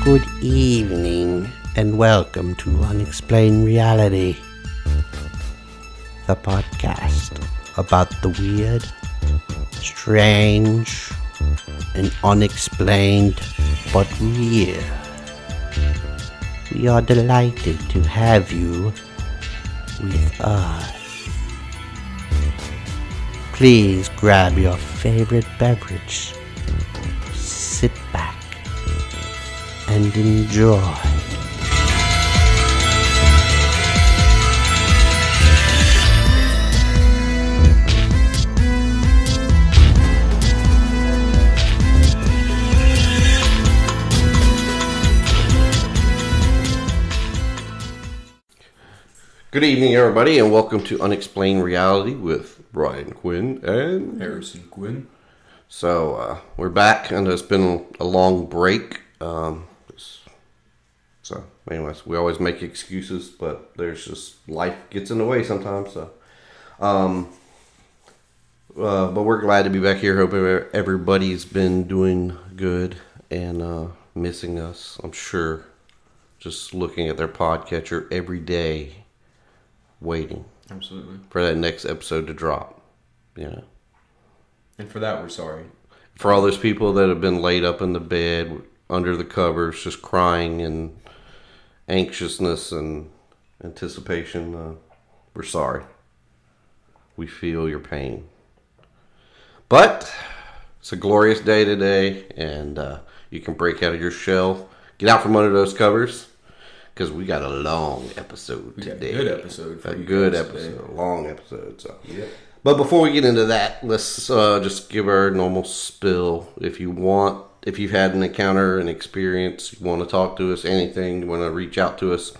Good evening, and welcome to Unexplained Reality, the podcast about the weird, strange, and unexplained but real. We are delighted to have you with us. Please grab your favorite beverage, sit back, and enjoy. Good evening, everybody, and welcome to Unexplained Reality with Brian Quinn and Harrison Quinn. So we're back, and it's been a long break. So, anyways, we always make excuses, but there's just life gets in the way sometimes. So, but we're glad to be back here. Hope everybody's been doing good and missing us. I'm sure, just looking at their podcatcher every day. Waiting. Absolutely. For that next episode to drop, And for that, we're sorry. For all those people that have been laid up in the bed, under the covers, just crying and anxiousness and anticipation, we're sorry. We feel your pain. But it's a glorious day today, and you can break out of your shell, get out from under those covers. Because we got a long episode today. A good episode. A good episode. A long episode. So. Yep. But before we get into that, let's just give our normal spill. If you've had an encounter, an experience, you want to talk to us, anything, you want to reach out to us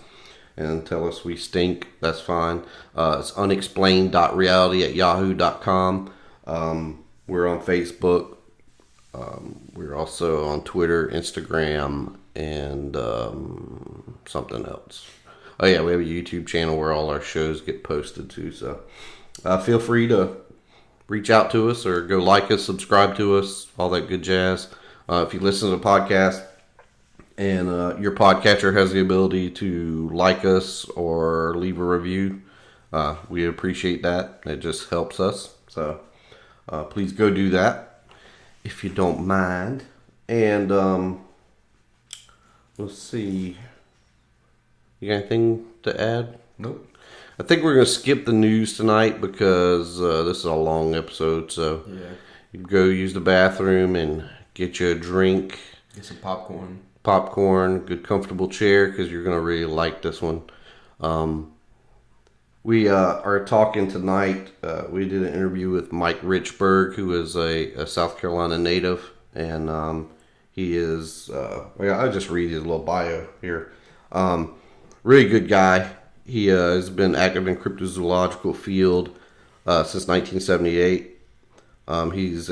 and tell us we stink, that's fine. It's unexplained.reality@yahoo.com. We're on Facebook. We're also on Twitter, Instagram, and something else. Oh yeah, we have a YouTube channel where all our shows get posted to. So feel free to reach out to us or go like us, subscribe to us, all that good jazz. If you listen to the podcast and your podcatcher has the ability to like us or leave a review, we appreciate that. It just helps us. So please go do that if you don't mind. And let's see. You got anything to add? Nope. I think we're going to skip the news tonight because this is a long episode. So you go use the bathroom and get you a drink. Get some popcorn. Good comfortable chair because you're going to really like this one. We are talking tonight. We did an interview with Mike Richburg, who is a South Carolina native. And he is, I'll just read his little bio here. Really good guy. He has been active in cryptozoological field since 1978. He's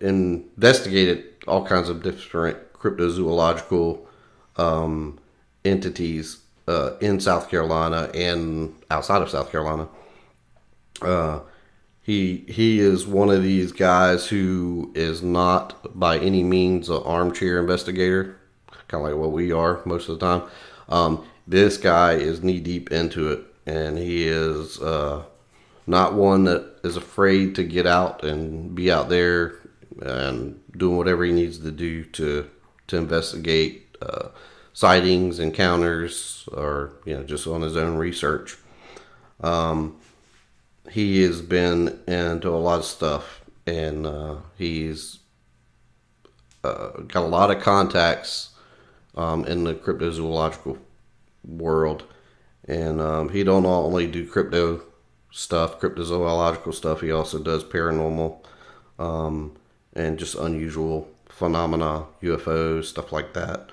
investigated all kinds of different cryptozoological entities in South Carolina and outside of South Carolina. He is one of these guys who is not by any means an armchair investigator, kind of like what we are most of the time. This guy is knee deep into it, and he is not one that is afraid to get out and be out there and doing whatever he needs to do to investigate sightings, encounters, or just on his own research. He has been into a lot of stuff, and he's got a lot of contacts in the cryptozoological world. And he don't only do cryptozoological stuff, he also does paranormal and just unusual phenomena, UFOs, stuff like that.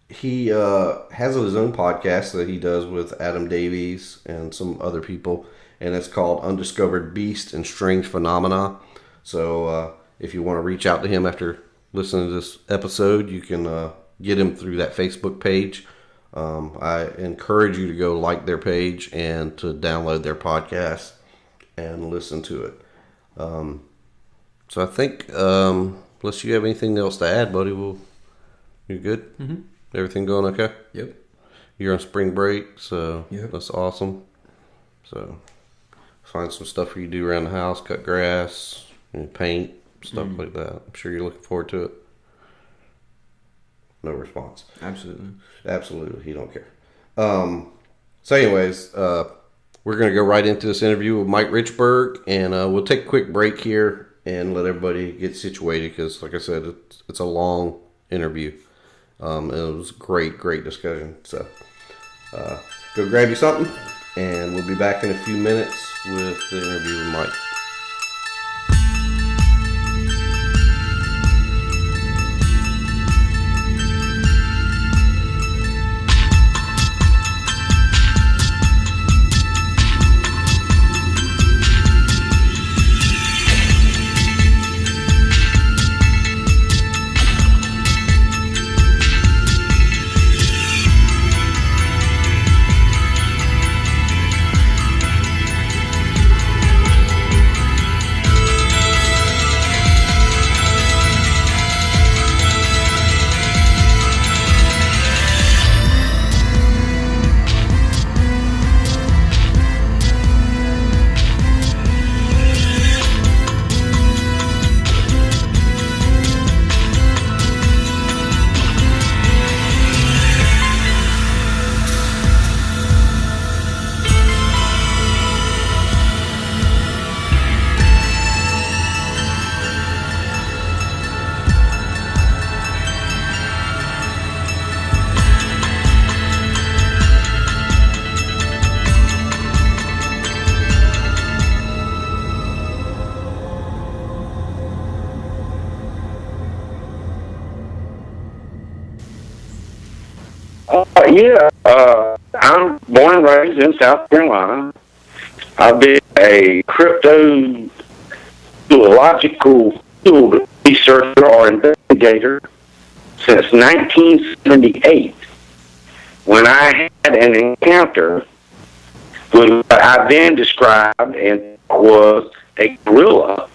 He has his own podcast that he does with Adam Davies and some other people, and it's called Undiscovered Beasts and Strange Phenomena. So if you want to reach out to him after listening to this episode, you can get him through that Facebook page. I encourage you to go like their page and to download their podcast and listen to it. So I think, unless you have anything else to add, buddy, you good? Mm-hmm. Everything going okay? Yep. You're on spring break, so Yep. that's awesome. So find some stuff for you to do around the house, cut grass, paint, stuff like that. I'm sure you're looking forward to it. No response. Absolutely, he don't care. So anyways, we're going to go right into this interview with Mike Richburg, and we'll take a quick break here and let everybody get situated because, like I said, it's a long interview. And it was great discussion. So go grab you something, and we'll be back in a few minutes with the interview with Mike. I'm born and raised in South Carolina. I've been a cryptozoological field researcher or investigator since 1978, when I had an encounter with what I then described and was a gorilla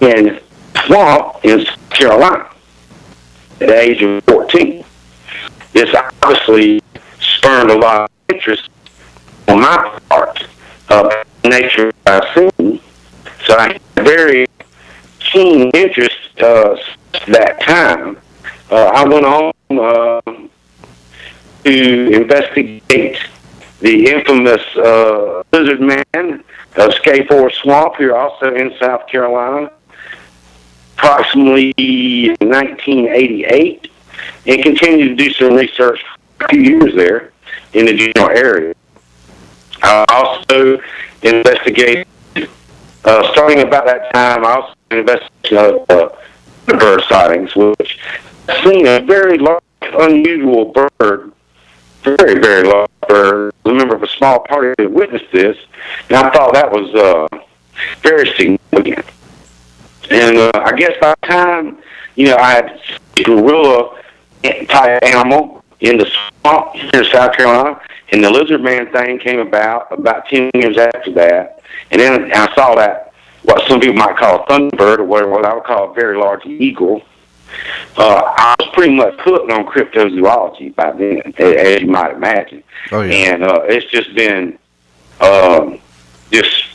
in a swamp in South Carolina at the age of 14. This obviously spurred a lot of interest on my part of nature I've seen. So I had a very keen interest that time. I went on to investigate the infamous Lizardman of Skayford Swamp here also in South Carolina, approximately 1988. And continued to do some research for a few years there in the general area. I also investigated, starting about that time, I also investigated Thunderbird sightings, which I've seen a very large, unusual bird, very large bird. I remember of a small party that witnessed this, and I thought that was very significant. And I guess by the time, I had a gorilla type animal in the swamp here in South Carolina, and the Lizardman thing came about 10 years after that. And then I saw that, what some people might call a Thunderbird, or what I would call a very large eagle. I was pretty much hooked on cryptozoology by then, as you might imagine. Oh, yeah. And it's just been just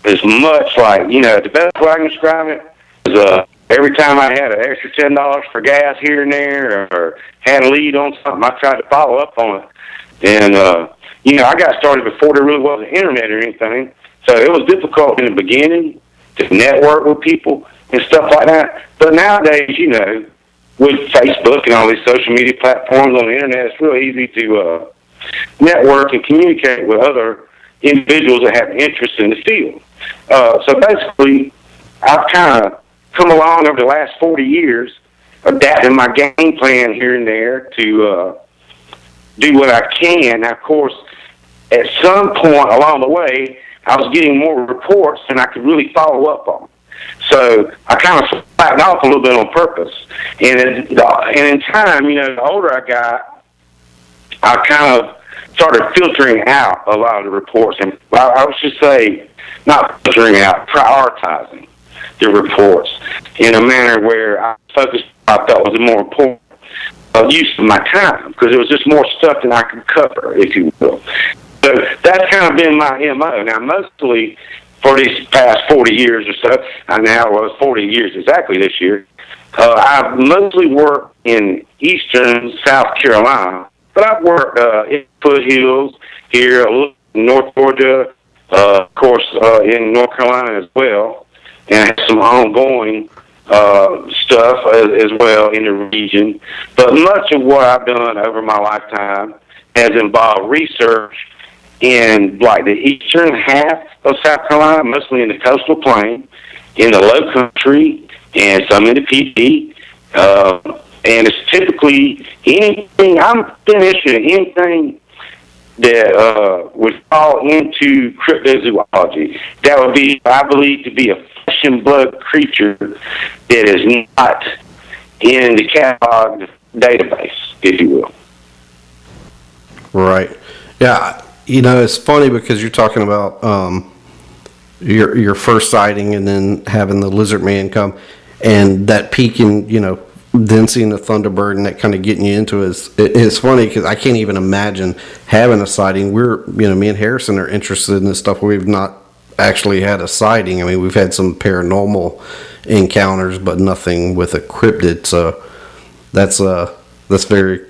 as much like, the best way I can describe it is every time I had an extra $10 for gas here and there, or had a lead on something, I tried to follow up on it. And, I got started before there really was an internet or anything. So it was difficult in the beginning to network with people and stuff like that. But nowadays, with Facebook and all these social media platforms on the internet, it's real easy to network and communicate with other individuals that have interest in the field. So basically, I've kind of come along over the last 40 years, adapting my game plan here and there to do what I can. Now, of course, at some point along the way, I was getting more reports than I could really follow up on. So I kind of slacked off a little bit on purpose. And in time, the older I got, I kind of started filtering out a lot of the reports. And I would just say, not filtering out, prioritizing. the reports in a manner where I focused what I thought was more important use of my time, because there was just more stuff than I could cover, if you will. So that's kind of been my MO. Now, mostly for these past 40 years or so, now it was 40 years exactly this year, I've mostly worked in eastern South Carolina, but I've worked in foothills here, a little in North Georgia, of course, in North Carolina as well, and I have some ongoing stuff as well in the region. But much of what I've done over my lifetime has involved research in like the eastern half of South Carolina, mostly in the coastal plain, in the low country, and some in the PD. And it's typically anything, I'm finished in anything that would fall into cryptozoology. That would be, I believe, to be a flesh and blood creature that is not in the catalog database, if you will. Right. Yeah. You know, it's funny because you're talking about your first sighting and then having the Lizardman come, and that peak in, you know, then seeing the Thunderbird and that kind of getting you into it. It's funny because I can't even imagine having a sighting. Me and Harrison are interested in this stuff. We've not actually had a sighting. I mean, we've had some paranormal encounters, but nothing with a cryptid. So that's very,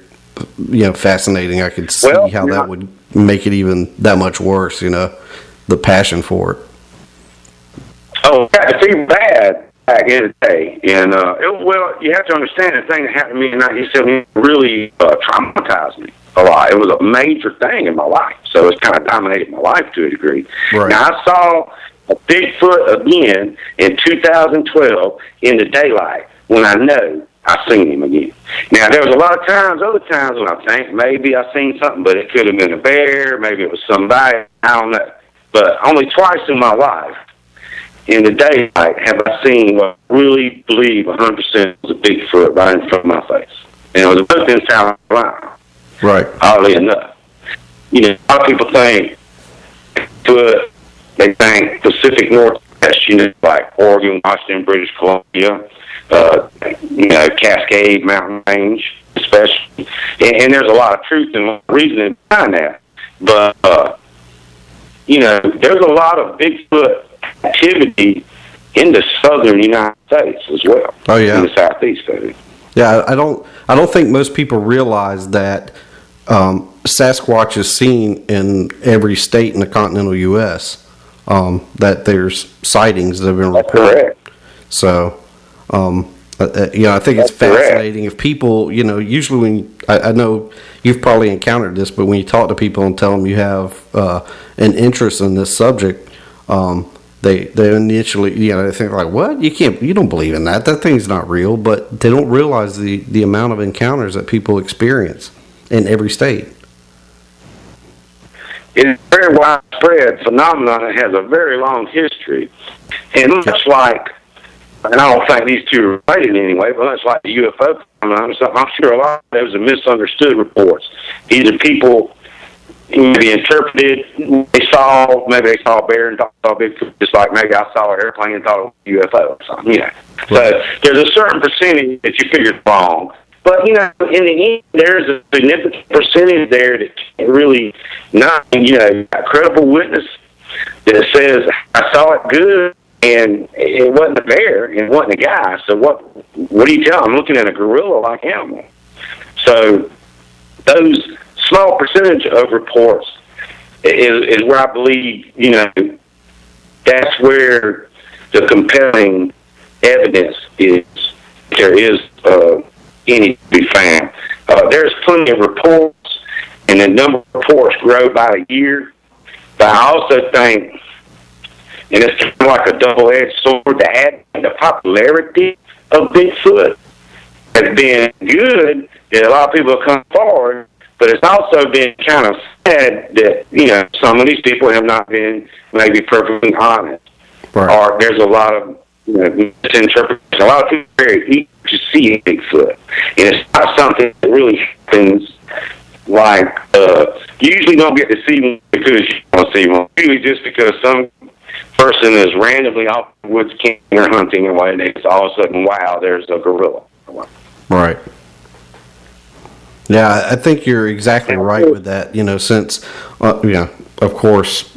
you know, fascinating. I could see how that would make it even that much worse, you know, the passion for it. Oh, it seemed bad back in the day. And, you have to understand the thing that happened to me, and you said it really traumatized me a lot. It was a major thing in my life. So it's kind of dominated my life to a degree. Right. Now, I saw a Bigfoot again in 2012 in the daylight when I know I seen him again. Now, there was a lot of times, other times when I think maybe I seen something, but it could have been a bear, maybe it was somebody, I don't know. But only twice in my life, in the daylight, have I seen what I really believe 100% was a Bigfoot right in front of my face. And it was both in South Carolina. Right. Oddly enough. You know, a lot of people think Bigfoot, they think Pacific Northwest, you know, like Oregon, Washington, British Columbia, you know, Cascade Mountain Range, especially. And there's a lot of truth and reasoning behind that. But, you know, there's a lot of Bigfoot activity in the southern United States as well. Oh, yeah. In the southeast of it. Yeah, I don't think most people realize that Sasquatch is seen in every state in the continental U.S. That there's sightings that have been reported. That's correct. So, you know, I think it's fascinating. If people, you know, usually when I know you've probably encountered this, but when you talk to people and tell them you have an interest in this subject, they initially, you know, they think like, what? You don't believe in that. That thing's not real. But they don't realize the amount of encounters that people experience in every state. It's a very widespread phenomenon that has a very long history. And much like, and I don't think these two are related in any way, but much like the UFO phenomenon, I'm sure a lot of those are misunderstood reports. Either people maybe interpreted they saw, maybe they saw a bear and thought saw Bigfoot, just like maybe I saw an airplane and thought it was a UFO or something, you know. So there's a certain percentage that you figured wrong. But, you know, in the end, there's a significant percentage there that can't really not, you know, a credible witness that says, I saw it good, and it wasn't a bear, and it wasn't a guy. So what do you tell them? I'm looking at a gorilla-like animal. So those small percentage of reports is where I believe, you know, that's where the compelling evidence is. There is any to be found. There's plenty of reports, and the number of reports grow by the year. But I also think, and it's kind of like a double-edged sword, to add the popularity of Bigfoot has been good that a lot of people have come forward, but it's also been kind of sad that, you know, some of these people have not been maybe perfectly honest. Right. Or there's a lot of, you know, misinterpretation. A lot of people are very eager to see Bigfoot. And it's not something that really happens like, you usually don't get to see one because you want to see one. Usually just because some person is randomly off the woods camping or hunting, and one day it's all of a sudden, wow, there's a gorilla. Right. Yeah, I think you're exactly right with that. Since, of course,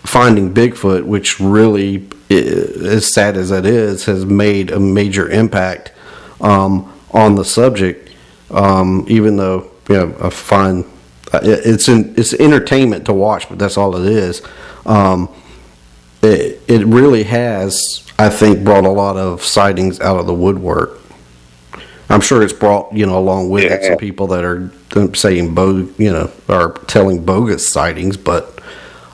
finding Bigfoot, which really, as sad as that is, has made a major impact on the subject. Even though, I find it's entertainment to watch, but that's all it is. It really has, I think, brought a lot of sightings out of the woodwork. I'm sure it's brought, along with it some people that are saying are telling bogus sightings, but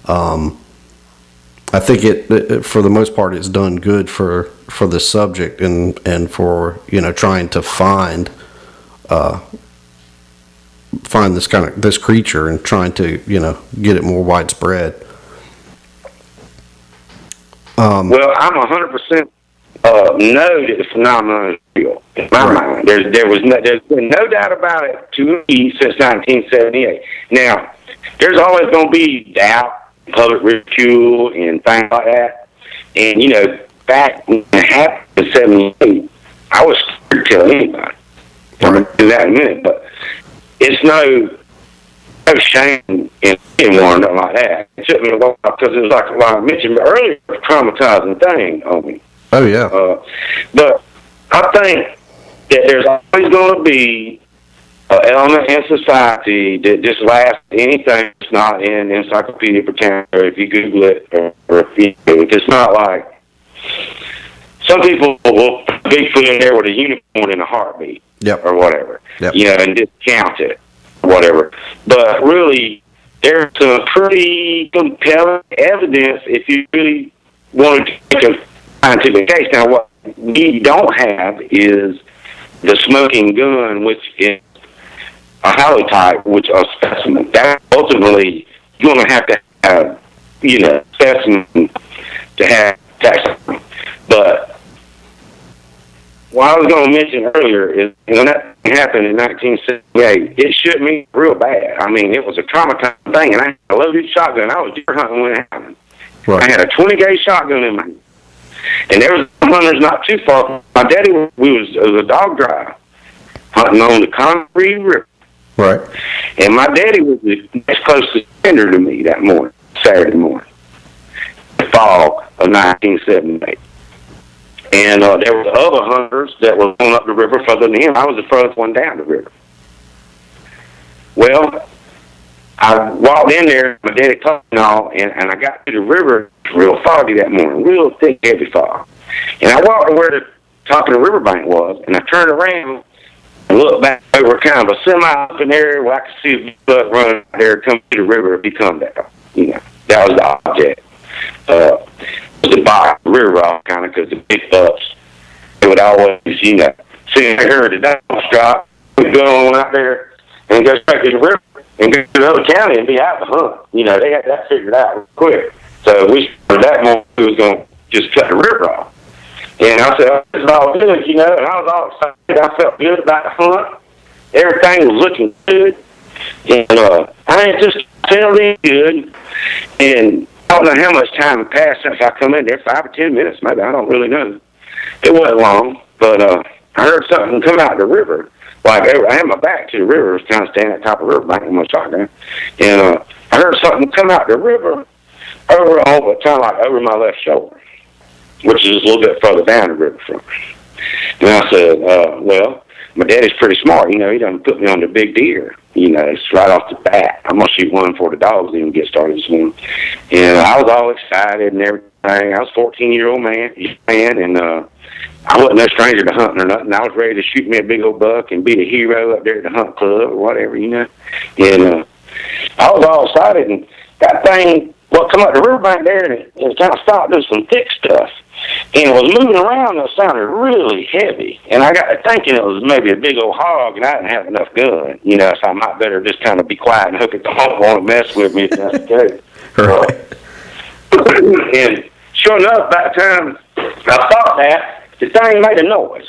I think it for the most part it's done good for the subject and for trying to find this creature and trying to get it more widespread. Well, I'm 100% know that the phenomenon is real in my mind. There's been no doubt about it to me since 1978. Now, there's always going to be doubt, public ridicule, and things like that. And back when it happened in '78, I was scared to tell anybody. I'm going to do that in a minute, but it's no shame in anyone like that. It took me a while because it was like I mentioned earlier, a traumatizing thing on me. Oh yeah. But I think that there's always going to be an element in society that just laughs at anything that's not in Encyclopedia Britannica, or if you Google it, or if it's not like some people will put Bigfoot in there with a unicorn in a heartbeat, or whatever, and discount it, or whatever. But really, there's some pretty compelling evidence if you really want to take a scientific case. Now, what we don't have is the smoking gun, which is a holotype, which are specimen. That ultimately, you're going to have specimen to have taxonomy. But what I was going to mention earlier is when that happened in 1978, it shook me real bad. I mean, it was a traumatizing thing, and I had a loaded shotgun. I was deer hunting when it happened. Right. I had a 20-gauge shotgun in my hand. And there was hunters not too far from my daddy. It was a dog drive hunting on the Congaree River. Right. And my daddy was the next closest offender to me that morning, Saturday morning, the fall of 1978. And there were other hunters that were going up the river further than him. I was the furthest one down the river. Well, I walked in there, my daddy talked and all, and I got to the river. It was real foggy that morning, real thick, heavy fog. And I walked to where the top of the riverbank was, and I turned around and looked back over kind of a semi up in there where I could see a buck running out there, come to the river, become that. That was the object. The bottom of the river off kind of because the big bucks, they would always, seeing I heard the dogs drop, we'd go on out there and go straight to the river and go to another county and be out to hunt. They had that figured out quick. So we started that morning, we was going to just cut the river off. And I said, oh, it's all good, and I was all excited. I felt good about the hunt. Everything was looking good. And I had just settled in good. And I don't know how much time had passed since I come in there, 5 or 10 minutes maybe, I don't really know. It wasn't long, but I heard something come out of the river. Like, I had my back to the river, I was kind of standing at the top of the river bank with my shotgun. And I heard something come out the river over my left shoulder, which is a little bit further down the river from me. And I said, well, my daddy's pretty smart, he done put me on the big deer, it's right off the bat. I'm going to shoot one before the dogs even get started this morning. And I was all excited and everything. I was a 14-year-old man, and I wasn't no stranger to hunting or nothing. I was ready to shoot me a big old buck and be a hero up there at the hunt club or whatever, And I was all excited, and that thing, come up the riverbank there, and it kind of stopped doing some thick stuff. And it was moving around, and it sounded really heavy. And I got to thinking it was maybe a big old hog, and I didn't have enough gun, so I might better just kind of be quiet and hook it to home, won't mess with me if that's the case. Right. And sure enough, by the time I thought that, the thing made a noise.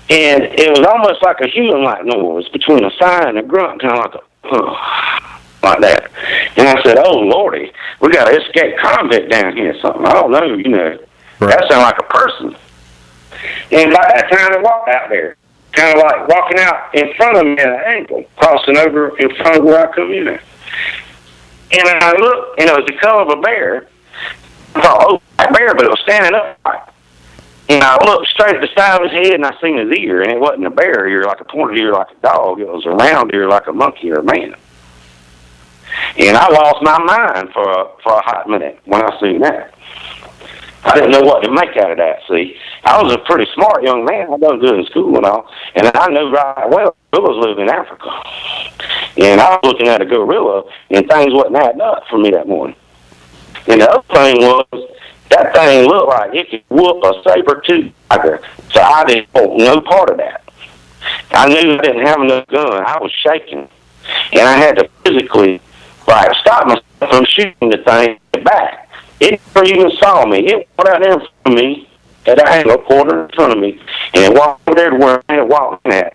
And it was almost like a human-like noise between a sigh and a grunt, kind of like a, like that. And I said, "Oh Lordy, we got an escaped convict down here or something. I don't know, That sounded like a person." And by that time, I walked out there, kind of like walking out in front of me at an angle, crossing over in front of where I come in at. And I looked, and it was the color of a bear. I thought, "Oh, a bear," but it was standing up. And I looked straight at the side of his head, and I seen his ear, and it wasn't a bear ear like a pointed ear like a dog. It was a round ear like a monkey or a man. And I lost my mind for a hot minute when I seen that. I didn't know what to make out of that, see. I was a pretty smart young man. I done good in school and all. And I knew right well gorillas live in Africa. And I was looking at a gorilla, and things wasn't adding up for me that morning. And the other thing was, that thing looked like it could whoop a saber-tooth tiger. So I didn't want no part of that. I knew I didn't have enough gun. I was shaking. And I had to physically, stop myself from shooting the thing back. It never even saw me. It walked out there in front of me at an angle, quarter in front of me, and it walked over there to where I had walked at.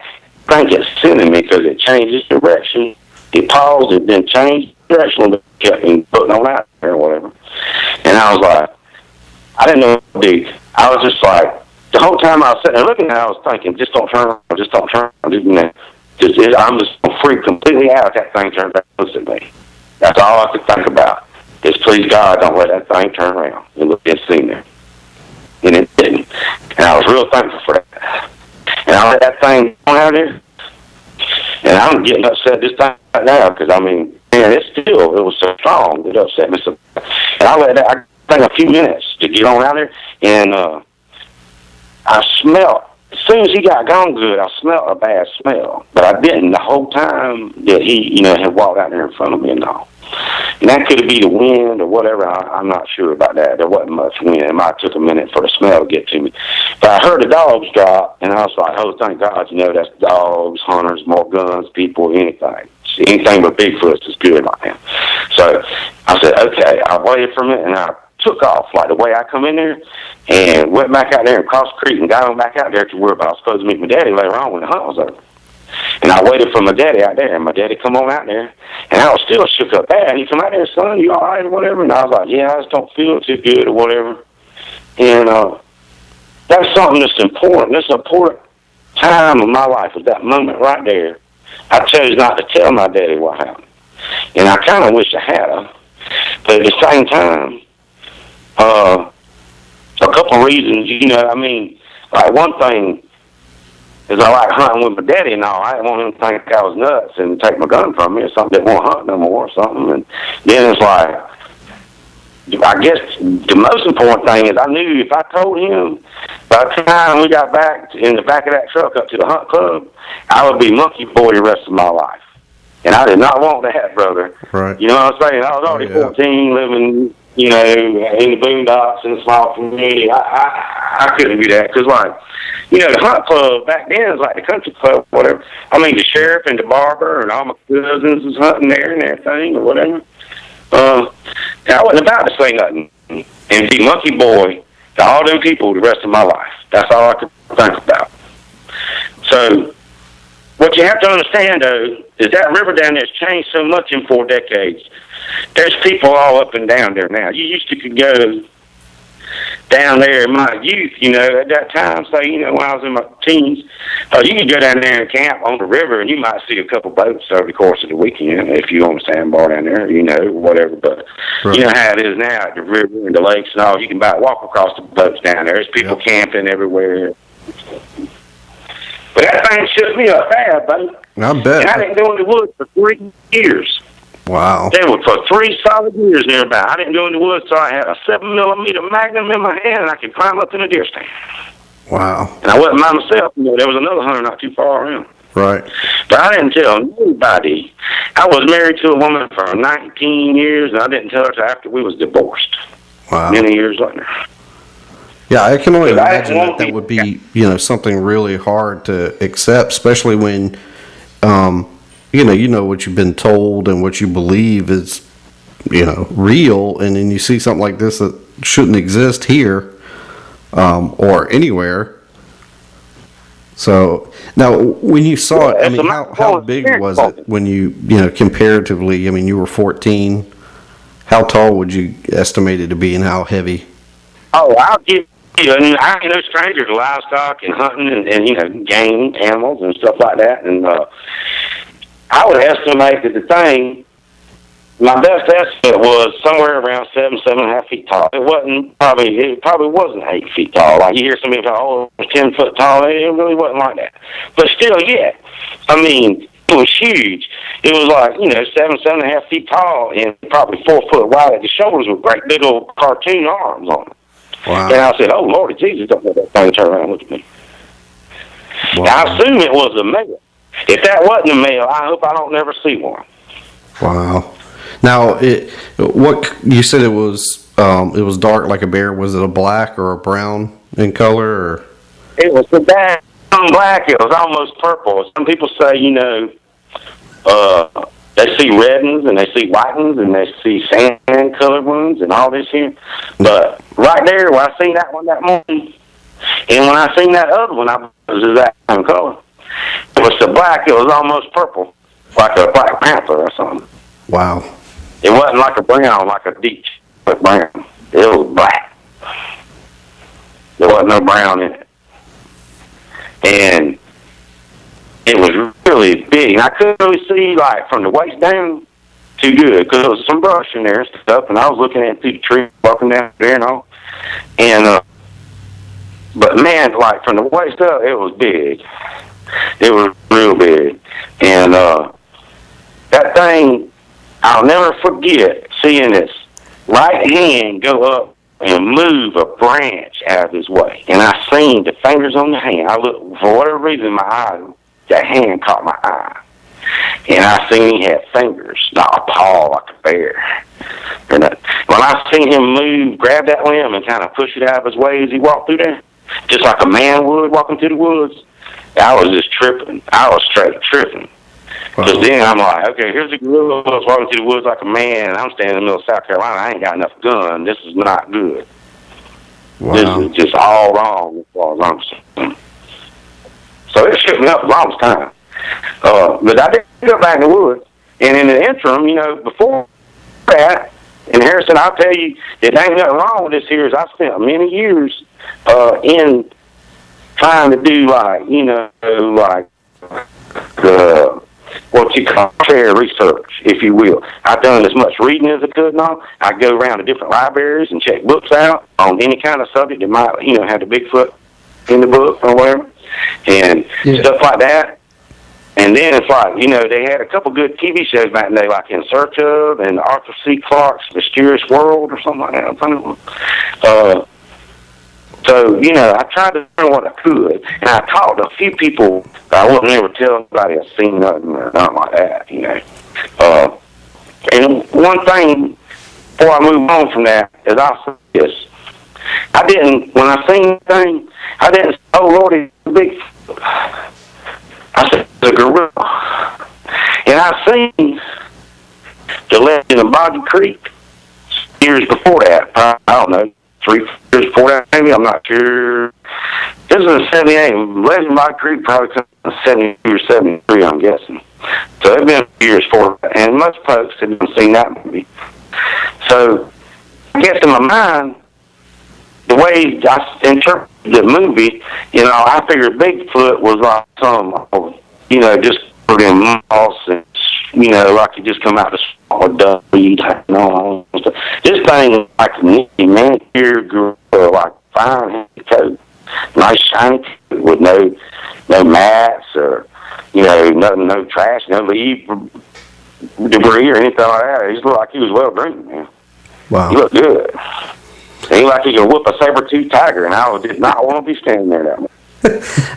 I think it's sending me because it changed its direction. It paused, it then changed direction, but kept me putting on out there or whatever. And I was like, I didn't know what to do. I was just like, the whole time I was sitting there looking at it, I was thinking, just don't turn around, just don't turn around. I'm just going to freak completely out if that thing turns back close to me. That's all I could think about. Just please God, don't let that thing turn around. And look, it's seen there. And it didn't. And I was real thankful for that. And I let that thing go out there. And I'm getting upset this time right now because, man, it was so strong. It upset me so. And I let that, I think a few minutes to get on out there. And I smelled, as soon as he got gone good, I smelled a bad smell. But I didn't the whole time that he, had walked out there in front of me and all. And that could be the wind or whatever. I'm not sure about that. There wasn't much wind. It might have took a minute for the smell to get to me. But I heard the dogs drop, and I was like, oh, thank God, that's dogs, hunters, more guns, people, anything. Anything but Bigfoots is good right now. So I said, okay. I waited for a minute, and I took off like the way I come in there and went back out there and crossed the creek and got on back out there to where I was supposed to meet my daddy later on when the hunt was over. And I waited for my daddy out there, and my daddy come on out there, and I was still shook up bad. He come out there, son, you all right or whatever? And I was like, yeah, I just don't feel too good or whatever. And that's something that's important. That's an important time of my life was that moment right there. I chose not to tell my daddy what happened. And I kind of wish I had. But at the same time, a couple of reasons, like one thing, is I like hunting with my daddy and all. I didn't want him to think I was nuts and take my gun from me or something. Didn't want to hunt no more or something. And then it's like, I guess the most important thing is I knew if I told him by the time we got back in the back of that truck up to the hunt club, I would be monkey boy the rest of my life. And I did not want that, brother. Right. You know what I'm saying? I was already 14, living, in the boondocks in a small community. I couldn't do that because, the hunt club back then is like the country club, whatever. The sheriff and the barber and all my cousins was hunting there and everything or whatever. I wasn't about to say nothing and be monkey boy to all them people the rest of my life. That's all I could think about. So, what you have to understand, though, is that river down there has changed so much in 4 decades. There's people all up and down there now. You used to could go down there in my youth, at that time, say, when I was in my teens, you could go down there and camp on the river, and you might see a couple boats over the course of the weekend if you on a sandbar down there, whatever. But right. You know how it is now at the river and the lakes and all. You can walk across the boats down there. There's people camping everywhere. But that thing shook me up bad, buddy. I bet. And I didn't go in the woods for 3 years. Wow. They were for 3 solid years thereabout. I didn't go in the woods, so I had a 7mm Magnum in my hand, and I could climb up in a deer stand. Wow. And I wasn't by myself. There was another hunter not too far around. Right. But I didn't tell nobody. I was married to a woman for 19 years, and I didn't tell her until after we was divorced. Wow. Many years later. Yeah, I can only imagine that would be, something really hard to accept, especially when, you know what you've been told and what you believe is, real, and then you see something like this that shouldn't exist here, or anywhere. So now, when you saw it, I It's mean, a how big was it when you comparatively? I mean, you were 14. How tall would you estimate it to be, and how heavy? Oh, I'll give you. I mean, I ain't no stranger to livestock and hunting and game animals and stuff like that. And I would estimate that the thing, my best estimate was somewhere around 7.5 feet tall. It probably wasn't 8 feet tall. Like you hear somebody talk, oh, it was 10 foot tall. It really wasn't like that. But still, yeah. I mean, it was huge. It was like, 7.5 feet tall and probably 4 foot wide at the shoulders with great big old cartoon arms on it. Wow. And I said, oh, Lordy Jesus, don't let that thing turn around and look at me. Wow. Now, I assume it was a male. If that wasn't a male, I hope I don't never see one. Wow. Now, what you said it was dark like a bear. Was it a black or a brown in color? Or? It was the black. It was almost purple. Some people say, they see red ones and they see white ones and they see sand colored ones and all this here. But right there, when I seen that one that morning, and when I seen that other one, I was the exact same color. It was the black. It was almost purple, like a Black Panther or something. Wow. It wasn't like a brown, like a deep brown. It was black. There wasn't no brown in it. And it was really big. And I couldn't really see, like, from the waist down too good, because there was some brush in there and stuff, and I was looking at it through the tree, walking down there and all. And, but man, like, from the waist up, it was big. It was real big. And, that thing, I'll never forget seeing this right hand go up and move a branch out of his way. And I seen the fingers on the hand. I looked, for whatever reason, that hand caught my eye. And I seen he had fingers, not a paw like a bear. And when I seen him move, grab that limb and kind of push it out of his way as he walked through there, just like a man would walking through the woods, I was just tripping. I was straight tripping. Because then I'm like, okay, here's a gorilla walking through the woods like a man, and I'm standing in the middle of South Carolina. I ain't got enough gun. This is not good. Wow. This is just all wrong as far as I'm concerned. So it shook me up a long time. But I did go back in the woods. And in the interim, before that, and Harrison, I'll tell you, it ain't nothing wrong with this here. Is I spent many years in trying to do what you call fair research, if you will. I've done as much reading as I could now. I go around to different libraries and check books out on any kind of subject that might, have the Bigfoot in the book or whatever, and stuff like that. And then it's like, they had a couple good TV shows back in the day, like In Search Of and Arthur C. Clarke's Mysterious World or something like that. So, I tried to learn what I could, and I talked to a few people, but I wouldn't ever tell anybody I'd seen nothing or nothing like that, And one thing, before I move on from that, is I'll say this. When I seen the thing, I didn't say, oh, Lordy, the big, I said, the gorilla. And I seen the legend of Boggy Creek years before that, I don't know, 3 years before that, maybe, I'm not sure. This was in 78. Legend of Boggy Creek probably comes in 72 or 73, I'm guessing. So it's been years for it, and most folks haven't seen that movie. So, I guess in my mind, the way I interpreted the movie, I figured Bigfoot was like some, just put in moss and, like you just come out of small weed, This thing is like a neat manicured gorilla, like fine heavy coat, nice shiny coat with no mats or, nothing, no trash, no leaf debris or anything like that. He just looked like he was well groomed, man. Wow. He looked good. It ain't like he could whoop a saber-toothed tiger, and I did not want to be standing there that much.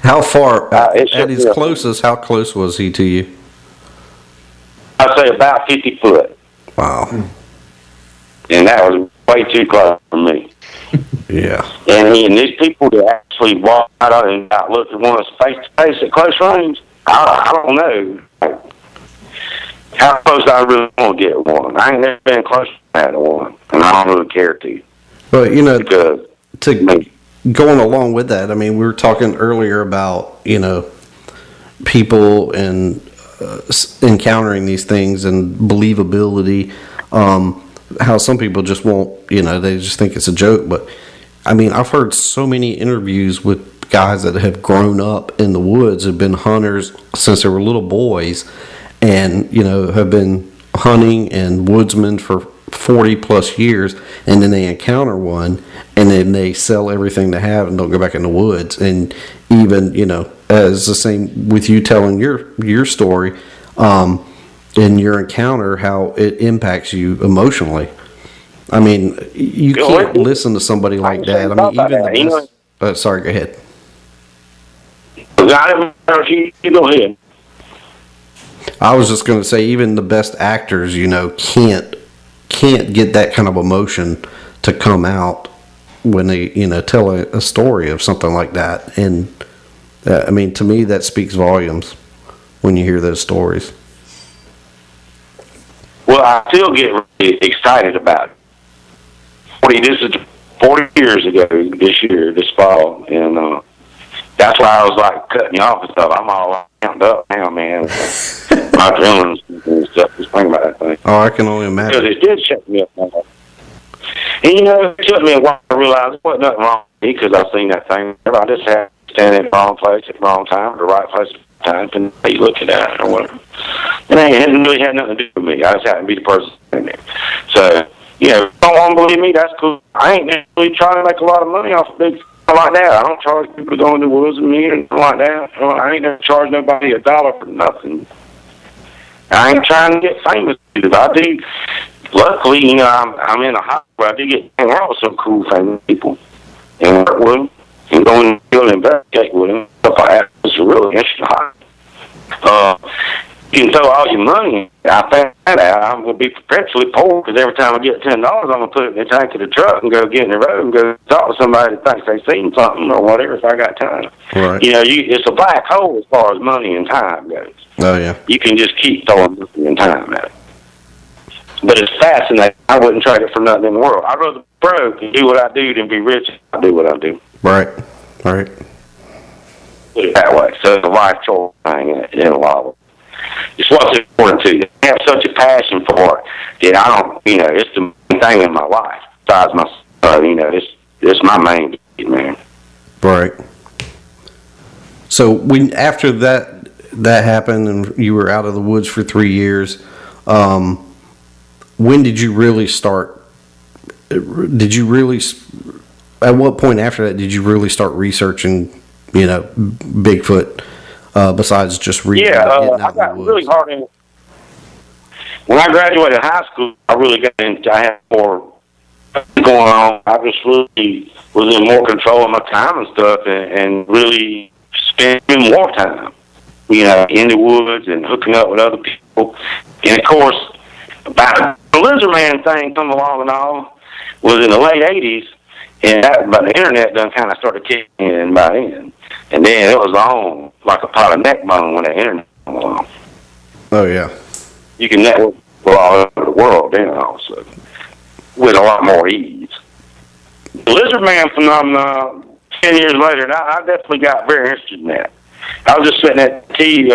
How far, at his be closest, how close was he to you? I'd say about 50 foot. Wow. And that was way too close for me. Yeah. And these people that actually walk out and look at one face-to-face at close range, I don't know how close I really want to get one. I ain't never been close to that one, and I don't really care to. But, Because going along with that, I mean, we were talking earlier about, people and encountering these things and believability. How some people just won't, they just think it's a joke. But I mean, I've heard so many interviews with guys that have grown up in the woods, have been hunters since they were little boys, and have been hunting and woodsmen for 40 plus years, and then they encounter one, and then they sell everything they have and don't go back in the woods. And even as the same with you telling your story, in your encounter, how it impacts you emotionally. I mean, you can't listen to somebody like that. I mean, even the best. Sorry, go ahead. You go ahead. I was just going to say, even the best actors, can't get that kind of emotion to come out when they, tell a story of something like that. And I mean, to me, that speaks volumes when you hear those stories. Well, I still get really excited about it. This is 40 years ago this fall, and that's why I was like cutting you off and stuff. I'm all amped up now, man. My adrenaline and stuff. Just thinking about that thing. Oh, I can only imagine. Because it did shut me up. And it took me a while to realize there wasn't nothing wrong with me because I seen that thing. I just had to stand in the wrong place at the wrong time, or the right place at the time, and be looking at it or whatever. And it hadn't really had nothing to do with me. I just happened to be the person in there. So, don't want to believe me, that's cool. I ain't really trying to make a lot of money off of big like that. I don't charge people to go in the woods with me or anything like that. I ain't never charged nobody $1 for nothing. I ain't trying to get famous either. I do. Luckily, I'm in a hot where I do get hang out with some cool famous people and work with them and go in the field and investigate with them. Stuff like that. It's really interesting. You can throw all your money. I found that out. I'm going to be perpetually poor because every time I get $10, I'm going to put it in the tank of the truck and go get in the road and go talk to somebody that thinks they've seen something or whatever if I got time. Right. It's a black hole as far as money and time goes. Oh, yeah. You can just keep throwing money and time at it. But it's fascinating. I wouldn't trade it for nothing in the world. I'd rather be broke and do what I do than be rich and I do what I do. Right. Right. Put it that way. So it's a life choice thing in a lot of it. It's what's important to you. I have such a passion for it that I don't, it's the main thing in my life. Besides my son, it's my main thing, man. Right. So after that happened and you were out of the woods for 3 years, when did you really start? At what point after that did you really start researching, Bigfoot? Besides just reading, I got really hard in. When I graduated high school, I really got into. I had more going on. I just really was in more control of my time and stuff, and really spending more time, in the woods and hooking up with other people. And of course, about the Lizardman thing come along and all was in the late '80s, and but the internet done kind of started kicking in by then. And then it was on like a pot of neck bone when the internet came along. Oh, yeah. You can network all over the world then also with a lot more ease. The Lizardman phenomenon, 10 years later, I definitely got very interested in that. I was just sitting at TV,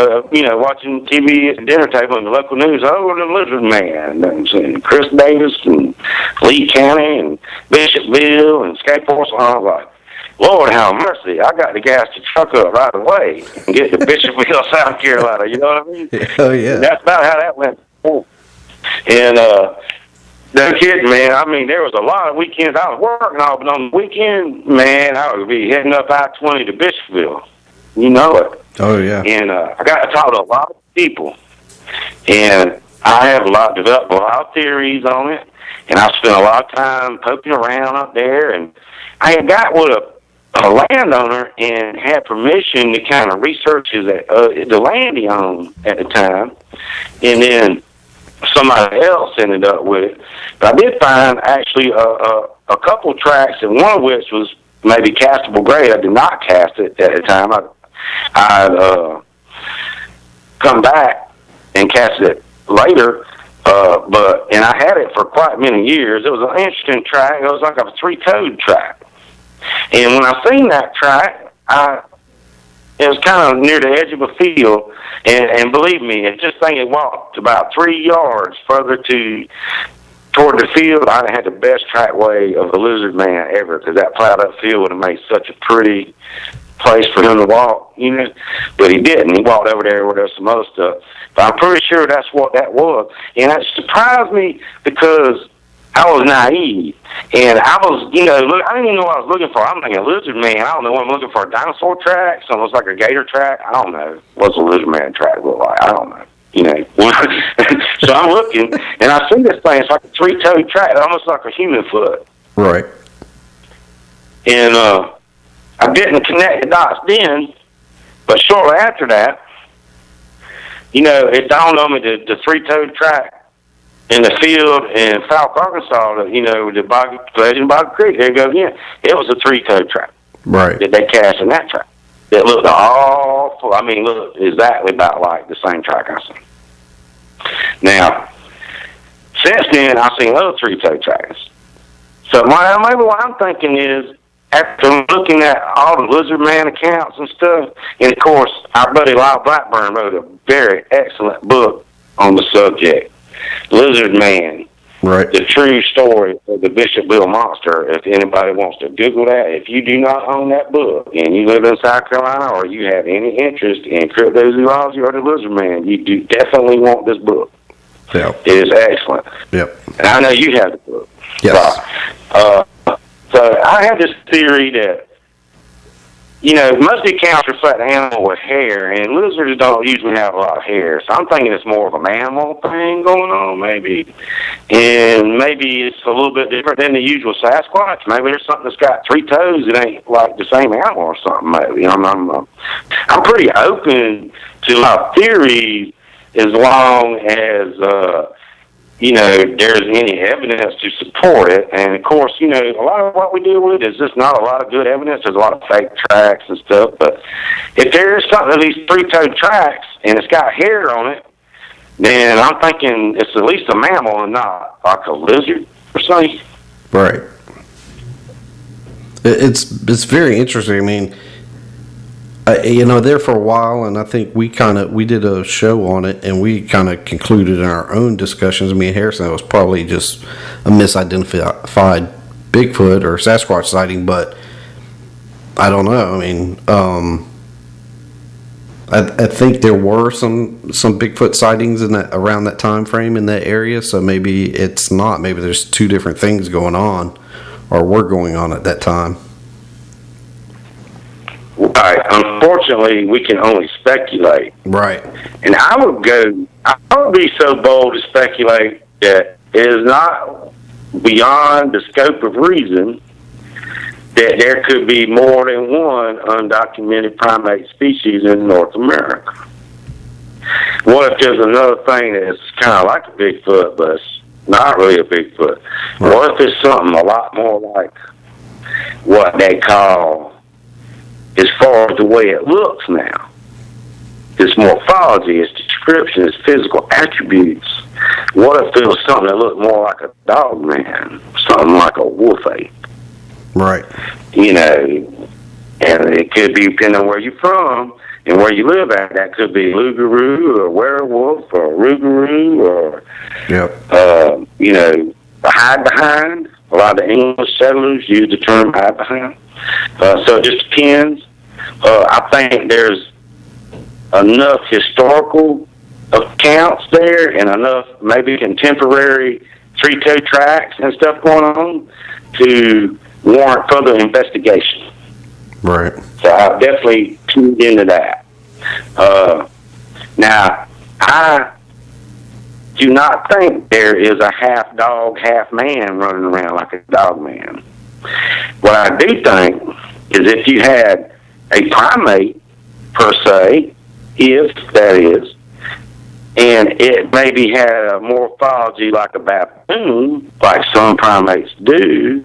watching TV at the dinner table in the local news. Oh, the Lizardman, and Chris Davis and Lee County and Bishopville and Skateboards. And I was like, Lord have mercy, I got to gas the truck up right away and get to Bishopville, South Carolina. You know what I mean? Oh, yeah. And that's about how that went. And no kidding, man. I mean, there was a lot of weekends I was working on, but on the weekend, man, I would be heading up I-20 to Bishopville. You know it. Oh, yeah. And I got to talk to a lot of people. And I have developed a lot of theories on it. And I spent a lot of time poking around up there. And I had got with a landowner and had permission to kind of research the land he owned at the time. And then somebody else ended up with it. But I did find actually a couple of tracks, and one of which was maybe castable grade. I did not cast it at the time. I'd come back and cast it later, and I had it for quite many years. It was an interesting track. It was like a 3-code track. And when I seen that track, it was kind of near the edge of a field, and believe me, if this thing had walked about 3 yards further toward the field, I'd have had the best trackway of the Lizardman ever, because that plowed up field would have made such a pretty place for him to walk, but he didn't. He walked over there where there's some other stuff. But I'm pretty sure that's what that was. And that surprised me because I was naive. And I was, I didn't even know what I was looking for. I'm thinking, Lizardman, I don't know what I'm looking for. A dinosaur track? Something looks like a gator track? I don't know. What's a Lizardman track look like? I don't know. So I'm looking, and I see this thing. It's like a 3-toed track, almost like a human foot. Right. And I didn't connect the dots then, but shortly after that, it dawned on me the 3-toed track in the field in Falk, Arkansas, the Legend Bog Creek. There it goes again. It was a 3-toed track. Right. That they cast in that track. That looked awful. I mean, looked exactly about like the same track I seen. Now, since then, I've seen other 3-toed tracks. So maybe what I'm thinking is, after looking at all the Lizardman accounts and stuff, and of course, our buddy Lyle Blackburn wrote a very excellent book on the subject, Lizardman, right? The true story of the Bishop Bill monster. If anybody wants to Google that, if you do not own that book and you live in South Carolina or you have any interest in cryptozoology or the Lizardman, you do definitely want this book. Yeah, it is excellent. Yep. And I know you have the book. Yes. So I have this theory that, most of the accounts reflect an animal with hair, and lizards don't usually have a lot of hair. So I'm thinking it's more of a mammal thing going on, maybe. And maybe it's a little bit different than the usual Sasquatch. Maybe there's something that's got 3 toes that ain't like the same animal or something, maybe. I'm pretty open to my theories as long as, there's any evidence to support it. And, of course, a lot of what we deal with is just not a lot of good evidence. There's a lot of fake tracks and stuff. But if there is something of these 3-toed tracks and it's got hair on it, then I'm thinking it's at least a mammal and not like a lizard or something. Right. It's very interesting. I mean, there for a while, and I think we did a show on it, and we kind of concluded in our own discussions, me and Harrison, it was probably just a misidentified Bigfoot or Sasquatch sighting, but I don't know. I mean, I think there were some Bigfoot sightings around that time frame in that area, so maybe it's not. Maybe there's 2 different things going on, or were going on at that time. Right. Unfortunately, we can only speculate. Right. And I would be so bold to speculate that it is not beyond the scope of reason that there could be more than one undocumented primate species in North America. What if there's another thing that's kind of like a Bigfoot, but it's not really a Bigfoot? Right. What if it's something a lot more like what they call, as far as the way it looks now, its morphology, its description, its physical attributes? What if it was something that looked more like a dog man, something like a wolf ape? Right. And it could be depending on where you're from and where you live at. That could be Lugaroo or werewolf or Rougarou or, hide behind. A lot of the English settlers use the term hide behind. So it just depends. I think there's enough historical accounts there and enough maybe contemporary 3-toed tracks and stuff going on to warrant further investigation. Right. So I've definitely tuned into that. Now, I do not think there is a half dog, half man running around like a dog man. What I do think is if you had a primate, per se, if that is, and it maybe had a morphology like a baboon, like some primates do,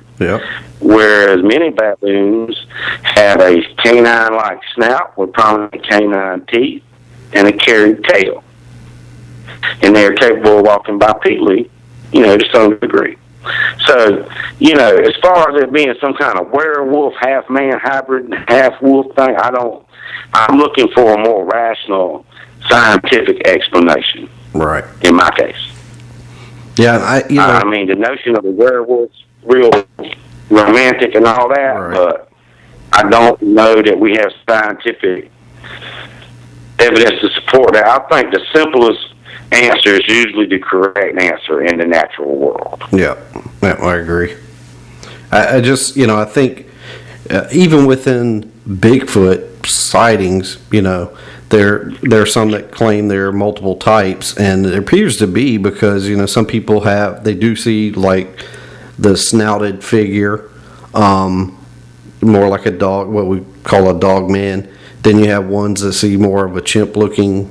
whereas many baboons have a canine-like snout with prominent canine teeth and a carried tail. And they're capable of walking bipedally, to some degree. So, as far as it being some kind of werewolf, half man hybrid, half wolf thing, I'm looking for a more rational, scientific explanation. Right. In my case. Yeah, I mean, the notion of the werewolf's real romantic and all that, right. But I don't know that we have scientific evidence to support that. I think the simplest answer is usually the correct answer in the natural world. Yeah, I agree. I just, I think even within Bigfoot sightings, there are some that claim there are multiple types, and it appears to be because, some people they do see like the snouted figure, more like a dog, what we call a dog man. Then you have ones that see more of a chimp-looking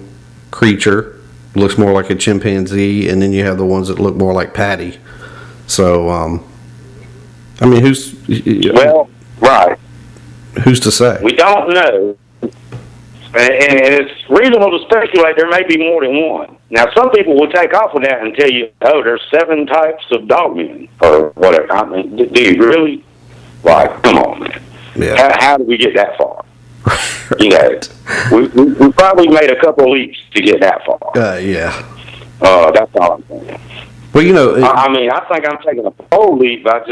creature, looks more like a chimpanzee, and then you have the ones that look more like Patty. So, I mean, right. Who's to say? We don't know. And it's reasonable to speculate there may be more than one. Now, some people will take off with that and tell you, there's 7 types of dogmen, or whatever. I mean, do you really? Like, come on, man. Yeah. How did we get that far? We probably made a couple of leaps to get that far. Yeah. That's all I'm saying. Well, I think I'm taking a bold leap by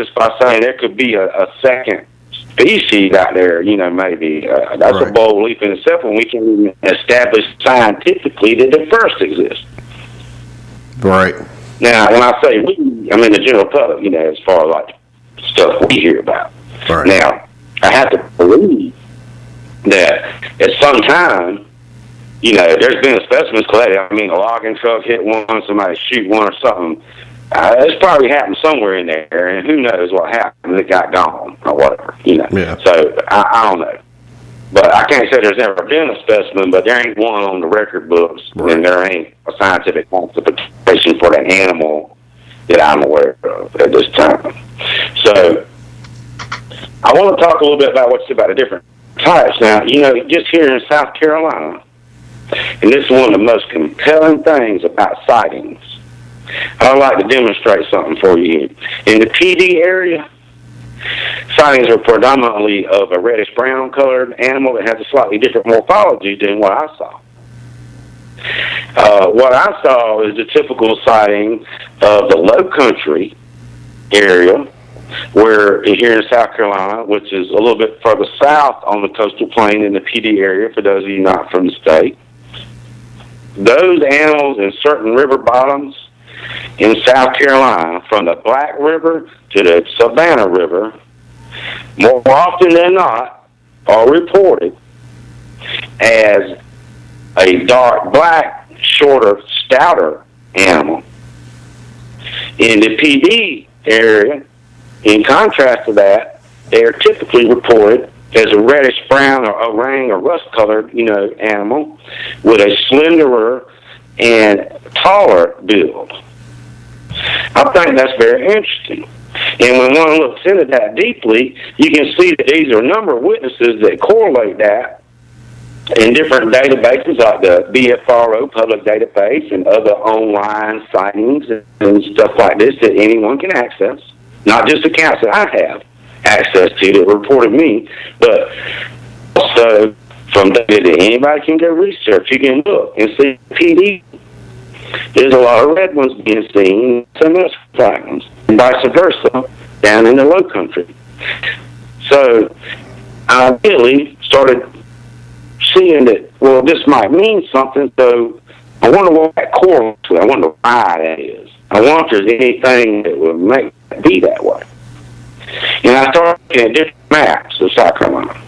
saying there could be a second species out there, maybe. That's right. A bold leap in itself when we can even establish scientifically that the first exists. Right. Now, when I say we, I mean the general public, as far as like stuff we hear about. Right. Now, I have to believe that at some time, there's been specimens collected. I mean, a logging truck hit one, somebody shoot one or something. It's probably happened somewhere in there, and who knows what happened. It got gone or whatever, Yeah. So, I don't know. But I can't say there's never been a specimen, but there ain't one on the record books, right. And there ain't a scientific classification for that animal that I'm aware of at this time. So, I want to talk a little bit about the different types. Now, just here in South Carolina, and this is one of the most compelling things about sightings. I'd like to demonstrate something for you. In the PD area, sightings are predominantly of a reddish-brown colored animal that has a slightly different morphology than what I saw. What I saw is the typical sighting of the low country area, where here in South Carolina, which is a little bit further south on the coastal plain in the PD area, for those of you not from the state. Those animals in certain river bottoms in South Carolina, from the Black River to the Savannah River, more often than not, are reported as a dark black, shorter, stouter animal. In the PD area, in contrast to that, they are typically reported as a reddish brown or orang or rust colored, animal with a slenderer and taller build. I think that's very interesting. And when one looks into that deeply, you can see that these are a number of witnesses that correlate that in different databases like the BFRO public database and other online sightings and stuff like this that anyone can access. Not just accounts that I have access to that reported me, but also from data that anybody can go research. You can look and see PD. There's a lot of red ones being seen, some less black ones, and vice versa down in the low country. So I really started seeing that, well, this might mean something, so I wonder what that correlates to. I wonder why that is. I wonder if there's anything that would make it be that way. And I started looking at different maps of South Carolina.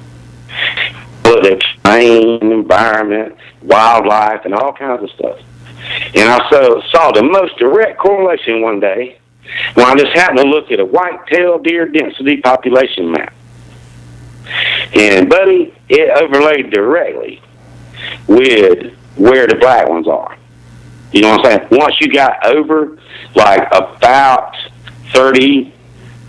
Looked at terrain, environment, wildlife, and all kinds of stuff. And I saw the most direct correlation one day when I just happened to look at a white-tailed deer density population map. And, buddy, it overlaid directly with where the black ones are. You know what I'm saying? Once you got over, like, about 30,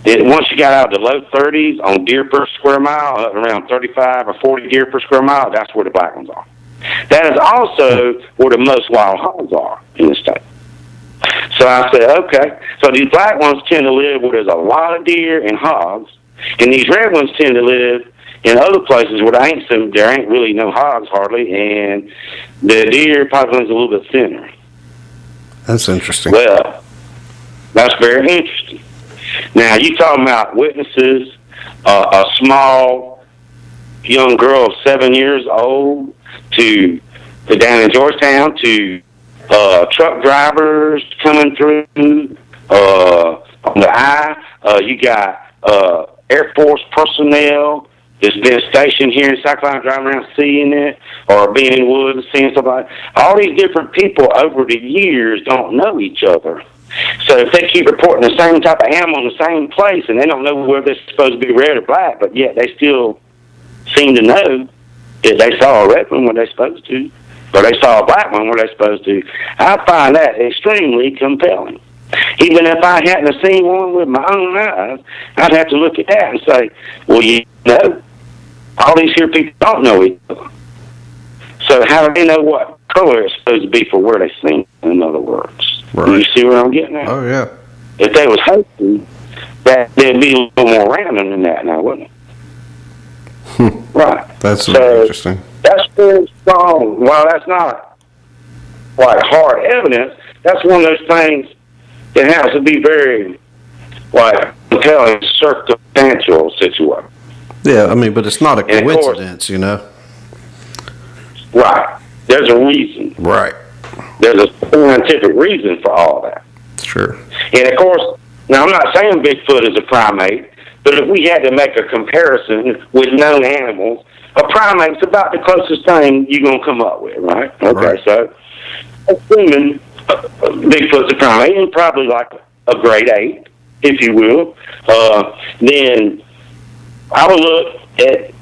once you got out of the low 30s on deer per square mile, around 35 or 40 deer per square mile, that's where the black ones are. That is also where the most wild hogs are in the state. So I said, okay. So these black ones tend to live where there's a lot of deer and hogs, and these red ones tend to live in other places where there ain't really no hogs hardly, and the deer population's a little bit thinner. That's interesting. Well, that's very interesting. Now, you talking about witnesses, a small young girl of 7 years old to down in Georgetown to truck drivers coming through on the I. You got Air Force personnel that's been stationed here in South Carolina, driving around seeing it, or being in the woods and seeing somebody. All these different people over the years don't know each other. So if they keep reporting the same type of animal in the same place, and they don't know whether they're supposed to be red or black, but yet they still seem to know that they saw a red one where they're supposed to, or they saw a black one where they're supposed to, I find that extremely compelling. Even if I hadn't seen one with my own eyes, I'd have to look at that and say, well, you know, all these here people don't know each other. So how do they know what color it's supposed to be for where they seen, in other words? Right. You see what I'm getting at? Oh, yeah. If they was hoping that there'd be a little more random than that now, wouldn't it? Right. That's very interesting. That's very strong. Well, that's not like hard evidence. That's one of those things that has to be very, like, compelling, circumstantial situation. Yeah, I mean, but it's not a coincidence, you know? Right. There's a reason. Right. There's a scientific reason for all that. Sure. And, of course, now I'm not saying Bigfoot is a primate, but if we had to make a comparison with known animals, a primate's about the closest thing you're going to come up with, right? Okay, Right. So assuming Bigfoot's a primate, and probably like a grade 8, if you will, then I would look at,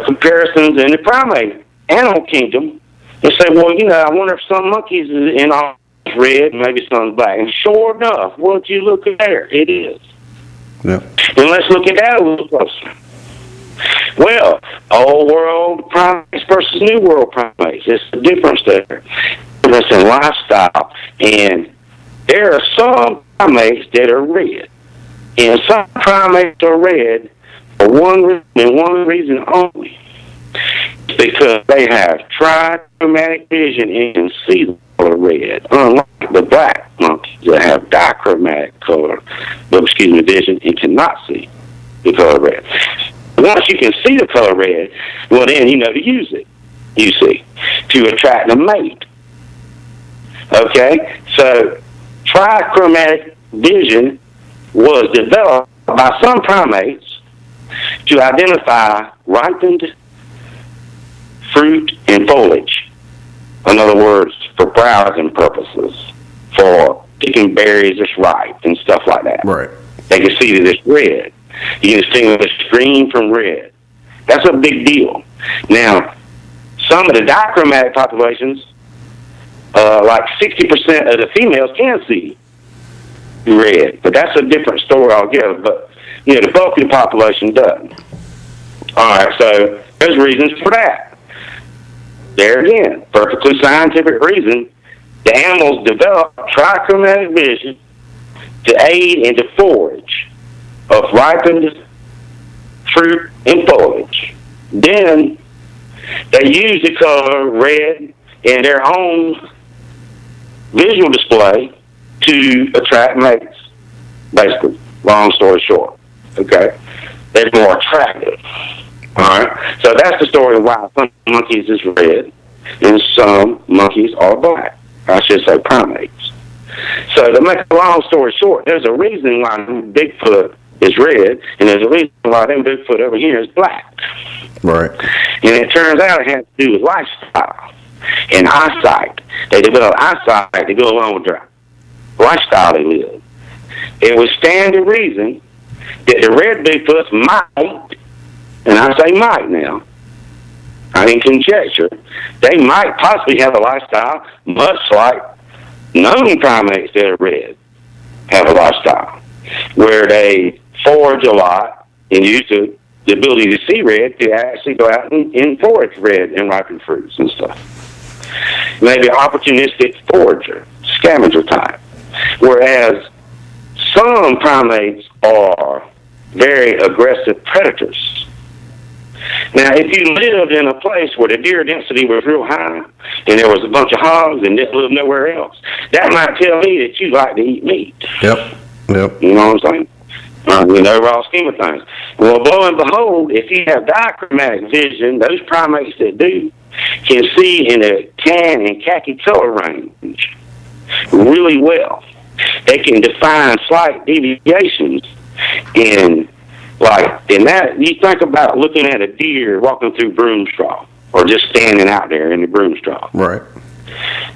comparisons in the primate animal kingdom and say, well, I wonder if some monkeys is in all red, maybe some black. And sure enough, once you look at there, it is. Yeah. And let's look at that a little closer. Well, old world primates versus new world primates. There's a difference there. Difference in lifestyle. And there are some primates that are red. And some primates are red for one reason and one reason only. It's because they have trichromatic vision and can see the color red, unlike the black monkeys that have dichromatic vision and cannot see the color red. Once you can see the color red, well then you know to use it, you see, to attract a mate. Okay? So trichromatic vision was developed by some primates to identify ripened fruit and foliage. In other words, for browsing purposes, for picking berries that's ripe and stuff like that. Right. They can see that it's red. You can distinguish green from red. That's a big deal. Now, some of the dichromatic populations, like 60% of the females can see red, but that's a different story altogether. But, the bulk of the population doesn't. All right, so there's reasons for that. There again, perfectly scientific reason, the animals develop trichromatic vision to aid in the forage of ripened fruit and foliage. Then they use the color red in their own visual display to attract mates. Basically, long story short. Okay? They're more attractive. Alright? So that's the story of why some monkeys is red and some monkeys are black. I should say primates. So to make a long story short, there's a reason why Bigfoot is red, and there's a reason why them Bigfoot over here is black. Right. And it turns out it has to do with lifestyle and eyesight. They develop eyesight to go along with their lifestyle they live. It would stand to reason that the red Bigfoots might, and I say might now, I mean conjecture, they might possibly have a lifestyle much like known primates that are red have a lifestyle, where they forage a lot and use the ability to see red to actually go out and forage red and ripen fruits and stuff. Maybe an opportunistic forager, scavenger type. whereas some primates are very aggressive predators. Now, if you lived in a place where the deer density was real high and there was a bunch of hogs and didn't live nowhere else, that might tell me that you like to eat meat. Yep. You know what I'm saying? In the overall scheme of things. Well, lo and behold, if you have dichromatic vision, those primates that do can see in a tan and khaki color range really well. They can define slight deviations in that. You think about looking at a deer walking through broom straw or just standing out there in the broom straw. Right.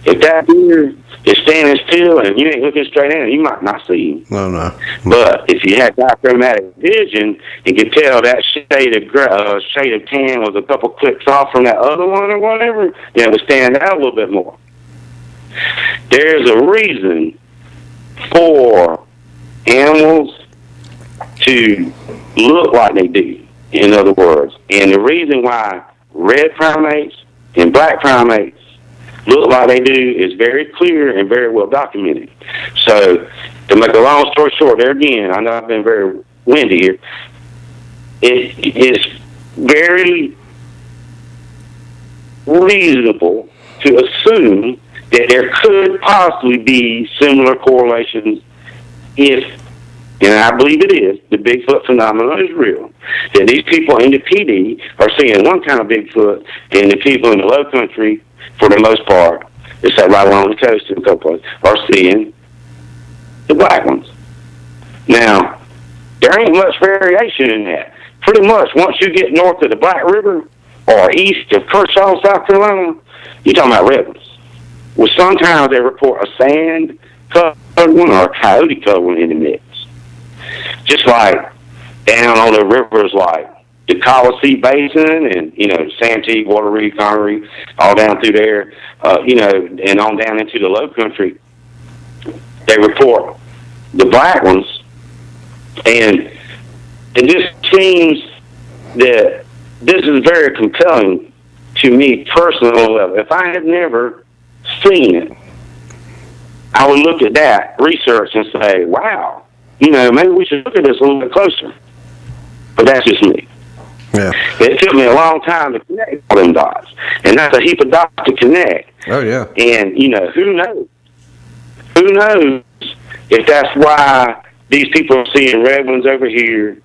If that deer is standing still and you ain't looking straight at him, you might not see him. No. But if you had dichromatic vision and could tell that shade of tan was a couple clicks off from that other one or whatever, then it would stand out a little bit more. There's a reason for animals to look like they do, in other words. And the reason why red primates and black primates look like they do is very clear and very well documented. So, to make a long story short, there again, I know I've been very windy here. It is very reasonable to assume that there could possibly be similar correlations if, and I believe it is, the Bigfoot phenomenon is real. That these people in the PD are seeing one kind of Bigfoot, and the people in the low country, for the most part, it's right along the coast in a couple places, are seeing the black ones. Now, there ain't much variation in that. Pretty much, once you get north of the Black River or east of Kershaw, South Carolina, you're talking about red ones. Well, sometimes they report a sand-colored one or a coyote-colored one in the mix. Just like down on the rivers like the Wateree Basin and, Santee, Wateree, Connery, all down through there, and on down into the low country, they report the black ones. And it just seems that this is very compelling to me personally. If I had never seen it, I would look at that research and say, wow, maybe we should look at this a little bit closer. But that's just me. Yeah. It took me a long time to connect all them dots. And that's a heap of dots to connect. Oh, yeah. And, who knows? Who knows if that's why these people are seeing red ones over here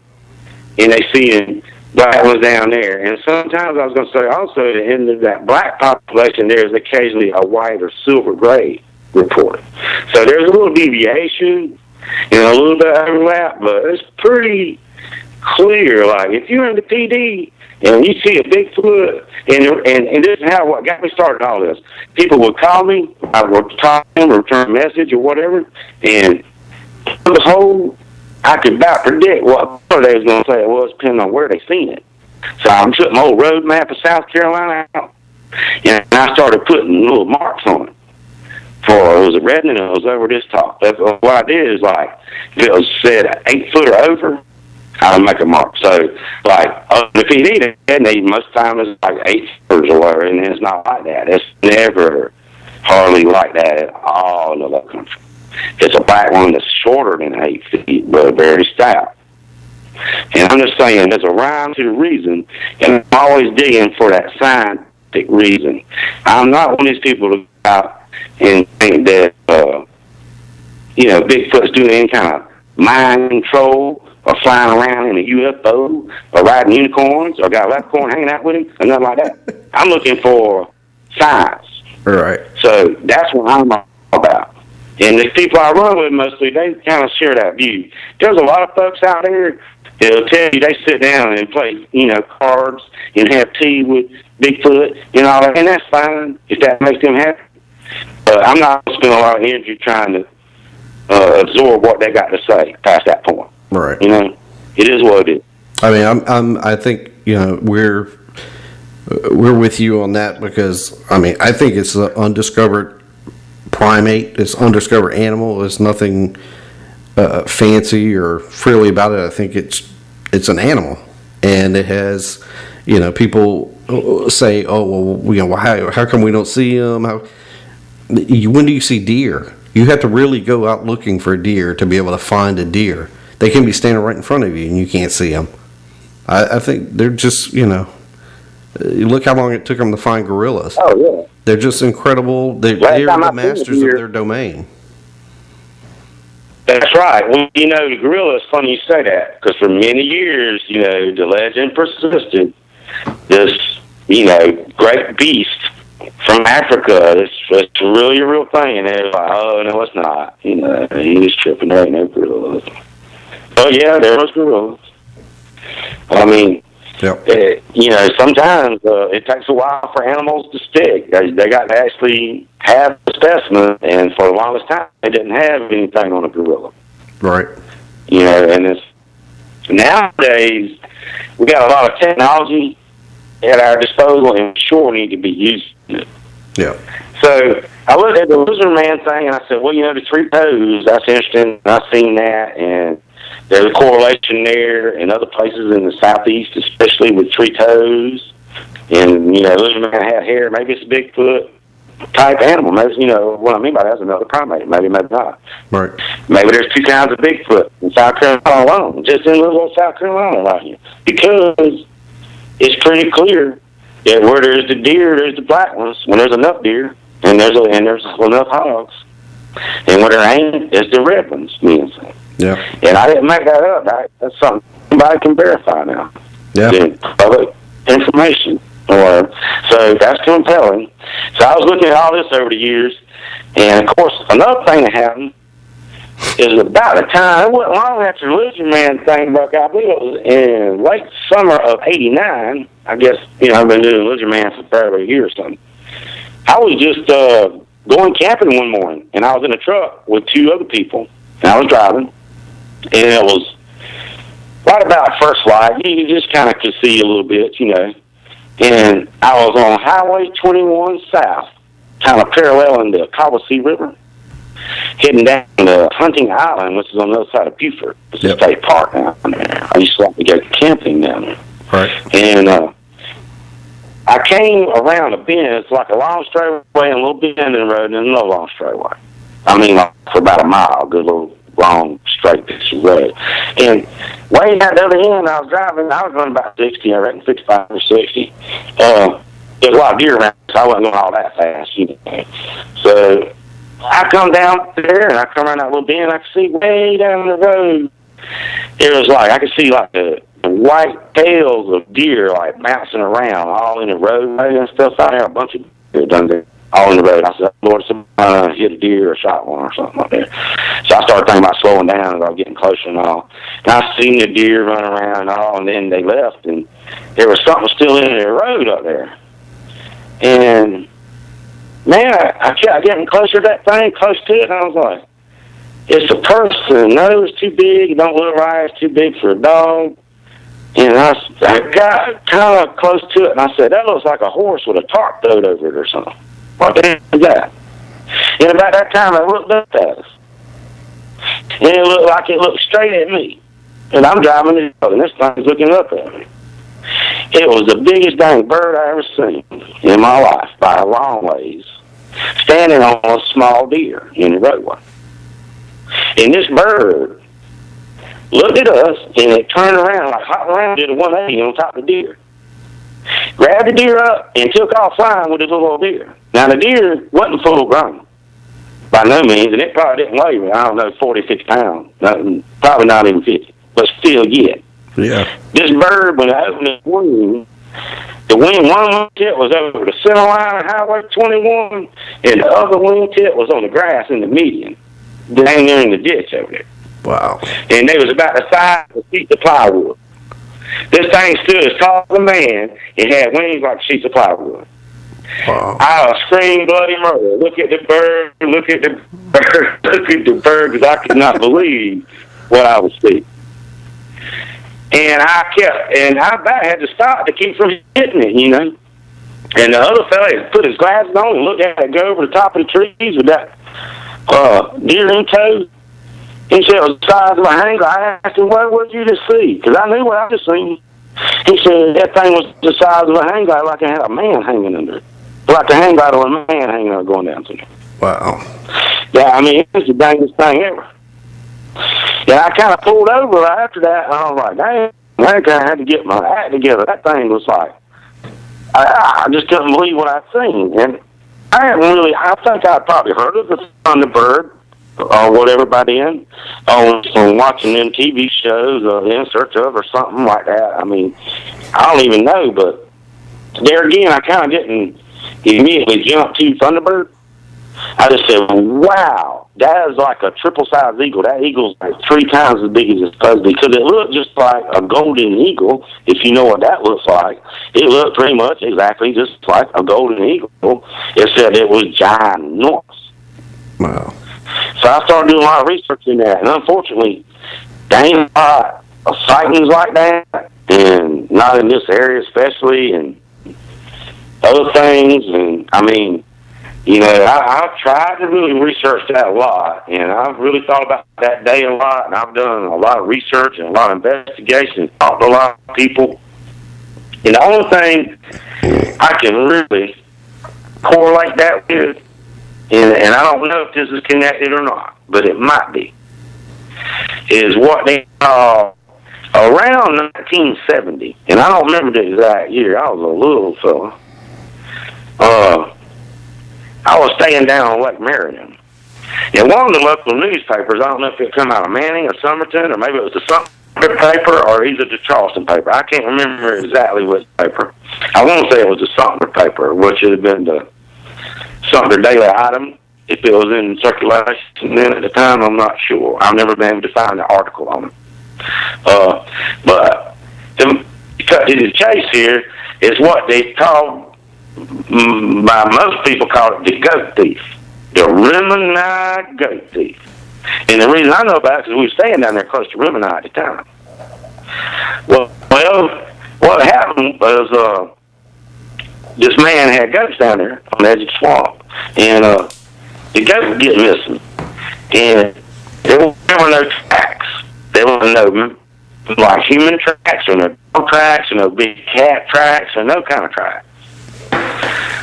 and they seeing black ones down there. And sometimes I was going to say also that in that black population there is occasionally a white or silver gray report. So there's a little deviation and a little bit of overlap, but it's pretty clear. Like, if you're in the PD and you see a Bigfoot, and this is what got me started all this. People would call me, I would talk to them or return a message or whatever, and the whole, I could about predict what they was going to say it was, depending on where they seen it. So I took my old road map of South Carolina out, and I started putting little marks on it. It was a red and it was over this top. That's what I did is, like, if it was said 8 foot or over, I would make a mark. So, like, the PD, they most of the time is like 8 foot or whatever, and it's not like that. It's never hardly like that at all in the low country. It's a black one that's shorter than 8 feet, but very stout. And I'm just saying, there's a rhyme to the reason, and I'm always digging for that scientific reason. I'm not one of these people to go out and think that, Bigfoot's doing any kind of mind control or flying around in a UFO or riding unicorns or got a leprechaun hanging out with him or nothing like that. I'm looking for science. Right. So that's what I'm all about. And the people I run with mostly, they kind of share that view. There's a lot of folks out there that'll tell you they sit down and play, cards and have tea with Bigfoot and all that, and that's fine if that makes them happy. But I'm not going to spend a lot of energy trying to absorb what they got to say past that point. Right. It is what it is. I mean, I think we're with you on that because I think it's an undiscovered primate. It's an undiscovered animal. There's nothing fancy or frilly about it. I think it's an animal, and it has. People say, "Oh, well, how come we don't see them? When do you see deer?" You have to really go out looking for a deer to be able to find a deer. They can be standing right in front of you and you can't see them. I think they're just, look how long it took them to find gorillas. Oh, yeah. They're just incredible. They're the masters of their domain. That's right. Well, the gorilla, it's funny you say that, because for many years, the legend persisted. This, great beast from Africa, it's really a real thing. And they're like, oh, no, it's not. He's tripping. There ain't no gorillas. Oh, yeah, there was gorillas. I mean, yep. Sometimes it takes a while for animals to stick. They got to actually have a specimen, and for the longest time, they didn't have anything on a gorilla. Right. And it's nowadays we got a lot of technology at our disposal, and we sure need to be using it. Yeah. So I looked at the Lizardman thing, and I said, well, the 3 toes, that's interesting. I've seen that, and there's a correlation there in other places in the southeast, especially with 3 toes. And, Lizardman had hair. Maybe it's a Bigfoot type animal. Maybe, what I mean by that is another primate. Maybe not. Right. Maybe there's 2 kinds of Bigfoot in South Carolina alone, just in little old South Carolina right here. Because it's pretty clear that where there's the deer, there's the black ones. When there's enough deer, and there's enough hogs. And where there ain't, there's the red ones, Yeah. And I didn't make that up. That's something somebody can verify now. Yeah. Public information. So that's compelling. So I was looking at all this over the years, and of course, another thing that happened is about the time, it wasn't long after the Lizardman thing broke out. I believe it was in late summer of '89. I guess, I've been doing Lizardman for probably a year or something. I was just going camping one morning, and I was in a truck with 2 other people, and I was driving, and it was right about first light. You just kind of could see a little bit, and I was on Highway 21 South, kind of paralleling the Cobblesea River, heading down to Hunting Island, which is on the other side of Beaufort. It's a state park down there. I used to like to go camping down there. Right. And I came around a bend. It's like a long straightaway and a little bend in the road, and another long straightaway. I mean, like for about a mile, a good little long straight piece of road. And way at the other end, I was running about 60, I reckon 55 or 60. There's a lot of deer around, so I wasn't going all that fast. So I come down there, and I come around that little bend, and I could see way down the road. It was like, I could see like the white tails of deer like bouncing around all in the roadway and stuff out there. A bunch of deer done there all in the road. I said, Lord, somebody hit a deer or shot one or something like that. So I started thinking about slowing down as I was getting closer and all. And I seen the deer run around and all, and then they left, and there was something still in the road up there. And man, I kept getting closer to that thing, close to it, and I was like, it's a person. No, it's too big. It don't look right. It's too big for a dog. And I got kind of close to it, and I said, that looks like a horse with a tarp thrown over it or something. What the hell is that? And about that time, I looked up at us. And it looked like it looked straight at me. And I'm driving this road, and this thing's looking up at me. It was the biggest dang bird I ever seen in my life by a long ways, standing on a small deer in the roadway. And this bird looked at us, and it turned around, like hopped around, did a 180 on top of the deer. Grabbed the deer up and took off flying with his little old deer. Now, the deer wasn't full grown, by no means, and it probably didn't weigh, I don't know, 40, 50 pounds. Probably not even 50, but still yet. Yeah. This bird, when it opened its wing, the wing, one wingtip was over the center line of Highway 21, and the other wingtip was on the grass in the median, down there in the ditch over there. Wow. And they was about the size of sheets of plywood. This thing stood as tall as a man. It had wings like sheets of plywood. Wow. I screamed bloody murder. Look at the bird, look at the bird, look at the bird, because I could not believe what I was seeing. And I about had to stop to keep from hitting it, And the other fella put his glasses on and looked at it go over the top of the trees with that deer in tow. He said it was the size of a hanger. I asked him, what did you just see? Because I knew what I just seen. He said that thing was the size of a hang glider, like it had a man hanging under it. Like the hang glider of a man hanging there going down to it. Wow. Yeah, I mean, it's the dangest thing ever. And I kind of pulled over after that, and I was like, dang, I kind of had to get my act together. That thing was like, I just couldn't believe what I'd seen. And I think I'd probably heard of the Thunderbird or whatever by then, from watching them TV shows or In Search Of or something like that. I mean, I don't even know, but there again, I kind of didn't immediately jump to Thunderbird. I just said, wow, that is like a triple-sized eagle. That eagle's like 3 times as big as it's supposed to be, because it looked just like a golden eagle, if you know what that looks like. It looked pretty much exactly just like a golden eagle, except it was ginormous. Wow. So I started doing a lot of research in that, and unfortunately, there ain't a lot of sightings like that, and not in this area especially, and other things, and I mean, you know, I've tried to really research that a lot, and I've really thought about that day a lot, and I've done a lot of research and a lot of investigation, talked to a lot of people, and the only thing I can really correlate that with, and I don't know if this is connected or not, but it might be, is what they call around 1970, and I don't remember the exact year. I was a little fella. I was staying down on Lake Meriden. And one of the local newspapers, I don't know if it come out of Manning or Somerton, or maybe it was the Sumter paper or either the Charleston paper. I can't remember exactly which paper. I want to say it was the Sumter paper, which would have been the Sumter Daily Item, if it was in circulation then at the time. I'm not sure. I've never been able to find an article on it. But to cut to the chase here is what they call, by most people call it the goat thief, the Rimonite goat thief. And the reason I know about it is we were staying down there close to Rimonite at the time. Well, what happened was this man had goats down there on the edge of the swamp, and the goats would get missing, and there were no tracks. There were no like human tracks or no dog tracks or no big cat tracks or no kind of tracks.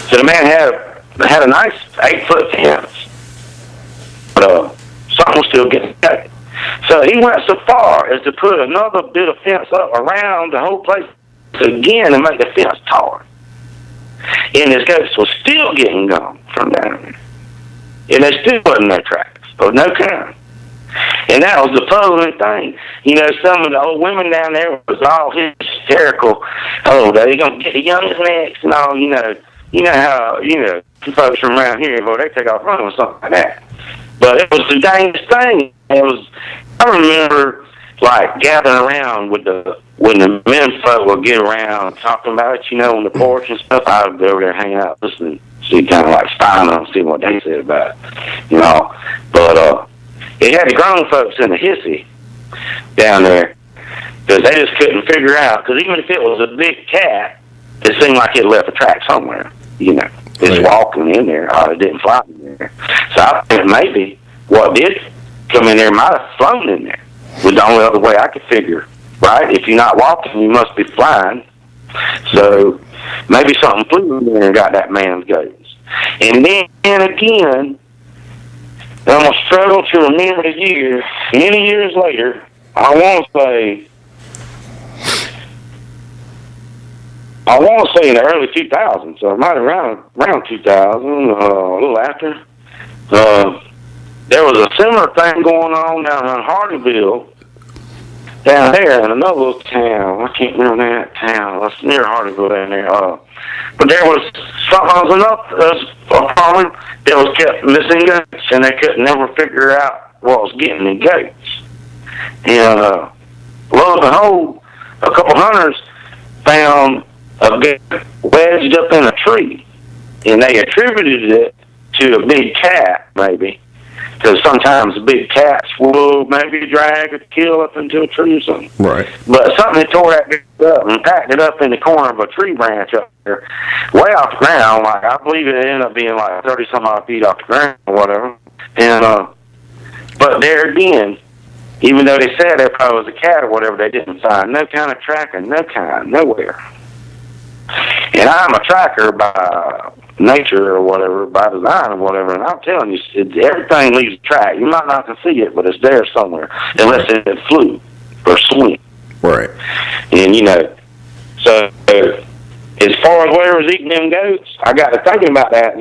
So the man had a nice 8-foot fence, but something was still getting cut. So he went so far as to put another bit of fence up around the whole place again and make the fence taller. And his goats was still getting gone from down there. And there still wasn't no tracks of no kind. And that was the puzzling thing. You know, some of the old women down there was all hysterical. Oh, they're going to get the youngest next and all, you know. You know how, you know, folks from around here, boy, they take off running or something like that. But it was the dangest thing. I remember, like, gathering around when the men folk would get around talking about it, you know, on the porch and stuff. I would go over there hang out, listening, see, kind of like spying on them, see what they said about it, you know. But it had the grown folks in the hissy down there because they just couldn't figure out, because even if it was a big cat, it seemed like it left a track somewhere, you know. It's walking in there, or it didn't fly in there. So I think maybe what did come in there might have flown in there. Was the only other way I could figure, right? If you're not walking, you must be flying. So maybe something flew in there and got that man's goats. And then again, I'm going to struggle to remember the year. Many years later, I want to say in the early 2000s, so it might have around 2000, a little after. There was a similar thing going on down in Hardyville, down there in another little town. I can't remember that town. It's near Hardyville down there. But there was something enough a farmer that was kept missing goats, and they could never figure out what was getting the goats. And lo and behold, a couple hunters found a goat wedged up in a tree, and they attributed it to a big cat, maybe, because sometimes big cats will maybe drag or kill up into a tree or something. Right. But something that tore that goat up and packed it up in the corner of a tree branch up there, way off the ground. Like, I believe it ended up being like 30-some odd feet off the ground or whatever. And but there again, even though they said there probably was a cat or whatever, they didn't find no kind of tracker, nowhere. And I'm a tracker by nature or whatever, by design or whatever. And I'm telling you, everything leaves a track. You might not can see it, but it's there somewhere, unless it flew or swim. Right. And, so as far as whatever's eating them goats, I got to thinking about that.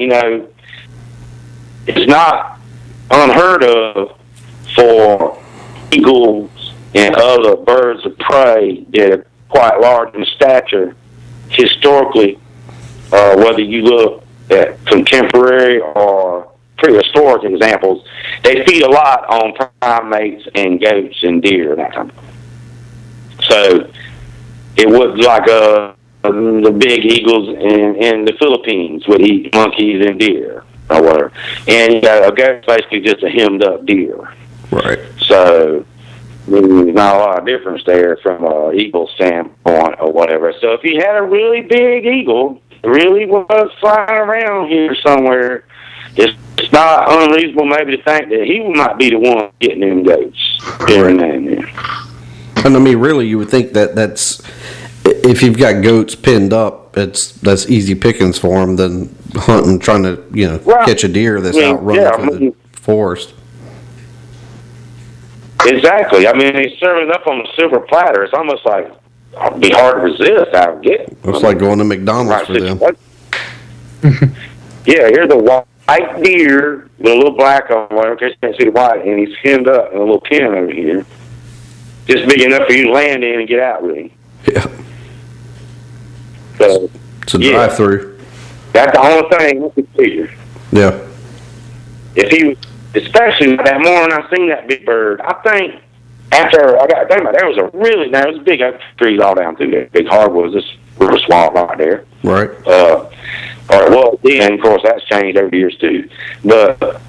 It's not unheard of for eagles and other birds of prey that are quite large in stature, historically, whether you look at contemporary or prehistoric examples, they feed a lot on primates and goats and deer and that kind of thing. So it was like the big eagles in the Philippines would eat monkeys and deer or whatever. And a goat's basically just a hemmed up deer. Right. So there's not a lot of difference there from an eagle standpoint or whatever. So if you had a really big eagle, really was flying around here somewhere, it's not unreasonable maybe to think that he might be the one getting them goats every now and then. And I mean, really, you would think that's if you've got goats pinned up, that's easy pickings for them than hunting, trying to catch a deer that's out running through the forest. Exactly. I mean, they serve it up on a silver platter. It's almost like it'd be hard to resist. I would get. It's like going to McDonald's for them. Yeah, here's a white deer with a little black on whatever, because you can't see the white, and he's hemmed up in a little pen over here. Just big enough for you to land in and get out with him. Yeah. So, it's a drive-through. That's the only thing I could figure. Yeah. If he, especially that morning I seen that big bird, I think after I got thinking about it, there was there was big oak trees all down through there, big hardwoods, this river swamp right there. Right. Or it was then, of course, that's changed over the years too. But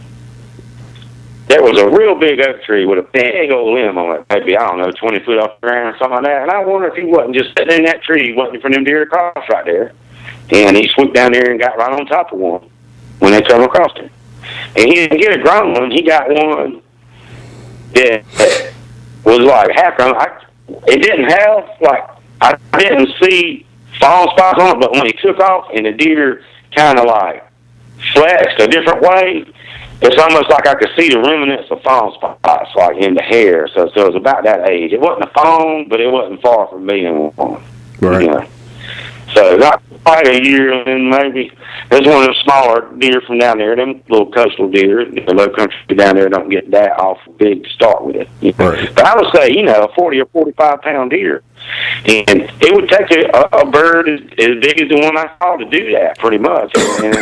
there was a real big oak tree with a big old limb on it, maybe, I don't know, 20 foot off the ground or something like that. And I wonder if he wasn't just sitting in that tree waiting for them deer to cross right there. And he swooped down there and got right on top of one when they come across him. And he didn't get a grown one. He got one that was like half grown. It didn't have, I didn't see fallen spots on it, but when he took off and the deer kind of flexed a different way, it's almost like I could see the remnants of fawn spots, in the hair. So it was about that age. It wasn't a fawn, but it wasn't far from being one. Right. So not quite a year, and maybe there's one of the smaller deer from down there. Them little coastal deer, the low country down there don't get that awful big to start with. Right. But I would say, a 40 or 45 pound deer, and it would take a bird as big as the one I saw to do that, pretty much. And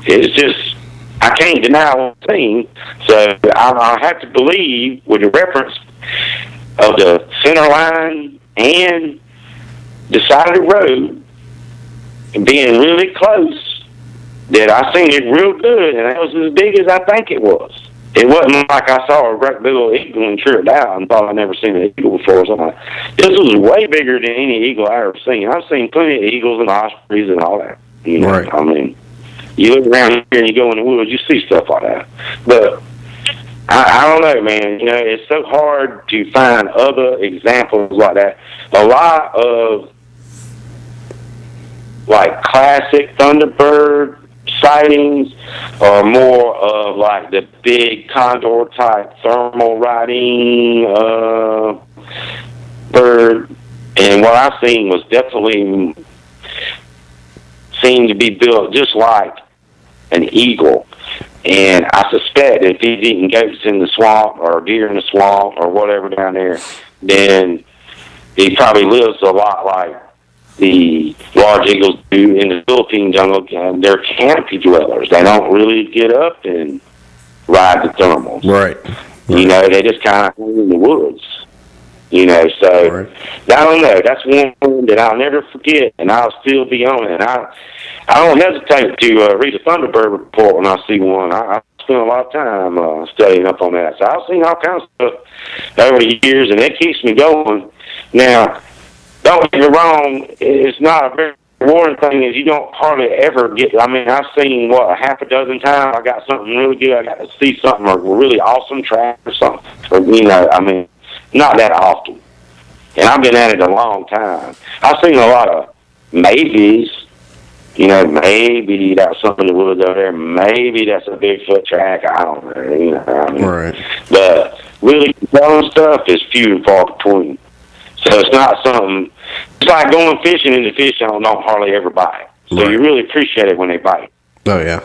it's just, I can't deny what I've seen. So I have to believe, with the reference of the center line and the side of the road and being really close, that I seen it real good, and that was as big as I think it was. It wasn't like I saw a great big old eagle and tripped out and thought I'd never seen an eagle before or something. This was way bigger than any eagle I ever seen. I've seen plenty of eagles and ospreys and all that. Right. I mean, you look around here and you go in the woods, you see stuff like that. But I don't know, man. It's so hard to find other examples like that. A lot of classic Thunderbird sightings are more of the big condor type thermal riding bird, and what I've seen was definitely seemed to be built just like an eagle. And I suspect if he's eating goats in the swamp or deer in the swamp or whatever down there, then he probably lives a lot like the large eagles do in the Philippine jungle. They're canopy dwellers. They don't really get up and ride the thermals. Right. They just kind of hang in the woods. So right. I don't know. That's one that I'll never forget, and I'll still be on it. And I don't hesitate to read a Thunderbird report when I see one. I spend a lot of time studying up on that. So I've seen all kinds of stuff over the years, and it keeps me going. Now, don't get me wrong, it's not a very rewarding thing is you don't hardly ever get, I've seen, a half a dozen times I got something really good, I got to see something, or a really awesome track or something. Or, not that often. And I've been at it a long time. I've seen a lot of maybes, maybe that's something in the woods over there. Maybe that's a Bigfoot track. I don't know. Right. But really telling stuff is few and far between. So it's not something. It's like going fishing and the fish don't hardly ever bite. So Right. you really appreciate it when they bite. Oh, yeah.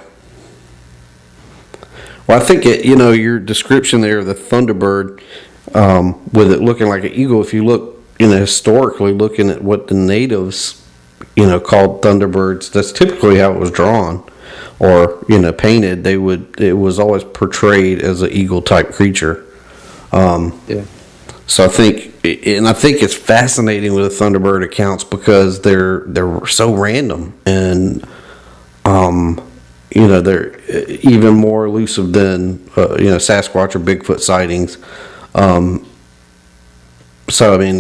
Well, I think your description there of the Thunderbird, with it looking like an eagle. If you look, historically, looking at what the natives, called Thunderbirds, that's typically how it was drawn, or painted. It was always portrayed as an eagle type creature. Yeah. So I think it's fascinating with the Thunderbird accounts because they're so random and they're even more elusive than Sasquatch or Bigfoot sightings. So I mean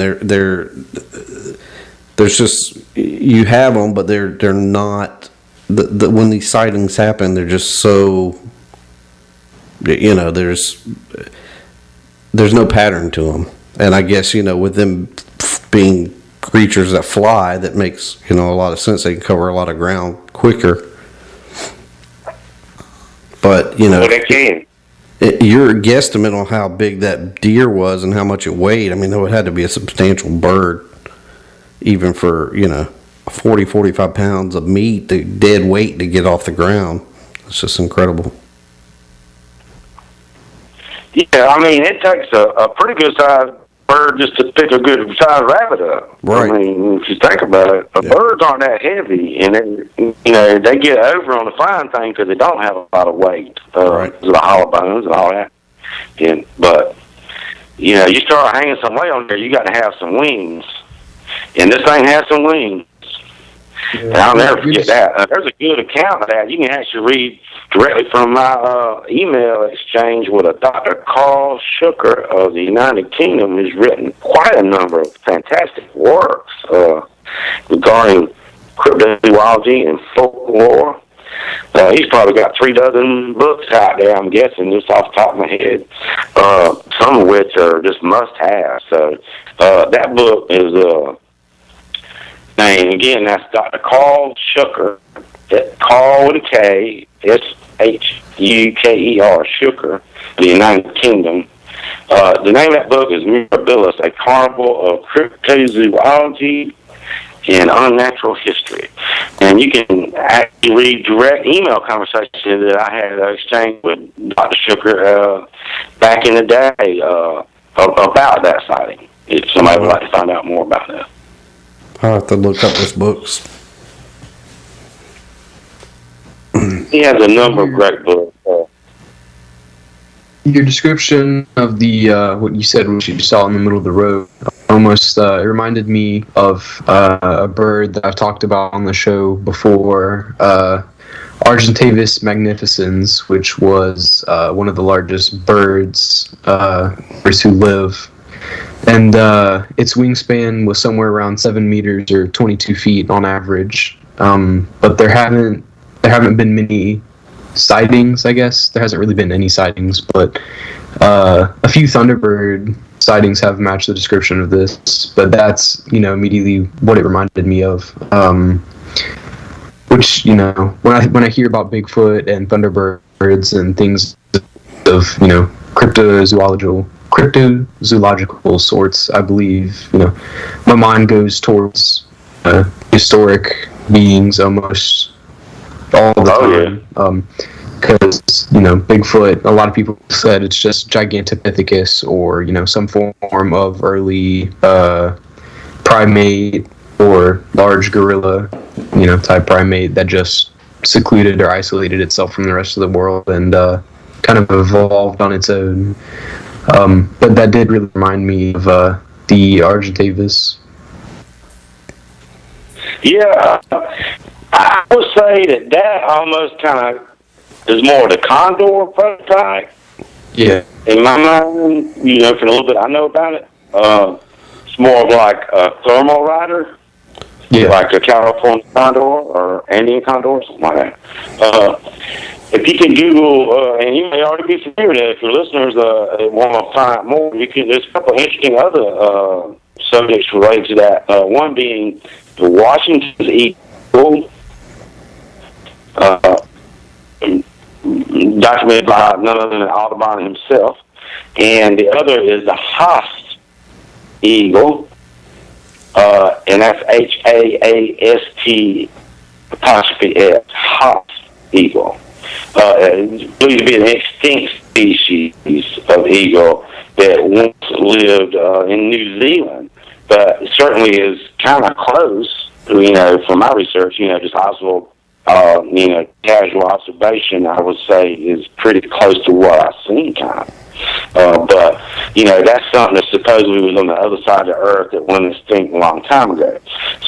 there's just, you have them, but they're not when these sightings happen, they're just so there's no pattern to them. And I guess, with them being creatures that fly, that makes, a lot of sense. They can cover a lot of ground quicker. But, Well, they can. Your guesstimate on how big that deer was and how much it weighed, I mean, it had to be a substantial bird, even for, 40, 45 pounds of meat, the dead weight to get off the ground. It's just incredible. Yeah, I mean, it takes a pretty good sized bird just to pick a good sized rabbit up. Right. I mean, if you think about it, birds aren't that heavy, and they get over on the flying thing because they don't have a lot of weight. Right. The hollow bones and all that. But you start hanging some weight on there, you got to have some wings, and this thing has some wings. Yeah. And I'll never forget that. There's a good account of that. You can actually read directly from my email exchange with a Dr. Carl Schucker of the United Kingdom, who's written quite a number of fantastic works regarding cryptozoology and folklore. He's probably got 3 dozen books out there, I'm guessing, just off the top of my head, some of which are just must-have. So that book is... name again, that's Dr. Carl Schucker. Carl with a K, Shuker, Schucker, the United Kingdom. The name of that book is Mirabilis, a Carnival of Cryptozoology and Unnatural History. And you can actually read direct email conversations that I had exchanged with Dr. Schucker back in the day about that sighting, if somebody would like to find out more about that. I'll have to look up his books. He has a number of great books. Your description of the what you said, what you saw in the middle of the road, almost it reminded me of a bird that I've talked about on the show before, Argentavis magnificens, which was one of the largest birds who live. And its wingspan was somewhere around 7 meters or 22 feet on average. But there haven't been many sightings, I guess. There hasn't really been any sightings, but a few Thunderbird sightings have matched the description of this. But that's, immediately what it reminded me of. Which, when I hear about Bigfoot and Thunderbirds and things of, cryptozoological sorts, I believe, my mind goes towards historic beings almost all the time. Because, Bigfoot, a lot of people said it's just Gigantopithecus or, some form of early primate or large gorilla, type primate that just secluded or isolated itself from the rest of the world and kind of evolved on its own. But that did really remind me of the Argentavis. Yeah, I would say that almost kind of is more the condor prototype. Yeah. In my mind, for the little bit I know about it, it's more of like a thermal rider. Yeah. Like a California condor or Andean condor, something like that. If you can Google, and you may already be familiar with it, if your listeners want to find out more, there's a couple of interesting other subjects related to that. One being the Washington's eagle, documented by none other than Audubon himself. And the other is the Haast eagle, and that's Haast apostrophe S, Haast eagle. It's believed to be an extinct species of eagle that once lived in New Zealand, but certainly is kind of close, from my research, just Oswald, casual observation, I would say is pretty close to what I've seen, kind of. But, that's something that supposedly was on the other side of the earth that went extinct a long time ago.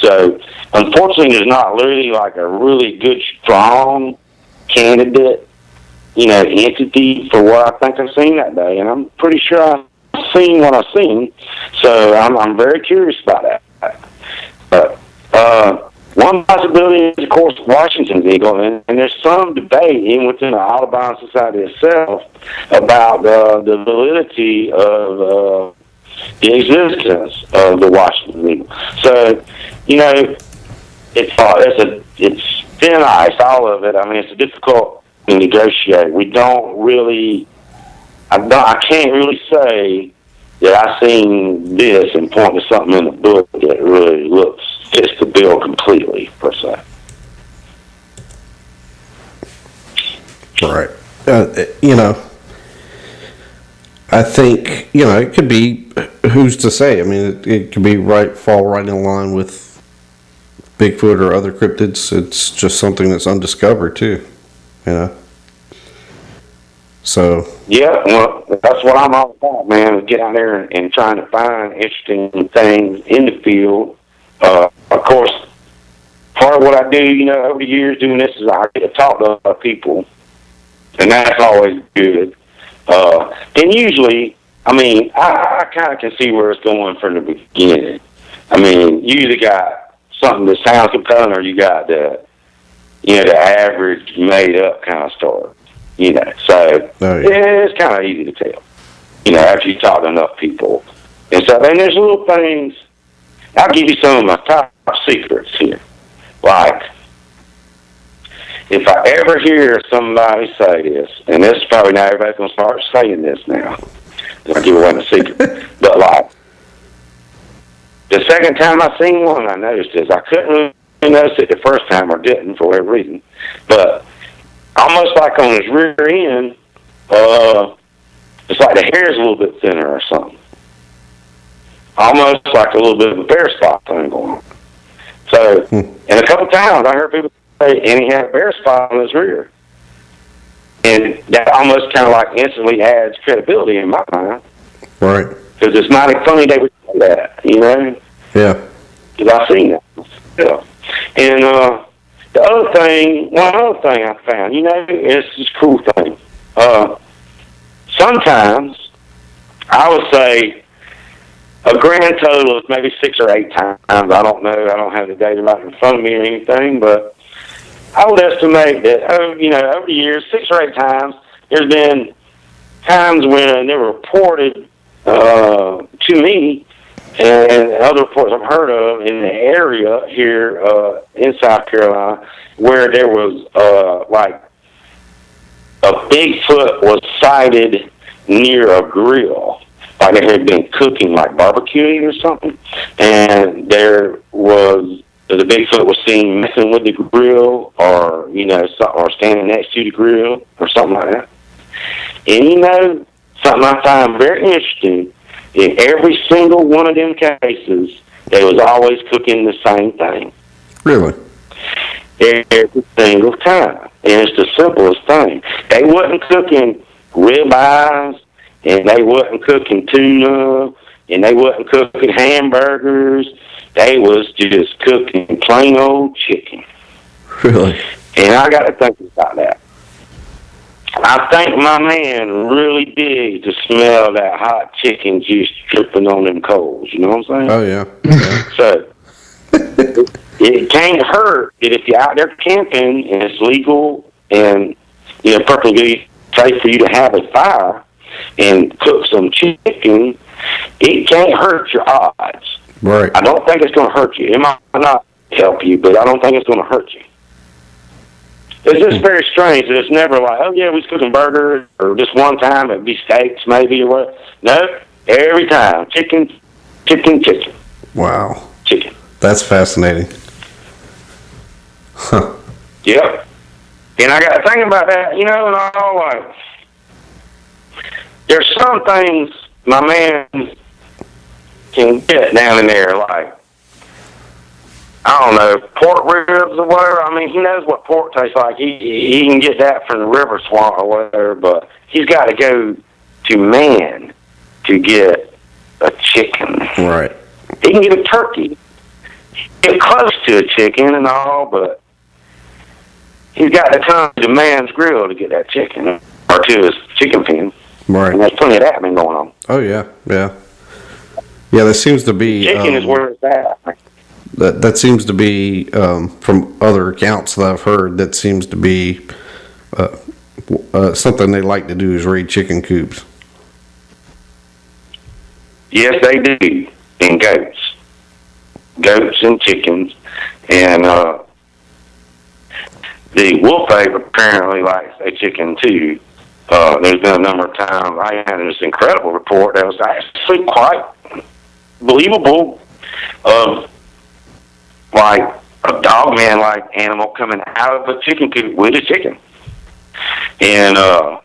So, unfortunately, there's not really like a really good, strong candidate, entity for what I think I've seen that day. And I'm pretty sure I've seen what I've seen. So, I'm very curious about that. But, one possibility is, of course, Washington's eagle, and there's some debate even within the Audubon Society itself about the validity of the existence of the Washington eagle. So, it's thin ice, all of it. I mean, it's difficult to negotiate. We don't really, I can't really say that I've seen this and point to something in the book that really fits the bill completely, per se. Right. I think, it could be, who's to say? I mean, it could be fall right in line with Bigfoot or other cryptids. It's just something that's undiscovered, too, So. Yeah, well, that's what I'm all about, man, is get out there and trying to find interesting things in the field. Of course, part of what I do, over the years doing this is I get to talk to other people, and that's always good. And usually, I kind of can see where it's going from the beginning. You either got something that sounds compelling, or you got the average made-up kind of story. So it's kind of easy to tell. After you talk to enough people, and so and there's little things. I'll give you some of my top secrets here. Like, if I ever hear somebody say this, and this is probably now everybody's going to start saying this now, I'll give away my secret. But, like, the second time I seen one, I noticed this. I couldn't really notice it the first time, or didn't for whatever reason. But almost like on his rear end, it's like the hair's a little bit thinner or something. Almost like a little bit of a bare spot thing going on. So, and a couple times I heard people say, and he had a bare spot on his rear. And that almost kind of like instantly adds credibility in my mind. Right. Because it's mighty funny they would say that, Yeah. Because I've seen that. Yeah. And one other thing I found, it's this cool thing. Sometimes I would say a grand total of maybe 6 or 8 times. I don't know. I don't have the data right in front of me or anything, but I would estimate that, over the years, 6 or 8 times, there's been times when they were reported to me and other reports I've heard of in the area here in South Carolina where there was, like, a Bigfoot was sighted near a grill. Like they had been cooking, like barbecuing or something, and the Bigfoot was seen messing with the grill, or or standing next to the grill, or something like that. And something I find very interesting, in every single one of them cases, they was always cooking the same thing. Really? Every single time, and it's the simplest thing. They wasn't cooking ribeyes, and they wasn't cooking tuna, and they wasn't cooking hamburgers. They was just cooking plain old chicken. Really? And I got to think about that. I think my man really digs to smell that hot chicken juice dripping on them coals. You know what I'm saying? Oh, yeah. So, it can't hurt that if you're out there camping and it's legal and, perfectly safe for you to have a fire and cook some chicken, it can't hurt your odds. Right. I don't think it's going to hurt you. It might not help you, but I don't think it's going to hurt you. It's just very strange. It's never like, oh yeah, we was cooking burgers, or just one time it'd be steaks maybe or what. No, every time chicken. Wow. Chicken. That's fascinating. Huh. Yep. And I got to think about that, and all like, there's some things my man can get down in there, like, I don't know, pork ribs or whatever. I mean, he knows what pork tastes like. He can get that from the river swamp or whatever, but he's got to go to man to get a chicken. Right. He can get a turkey. Get close to a chicken and all, but he's got to come to man's grill to get that chicken, or to his chicken pen. Right. And there's plenty of that been going on. Oh, yeah. Yeah, there seems to be... Chicken is where it's at. That seems to be, from other accounts that I've heard, that seems to be something they like to do is raid chicken coops. Yes, they do. And goats. Goats and chickens. And the wolf ape apparently likes a chicken too. There's been a number of times I had this incredible report that was actually quite believable of like a dogman-like animal coming out of a chicken coop with a chicken. And, I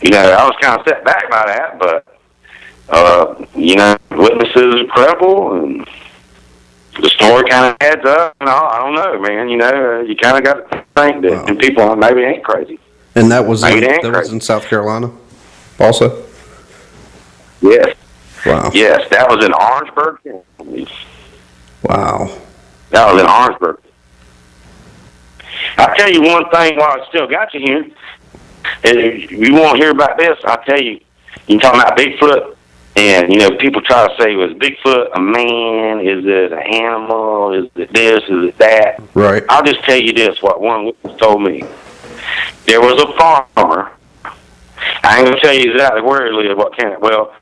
was kind of set back by that, but, witnesses are credible, and the story kind of adds up, and all. I don't know, man. You kind of got to think that and people maybe ain't crazy. And that was in South Carolina also? Yes. Wow. Yes, that was in Orangeburg. Wow. That was in Orangeburg. I'll tell you one thing while I still got you here. If you want to hear about this, I'll tell you. You talking about Bigfoot, and, people try to say, was Bigfoot a man? Is it an animal? Is it this? Is it that? Right. I'll just tell you this, what one witness told me. There was a farmer. I ain't going to tell you exactly where he lived, what kind of, well,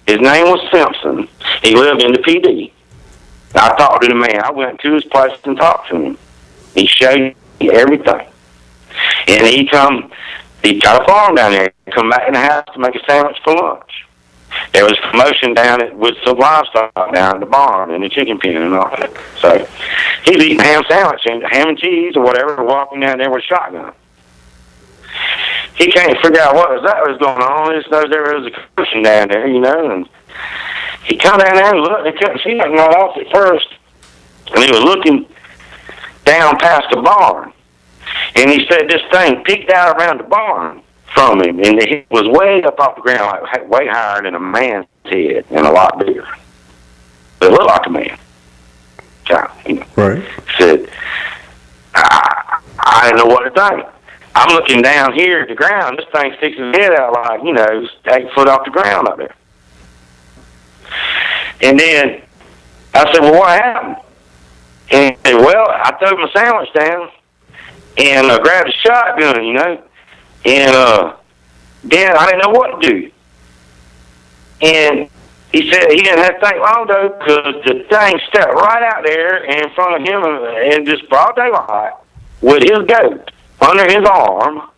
his name was Simpson. He lived in the PD. I talked to the man. I went to his place and talked to him. He showed me everything. And he got a farm down there. He come back in the house to make a sandwich for lunch. There was commotion down with some livestock down at the barn and the chicken pen and all that. So he's eating ham sandwich and ham and cheese or whatever, walking down there with a shotgun. He can't figure out what was going on. He just knows there was a commotion down there, and he come down there and looked, and couldn't see nothing right off at first. And he was looking down past the barn. And he said this thing peeked out around the barn from him, and it was way up off the ground, like way higher than a man's head, and a lot bigger. But it looked like a man. Right. He said, I didn't know what to think. I'm looking down here at the ground. This thing sticks his head out like, 8 foot off the ground up there. And then I said, well, what happened? And he said, well, I threw my sandwich down and grabbed a shotgun, and then I didn't know what to do. And he said he didn't have to think long, though, because the thing stepped right out there in front of him and just broad daylight with his goat under his arm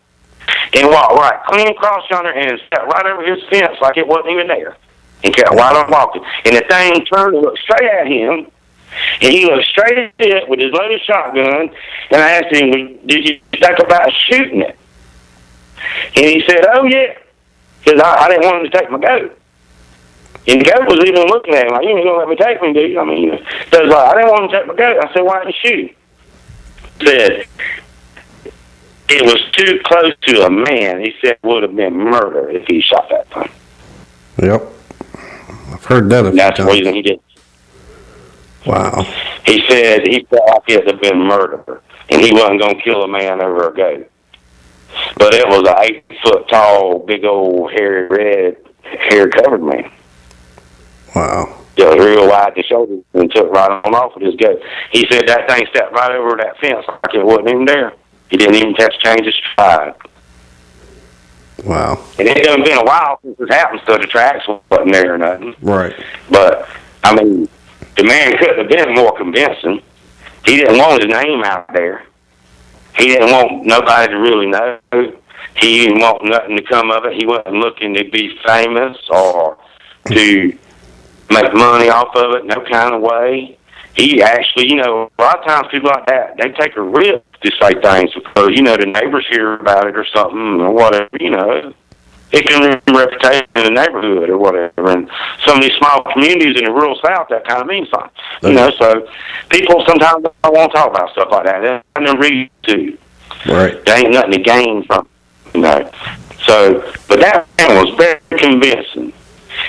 and walked right clean across yonder and stepped right over his fence like it wasn't even there. And kept right on walking. And the thing turned and looked straight at him. And he looked straight at it with his loaded shotgun. And I asked him, did you think about shooting it? And he said, oh, yeah. Because I didn't want him to take my goat. And the goat was even looking at him like, you ain't going to let me take me, dude. So he was like, I didn't want him to take my goat. I said, why didn't you shoot? He said, it was too close to a man. He said it would have been murder if he shot that thing. Yep. I've heard that a few That's times. the reason he did. Wow. He said he felt like it had been murder, and he wasn't going to kill a man over a goat. But it was an 8 foot tall, big old hairy red, hair covered man. Wow. Just real wide in the shoulders and took right on off with his goat. He said that thing stepped right over that fence like it wasn't even there. He didn't even have to change his stride. Wow. And it hasn't been a while since this happened, so the tracks wasn't there or nothing. Right. But, the man couldn't have been more convincing. He didn't want his name out there. he didn't want nobody to really know. He didn't want nothing to come of it. He wasn't looking to be famous or to make money off of it, no kind of way. He actually, a lot of times people like that, they take a risk to say things because, the neighbors hear about it or something or whatever, It can ruin reputation in the neighborhood or whatever. And some of these small communities in the rural South, that kind of means something. So people sometimes don't want to talk about stuff like that. There's no reason to. Right. There ain't nothing to gain from it, So, but that man was very convincing.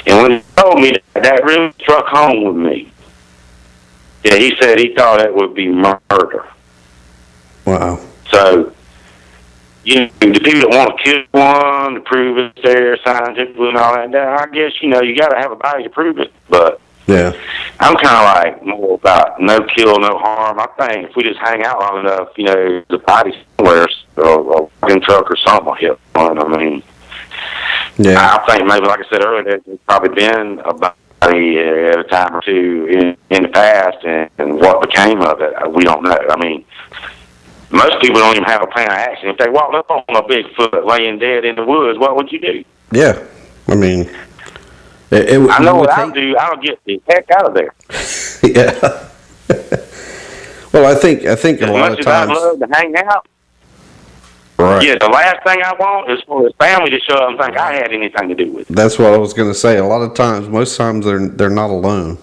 And when he told me that really struck home with me. Yeah, he said he thought it would be murder. Wow. So, the people that want to kill one to prove it's there scientifically and all that, I guess, you got to have a body to prove it. But yeah, I'm kind of like more about no kill, no harm. I think if we just hang out long enough, the body somewhere or a walking truck or something will hit one. I mean, yeah. I think maybe, like I said earlier, there's probably been a body at a time or two in the past, and what became of it, we don't know. I mean, most people don't even have a plan of action. If they walked up on a Bigfoot laying dead in the woods, what would you do? Yeah, I mean, I know what I'll do. I'll get the heck out of there. Yeah. Well, I think a lot of times. As much as I love to hang out. Right. Yeah, the last thing I want is for his family to show up and think I had anything to do with it. That's what I was going to say. A lot of times, most times they're not alone.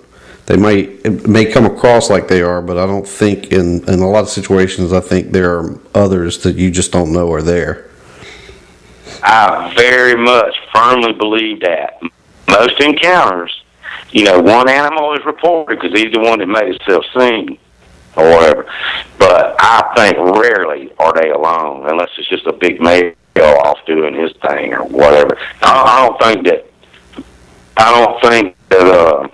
It may come across like they are, but I don't think in a lot of situations, I think there are others that you just don't know are there. I very much firmly believe that. Most encounters, one animal is reported because he's the one that made himself seen or whatever. But I think rarely are they alone, unless it's just a big male off doing his thing or whatever. I don't think that.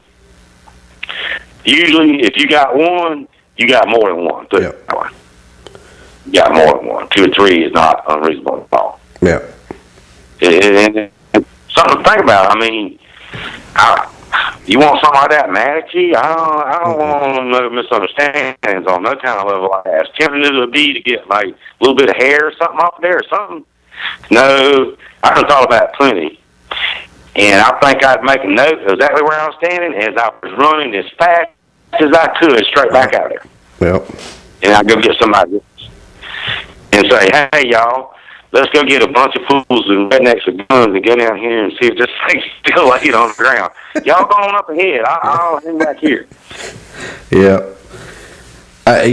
Usually, if you got one, you got more than one. Yeah. You got more than one. 2 or 3 is not unreasonable at all. Yeah. And something to think about. I mean, you want something like that mad at you? I don't want no misunderstandings on no kind of level like that. As tempting as it would be to get like a little bit of hair or something off there or something. No, I done thought about it plenty. And I think I'd make a note of exactly where I was standing as I was running as fast as I could straight back out there. Yep. And I'd go get somebody else and say, hey, y'all, let's go get a bunch of fools and rednecks with guns and go down here and see if this thing's still laid on the ground. Y'all go on up ahead. I'll hang back here. Yeah. I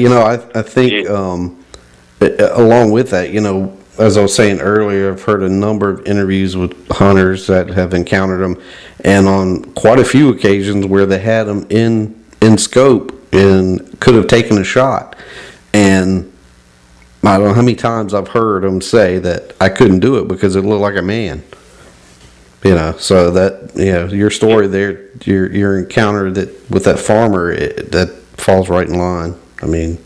think along with that, as I was saying earlier, I've heard a number of interviews with hunters that have encountered them, and on quite a few occasions where they had them in scope and could have taken a shot. And I don't know how many times I've heard them say that I couldn't do it because it looked like a man. So that, your story there, your encounter with that farmer, that falls right in line. I mean,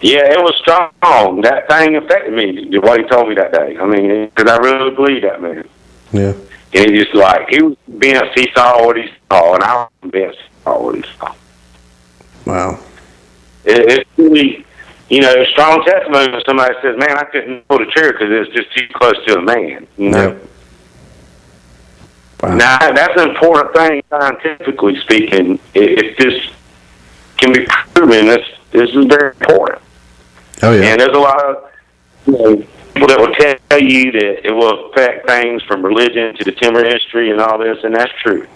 yeah, it was strong. That thing affected me, what he told me that day. I mean, because I really believe that, man. Yeah. And he just like, he was convinced he saw what he saw, and I was convinced he saw what he saw. Wow. It's really, strong testimony when somebody says, man, I couldn't pull the trigger because it's just too close to a man, Yep. Wow. Now, that's an important thing, scientifically speaking. If this can be proven, this is very important. Oh, yeah. And there's a lot of people that will tell you that it will affect things from religion to the timber industry and all this, and that's true.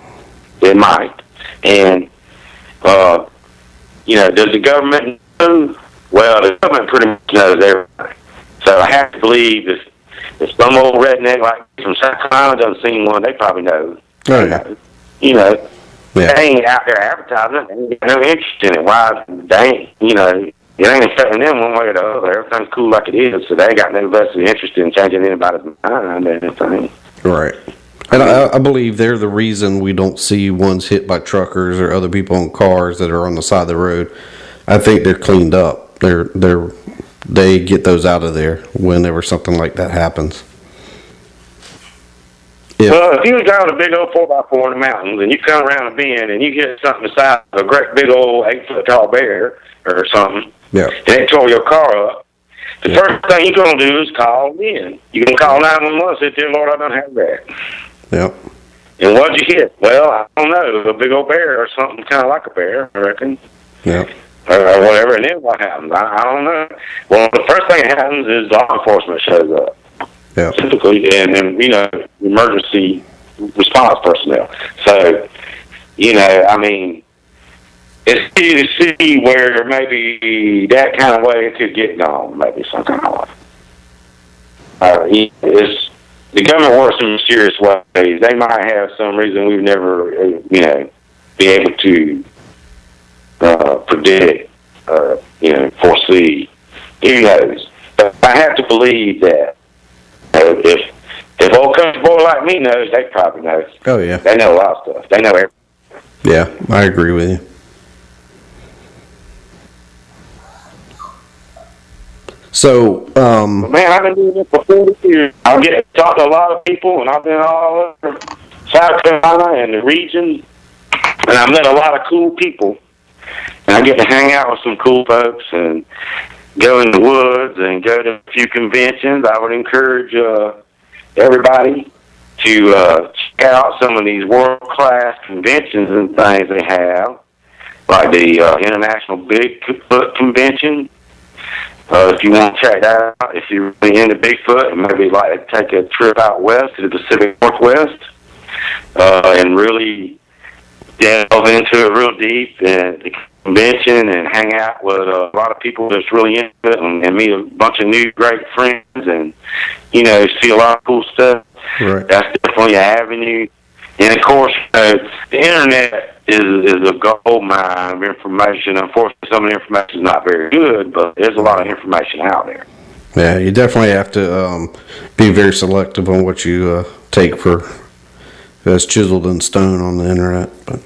It might. And, does the government know? Well, the government pretty much knows everything. So I have to believe if some old redneck like from South Carolina doesn't see one, they probably know. Oh, yeah. Yeah. Yeah. They ain't out there advertising. They ain't got no interest in it. Why? They ain't, it ain't affecting them one way or the other. Everything's cool like it is, so they ain't got no vested interest in changing anybody's mind or anything. Right. And I believe they're the reason we don't see ones hit by truckers or other people in cars that are on the side of the road. I think they're cleaned up. They get those out of there whenever something like that happens. Yeah. Well, if you was driving a big old 4x4 in the mountains and you come around a bend and you hit something the size of a great big old 8-foot tall bear or something, Yeah. and it tore your car up, the first thing you're going to do is call in. You're going to call 911 and say, "Dear Lord, I don't have that." Yep. And what'd you hit? Well, I don't know. A big old bear or something kind of like a bear, I reckon. Yep. Or whatever. And then what happens? I don't know. Well, the first thing that happens is law enforcement shows up. Yeah. Typically, and then, emergency response personnel. So, I mean, it's easy to see where maybe that kind of way it could get gone, maybe some kind of way. The government works in mysterious ways. They might have some reason we've never, be able to predict, foresee. Who knows? But I have to believe that if old country boy like me knows, they probably know. Oh, yeah. They know a lot of stuff. They know everything. Yeah, I agree with you. So, Man, I've been doing this for 40 years. I get to talk to a lot of people, and I've been all over South Carolina and the region, and I've met a lot of cool people. And I get to hang out with some cool folks and go in the woods and go to a few conventions. I would encourage everybody to check out some of these world-class conventions and things they have, like the International Bigfoot Convention. If you want to check that out, if you're really into Bigfoot and maybe like to take a trip out west to the Pacific Northwest and really delve into it real deep at the convention and hang out with a lot of people that's really into it and meet a bunch of new great friends and, see a lot of cool stuff. right. That's definitely an avenue. And, of course, the Internet is a gold mine of information. Unfortunately, some of the information is not very good, but there's a lot of information out there. Yeah, you definitely have to be very selective on what you take for as chiseled in stone on the internet. But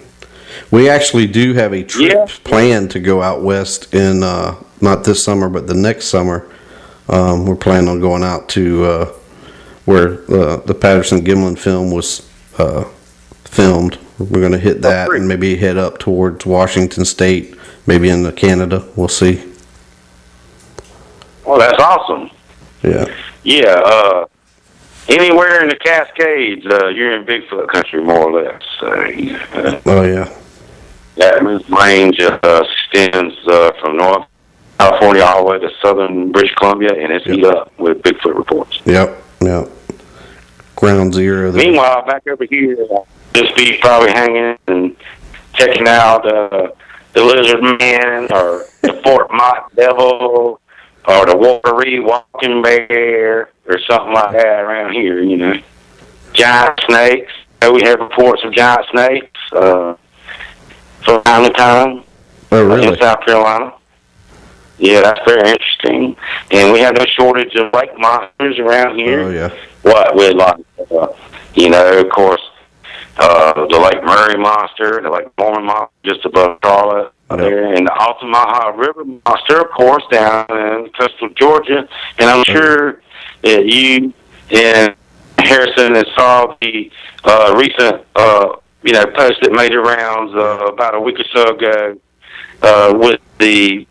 we actually do have a trip planned to go out west in not this summer, but the next summer. We're planning on going out to where the Patterson-Gimlin film was filmed. We're going to hit that and maybe head up towards Washington State, maybe into Canada. We'll see. Well, that's awesome. Yeah. Yeah, anywhere in the Cascades, you're in Bigfoot country, more or less. Oh, yeah. That range extends from North California all the way to southern British Columbia, and it's eat up with Bigfoot reports. Yep. Ground zero there. Meanwhile, back over here, just be probably hanging and checking out the Lizardman or the Fort Mott Devil or the Wateree Walking Bear or something like that around here, Giant snakes. We have reports of giant snakes from time to time in South Carolina. Yeah, that's very interesting. And we have no shortage of lake monsters around here. Oh, yeah. What with of course, the Lake Murray monster, the Lake Mormon monster just above Charlotte there, and the Altamaha River monster, of course, down in coastal Georgia. And I'm sure that you and Harrison and saw the recent, post that made the rounds about a week or so ago with the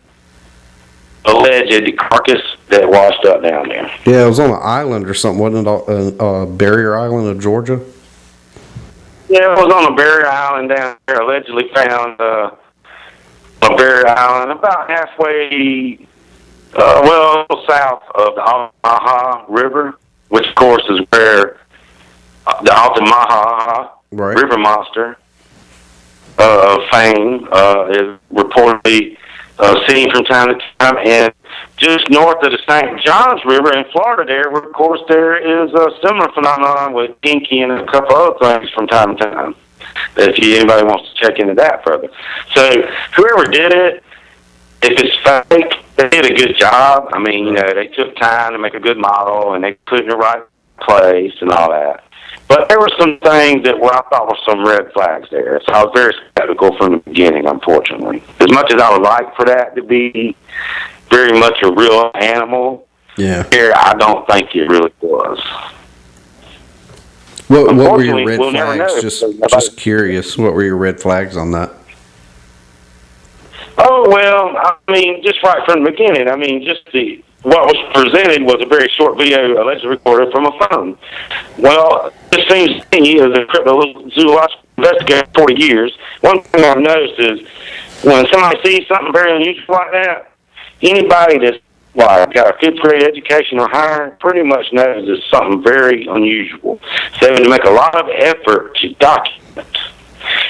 alleged carcass that washed up down there. Yeah, it was on an island or something, wasn't it? Barrier Island of Georgia? Yeah, it was on a barrier island down there, allegedly found a barrier island about halfway, south of the Altamaha River, which, of course, is where the Altamaha River monster of fame is reportedly seen from time to time. And just north of the St. Johns River in Florida there, of course, there is a similar phenomenon with Dinky and a couple other things from time to time. If anybody wants to check into that further. So whoever did it, if it's fake, they did a good job. I mean, they took time to make a good model and they put it in the right place and all that. But there were some things that I thought were some red flags there. So I was very skeptical from the beginning, unfortunately. As much as I would like for that to be very much a real animal, here I don't think it really was. What were Unfortunately, your red we'll never flags? know. Just curious. What were your red flags on that? Oh, well, I mean, just right from the beginning. I mean, what was presented was a very short video allegedly recorded from a phone. Well, it seems to me, as a cryptozoological investigator for 40 years, one thing I've noticed is when somebody sees something very unusual like that, anybody that's got a fifth grade education or higher pretty much knows it's something very unusual. So they would make a lot of effort to document.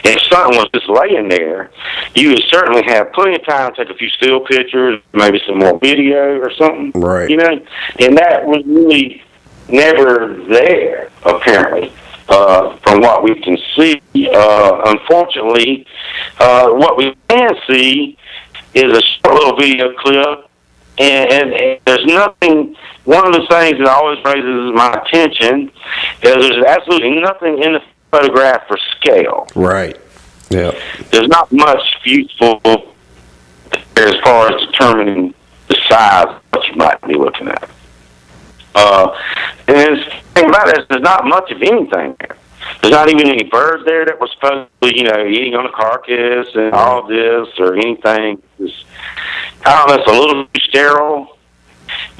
If something was just laying there, you would certainly have plenty of time to take a few still pictures, maybe some more video or something. Right. You know, and that was really never there, apparently, from what we can see. Unfortunately, what we can see is a short little video clip, and there's nothing. One of the things that always raises my attention is there's absolutely nothing in the photograph for scale. Right. Yeah. There's not much useful as far as determining the size of what you might be looking at. And the thing about it is there's not much of anything there. There's not even any birds there that were supposedly, eating on the carcass and all this or anything. I don't know, it's a little too sterile,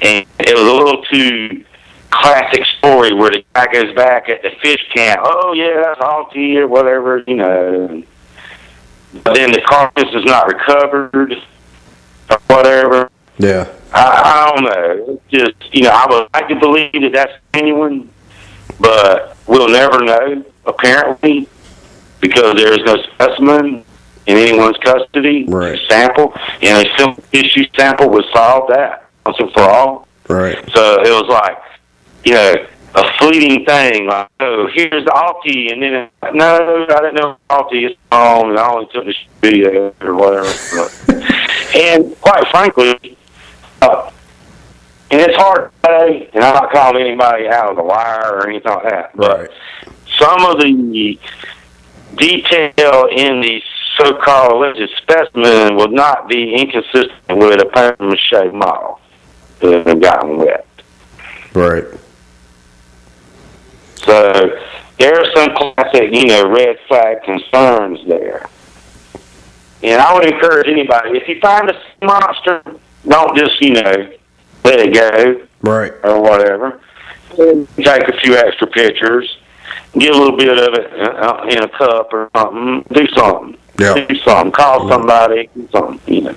and it was a little too classic story where the guy goes back at the fish camp. Oh yeah, that's Alti or whatever, But then the carcass is not recovered or whatever. Yeah. I don't know. It's just I would like to believe that that's genuine, but we'll never know apparently because there is no specimen in anyone's custody. Right. Sample, a simple tissue sample would solve that once and for all. Right. So it was like, a fleeting thing, like, oh, here's the Alti, and then, no, I didn't know Alti is home, and I only took this video or whatever. And quite frankly, and it's hard to say, and I'm not calling anybody out of the wire or anything like that, but some of the detail in the so-called alleged specimen would not be inconsistent with a paper-mache model that had gotten wet. Right. So there are some classic, red flag concerns there. And I would encourage anybody, if you find a monster, don't just, let it go. Right. Or whatever. Take a few extra pictures. Get a little bit of it in a cup or something. Do something. Yeah. Do something. Call somebody. Do something,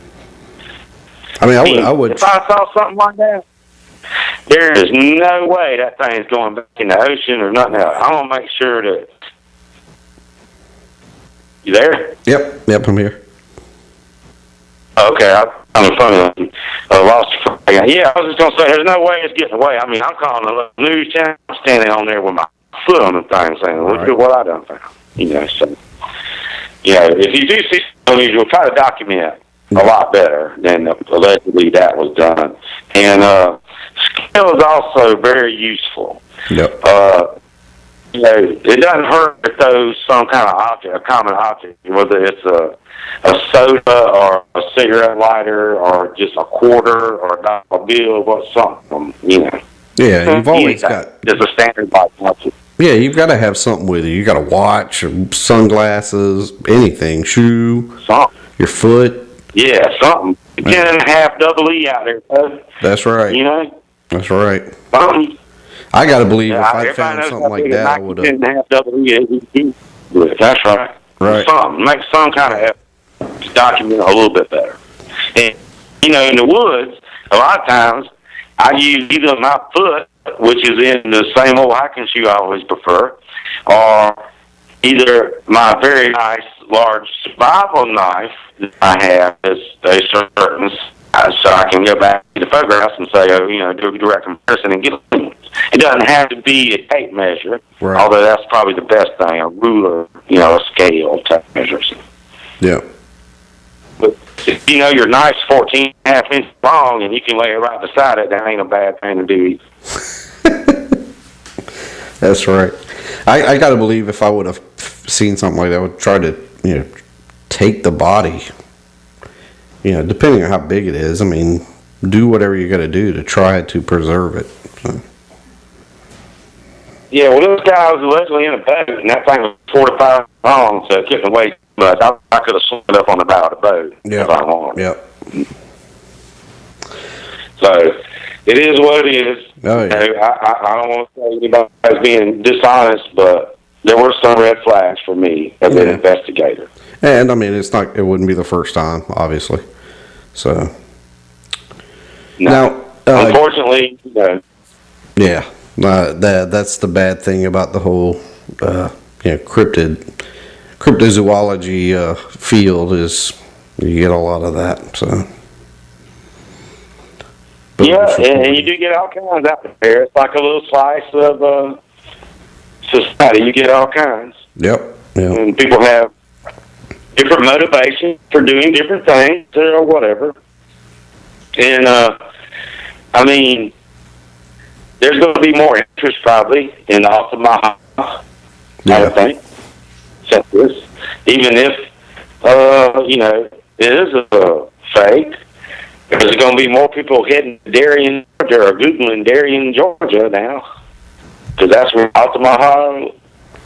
I mean, I would. If I saw something like that, there is no way that thing's going back in the ocean or nothing else. I want to make sure that... You there? Yep, I'm here. Okay, I'm funny. I lost you. Yeah, I was just going to say, there's no way it's getting away. I mean, I'm calling the news channel, I'm standing on there with my foot on the thing saying, look at what I done found. So, if you do see something unusual, try to document it a lot better than allegedly that was done. And scale is also very useful. Yep. It doesn't hurt if those some kind of object, a common object, whether it's a soda or a cigarette lighter or just a quarter or a bill or something, Yeah, you've always got... There's a standard like that. Yeah, you've got to have something with you. You got a watch, or sunglasses, anything, shoe, something. Your foot. Yeah, something. 10.5 double E out there, folks. That's right. That's right. Something. I got to believe if I found something like that, I would have... 10.5 double E. That's right. Right. Something. Make some kind of effort to document a little bit better. And, in the woods, a lot of times, I use either my foot, which is in the same old hiking shoe I always prefer, or either my very nice large survival knife that I have is a certain size, so I can go back to the photographs and say, do a direct comparison and get it. It doesn't have to be a tape measure, although that's probably the best thing, a ruler, a scale type measure. Yeah. But if your knife's 14.5 inches long and you can lay it right beside it, that ain't a bad thing to do either. That's right. I got to believe if I would have seen something like that, I would try to, take the body, depending on how big it is. I mean, do whatever you got to do to try to preserve it. So. Yeah, well, this guy was allegedly in a boat, and that thing was 45 long, so it couldn't weigh too much. I could have swum up on the bow of the boat if I wanted. Yep. So it is what it is. Oh, yeah. You know, I don't want to say anybody's being dishonest, but there were some red flags for me as an investigator. And I mean, it wouldn't be the first time, obviously. So no. Now, unfortunately, you know. Yeah, that's the bad thing about the whole, cryptozoology field is you get a lot of that. So. But yeah, and you do get all kinds out there. It's like a little slice of society. You get all kinds. Yep. And people have different motivations for doing different things or whatever. And, I mean, there's going to be more interest probably in Altamaha, I would think, except this. Even if, it is a fake, there's going to be more people heading to Darien, Georgia, or Googling Darien, Georgia now, because that's where Altamaha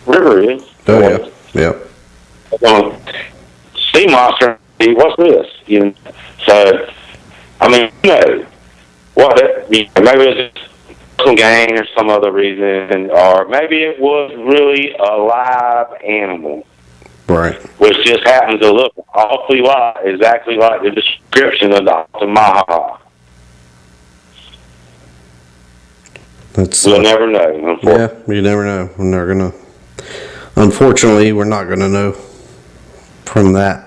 River is. Oh, yeah. Sea monster, what's this? You know, so, I mean, maybe it's some gang or some other reason, or maybe it was really a live animal. Right. Which just happens to look awfully exactly like the description of the Altamaha. We'll never know. Yeah, you never know. Unfortunately, we're not going to know from that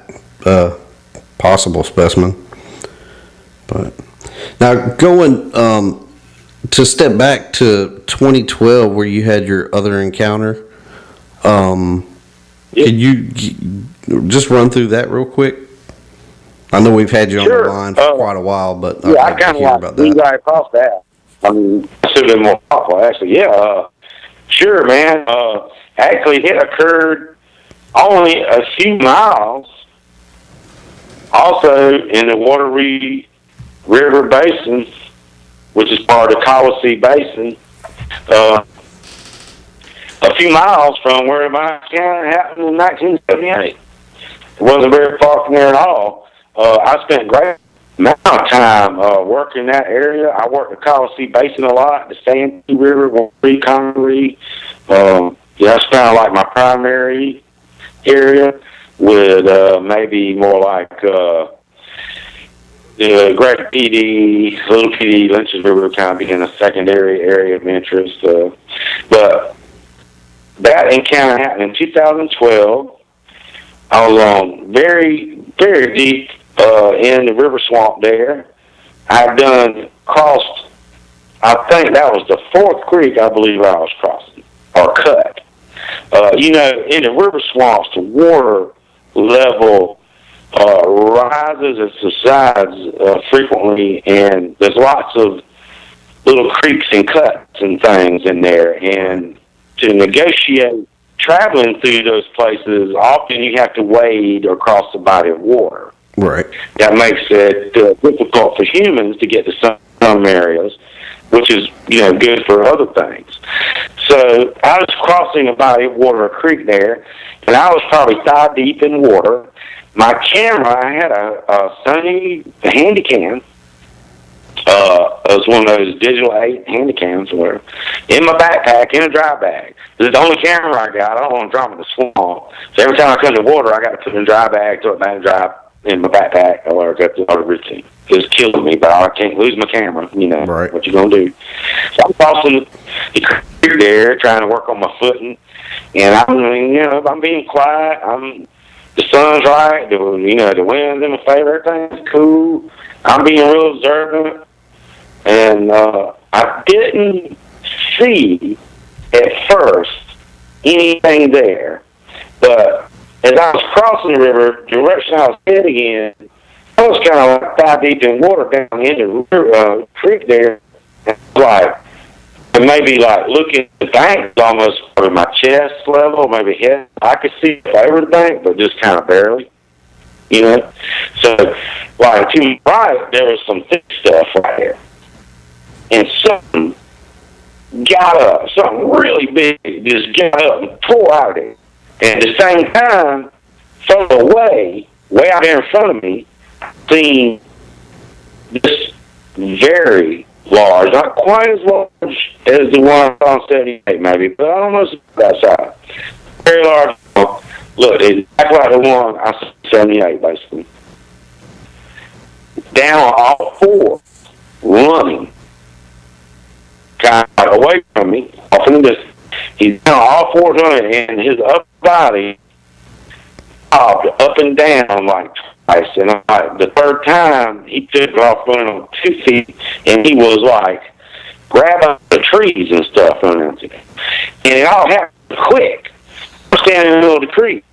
possible specimen. But now going to step back to 2012, where you had your other encounter. Can you just run through that real quick? I know we've had you on the line for quite a while, but I kind of like you guys across that. I mean, it should have been more thoughtful, actually. Yeah, sure, man. Actually, it occurred only a few miles, also in the Wateree Basin, which is part of the Wateree Basin. A few miles from where my encounter happened in 1978. It wasn't very far from there at all. I spent a great amount of time working that area. I worked the Wateree Basin a lot, the Santee River, Wateree, Congaree. That's kind of like my primary area, with maybe more like the Great PD, Little PD, Lynch's River kind of being a secondary area of interest. But that encounter happened in 2012. I was on very, very deep in the river swamp there. I'd crossed, I think that was the fourth creek I believe I was crossing, or cut. In the river swamps, the water level rises and subsides frequently, and there's lots of little creeks and cuts and things in there, and to negotiate traveling through those places, often you have to wade or cross a body of water. Right. That makes it difficult for humans to get to some areas, which is, good for other things. So I was crossing a body of water, a creek there, and I was probably thigh deep in water. My camera, I had a Sony Handycam. It was one of those digital 8 Handycams, where in my backpack, in a dry bag. This is the only camera I got. I don't want to drop in the swamp. So every time I come to water, I got to put it in a dry bag, throw it back in dry in my backpack, or go through all the routine. It's killing me, but I can't lose my camera. Right. What you gonna do? So I'm crossing the creek there, trying to work on my footing, and I'm being quiet. The sun's right. The wind's in my favor. Everything's cool. I'm being real observant, and I didn't see at first anything there, but as I was crossing the river, the direction I was heading in, I was kind of like thigh deep in water down in the creek there, and maybe like looking at the bank, almost over my chest level, maybe head. I could see over the bank, but just kind of barely. So, like, to my right, there was some thick stuff right there. And something got up, something really big, just got up and tore out of there. And at the same time, from away, way out there in front of me, seen this very large, not quite as large as the one I saw on 78 maybe, but almost that size. Very large. Look, exactly like the one I saw on 78 basically. Down on all fours, running, kind of away from me, off in the distance. He's down on all fours running, and his upper body popped up and down like twice. And the third time, he took off running on 2 feet, and he was like grabbing the trees and stuff running into it. And it all happened quick. I'm standing in the middle of the creek.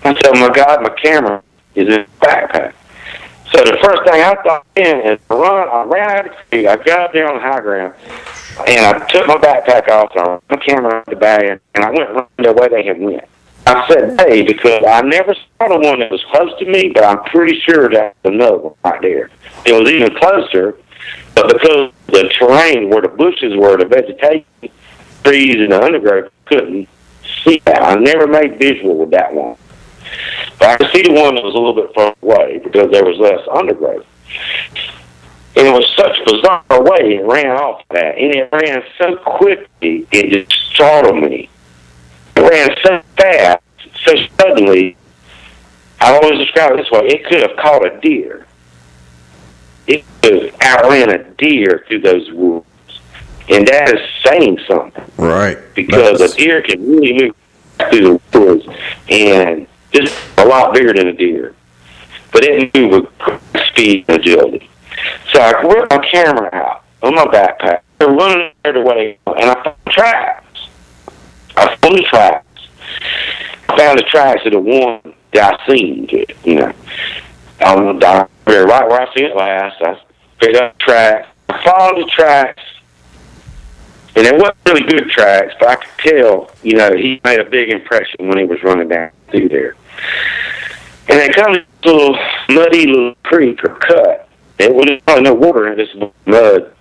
I said, oh my God, my camera is in the backpack. So the first thing I thought is I ran out of the creek. I got up there on the high ground, and I took my backpack off, and I put my camera in the bag, and I went running the way they had went. I said, hey, because I never saw the one that was close to me, but I'm pretty sure that's another one right there. It was even closer, but because the terrain where the bushes were, the vegetation, trees, and the undergrowth, couldn't see that. I never made visual with that one. But I could see the one that was a little bit far away because there was less undergrowth. And it was such a bizarre way it ran off that. And it ran so quickly, it just startled me. It ran so fast, so suddenly, I always describe it this way, it could have caught a deer. It could have outran a deer through those woods. And that is saying something. Right. Because a deer can really move through the woods, and just a lot bigger than a deer. But it moved with speed and agility. So I whipped my camera out on my backpack. They're running the way, and I found tracks. I found the tracks. I found the tracks of the one that I seen, you know. On the right where I seen it last, I picked up the tracks. I followed the tracks. And it wasn't really good tracks, but I could tell, you know, he made a big impression when he was running down through there. And they come to this little muddy little creek or cut. There wasn't probably no water in this mud.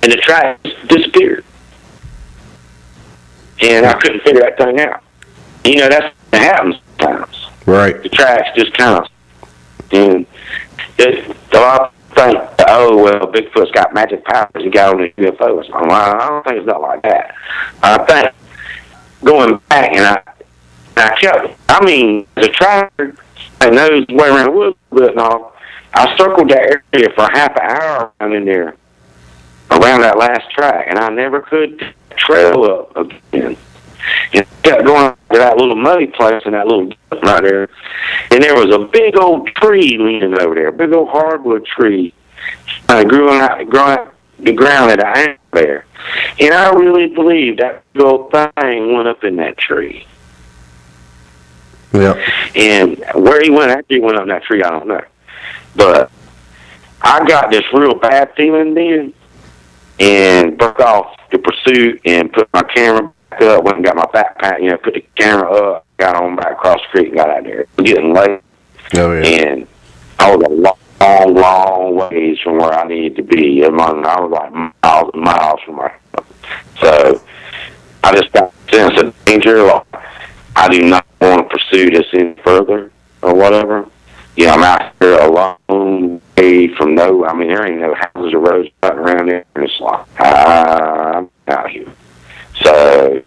And the tracks disappeared. And I couldn't figure that thing out. You know, that's what happens sometimes. Right. The tracks just kind of... And a lot of think, oh, well, Bigfoot's got magic powers. He got on the UFO. Well, I don't think it's not like that. I think going back, and I kept, I mean, the tracker, I knows the way around the woods a bit and all. I circled that area for half an hour. I'm in there around that last track, and I never could trail up again. And kept going to that little muddy place and that little right there. And there was a big old tree leaning over there, a big old hardwood tree. Grew out the ground at an angle there. And I really believe that big old thing went up in that tree. Yeah. And where he went after he went up in that tree, I don't know. But I got this real bad feeling then and broke off the pursuit and put my camera back up, went and got my backpack, you know, put the camera up, got on back across the creek and got out there. It was getting late. Oh, yeah. And I was a long ways from where I needed to be. I was like miles and miles from my So I just got a sense of danger. Like, I do not want to pursue this any further or whatever. You know, I'm out here a long way from I mean, there ain't no houses or roads around there. And it's like, I'm out here. So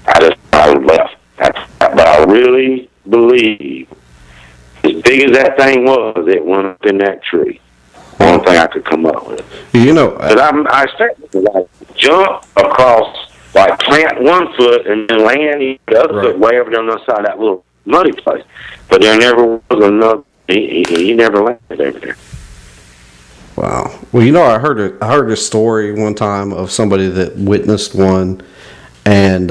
I left. But I really believe, as big as that thing was, it went up in that tree. One thing I could come up with. You know, But I expected to like jump across, like plant one foot and then land the other foot way over there on the other side of that little muddy place. But there never was another. He never landed over there. wow. Well, you know, I heard a story one time of somebody that witnessed one, and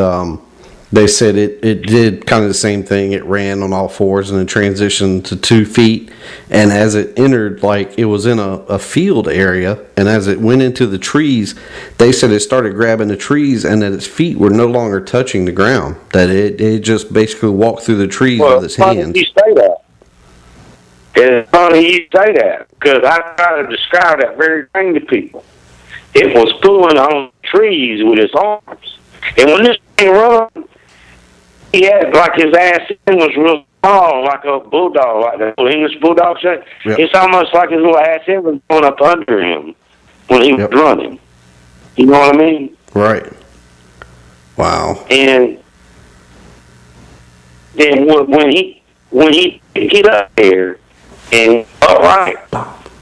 they said it did kind of the same thing. It ran on all fours and then transitioned to 2 feet. And as it entered, like it was in a field area, and as it went into the trees, they said it started grabbing the trees and that its feet were no longer touching the ground. That it just basically walked through the trees with its hands. You say that. It's funny you say that, because I try to describe that very thing to people. it was pulling on trees with its arms. And when this thing run, he had, like, his ass was real small, like a bulldog, like the English bulldog shape. Yep. It's almost like his little ass head was going up under him when he was running. You know what I mean? Right. Wow. And then when he get up there and upright,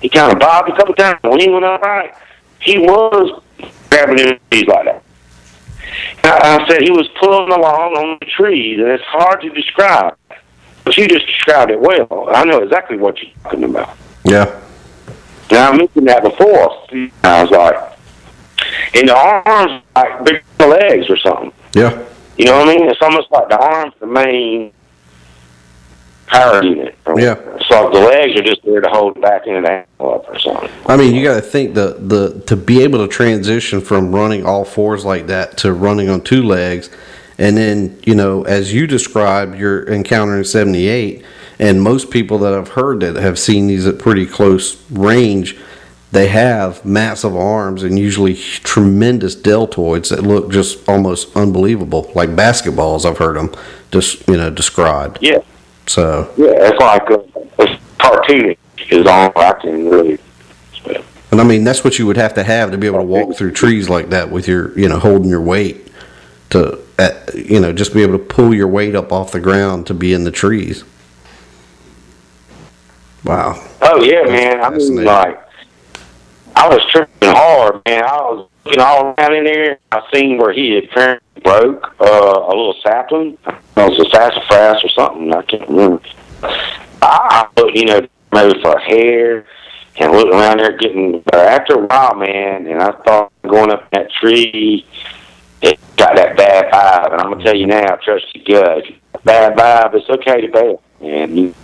he kind of bobbed a couple times. When he went upright, he was grabbing his trees like that. I said he was pulling along on the trees, and it's hard to describe. But you just described it well. I know exactly what you're talking about. Yeah. Now, I mentioned that before. I was like, and the arms like bigger than the legs or something. Yeah. You know what I mean? It's almost like the arms the main power unit. Yeah. So the legs are just there to hold back in and out or something. I mean, you got to think the to be able to transition from running all fours like that to running on two legs, and then, you know, as you described your encounter in 78, and most people that I've heard that have seen these at pretty close range, they have massive arms and usually tremendous deltoids that look just almost unbelievable, like basketballs. I've heard them just, you know, described. Yeah. So. Yeah, it's like a cartoonish is all I can really. And I mean, that's what you would have to be able to walk through trees like that with your, you know, holding your weight to, you know, just be able to pull your weight up off the ground to be in the trees. Wow. Oh yeah, man. I mean, like, I was tripping hard, man. I was looking all around in there. I seen where he had apparently broke a little sapling. It was a sassafras or something. I can't remember. I looked, you know, maybe for hair, and looked around there getting. After a while, man, and I thought going up that tree, it got that bad vibe. And I'm gonna tell you now, trust your gut. Bad vibe, it's okay to bail, and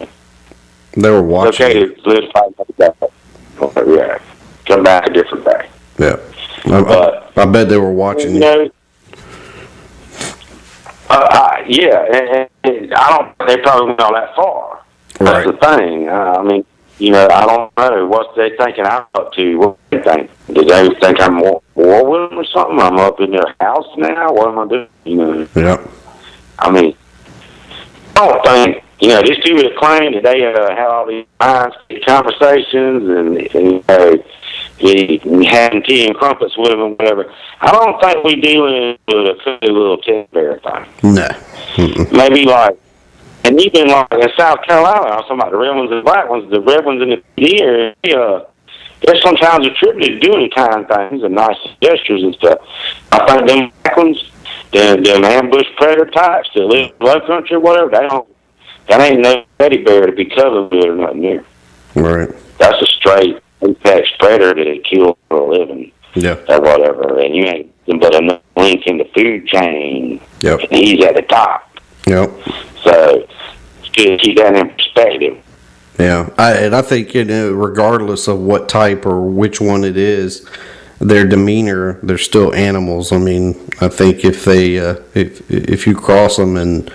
they were watching. It's okay to solidify that. Yeah, come back a different day. Yeah, I bet they were watching. You know, yeah, and I don't. They probably went all that far. That's the thing. I mean, you know, I don't know what they thinking I'm up to. What do they think? Do they think I'm war with them or something? I'm up in their house now. What am I doing? You know. Yeah. I mean, I don't think. You know, these two that claim that they have all these conversations and you know, having tea and crumpets with them and whatever. I don't think we dealing with a silly little teddy bear thing. No. Maybe like, and even like in South Carolina, I was talking about the red ones and the black ones. The red ones in the deer, they're sometimes attributed to doing kind things and nice gestures and stuff. I think them black ones, them ambush predator types that live in low country or whatever, that ain't no teddy bear to be covered with or nothing there. Right. That's a straight apex predator that kills for a living. Yeah. Or whatever. And you ain't but a link in the food chain. Yep. And he's at the top. Yep. So it's good to keep that in perspective. Yeah. I think, you know, regardless of what type or which one it is, their demeanor, they're still animals. I mean, I think if they if you cross them and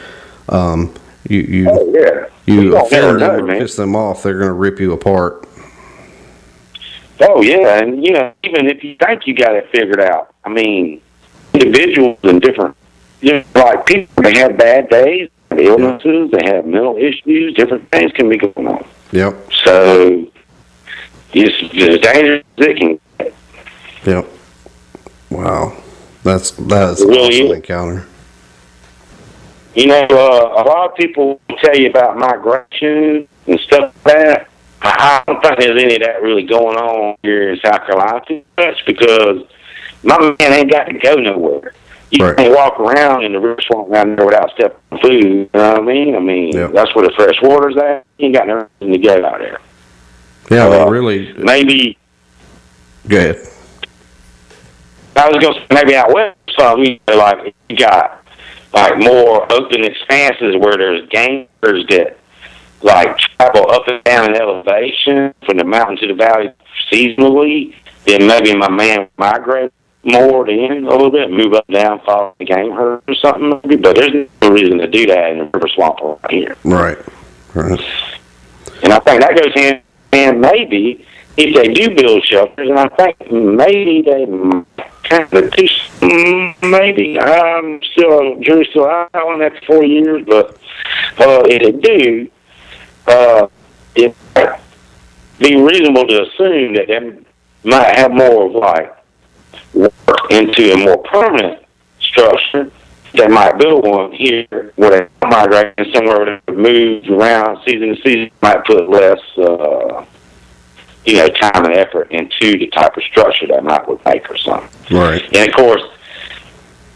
you offend them or piss them off, they're going to rip you apart. Oh, yeah, and, you know, even if you think you got it figured out, I mean, individuals and different, you know, like people, they have bad days, illnesses, they have mental issues, different things can be going on. Yep. So, it's as dangerous as it can get. Yep. Wow. That's an awesome encounter. You know, a lot of people tell you about migration and stuff like that. I don't think there's any of that really going on here in South Carolina too much because my man ain't got to go nowhere. You can't walk around in the river swamp around there without stepping on food. You know what I mean? I mean, that's where the fresh water's at. You ain't got nothing to go out there. Yeah, they really. Maybe. Go ahead. I was going to say maybe out west, so you know, like you got like more open expanses where there's gamers that like travel up and down in elevation from the mountain to the valley seasonally. Then maybe my man migrate more then a little bit, move up and down, follow the game herd or something. Maybe. But there's no reason to do that in the river swamp right here. Right. Right. And I think that goes hand in hand maybe if they do build shelters, and I think maybe they kind of do, maybe I'm still jury's still out on that for 4 years, but if they do, it might be reasonable to assume that they might have more of like work into a more permanent structure. They might build one here where they migrate somewhere where they move around season to season, might put less time and effort into the type of structure that might would make or something. Right. And of course,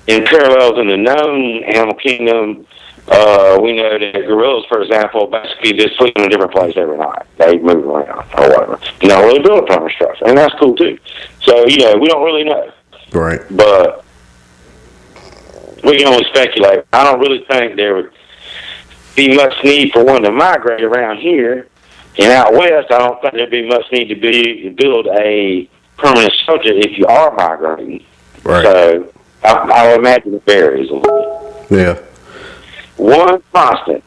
in parallels in the known animal kingdom, we know that gorillas, for example, basically just sleep in a different place every night. They move around or whatever. You don't really build a permanent structure, and that's cool too. So, we don't really know. Right. But we can only speculate. I don't really think there would be much need for one to migrate around here. And out west, I don't think there'd be much need to build a permanent shelter if you are migrating. Right. So I would imagine it varies a little bit. Yeah. One constant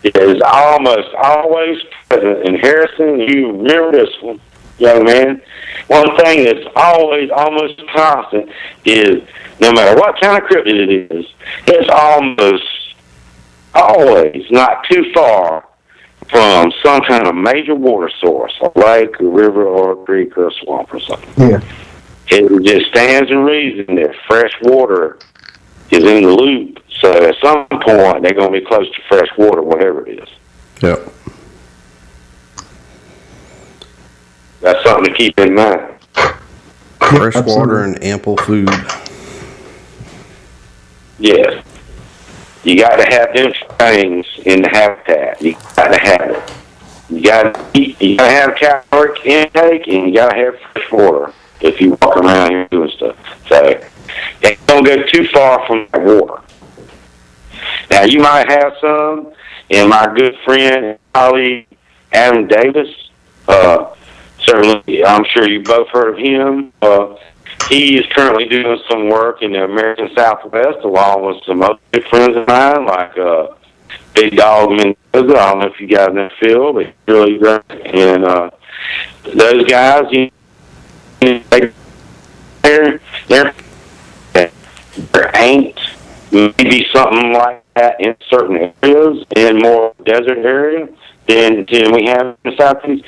is almost always present. And Harrison, you remember this one, young man. One thing that's always almost constant is no matter what kind of cryptid it is, it's almost always not too far from some kind of major water source, a lake, a river, or a creek, or a swamp, or something. Yeah. It just stands to reason that fresh water is in the loop. So at some point, they're going to be close to fresh water, whatever it is. Yep. That's something to keep in mind. Fresh water and ample food. Yes. You got to have them things in the habitat. You got to have it. You got to eat. You got to have caloric intake, and you got to have fresh water if you walk around here doing stuff. So they don't go too far from that water. Now you might have some, and my good friend and colleague Adam Davis. Certainly, I'm sure you both heard of him. He is currently doing some work in the American Southwest, along with some other good friends of mine, like Big Dog Mendoza. I don't know if you guys in the field, but really great. And those guys, there ain't maybe something like that in certain areas, in more desert areas than we have in the Southeast.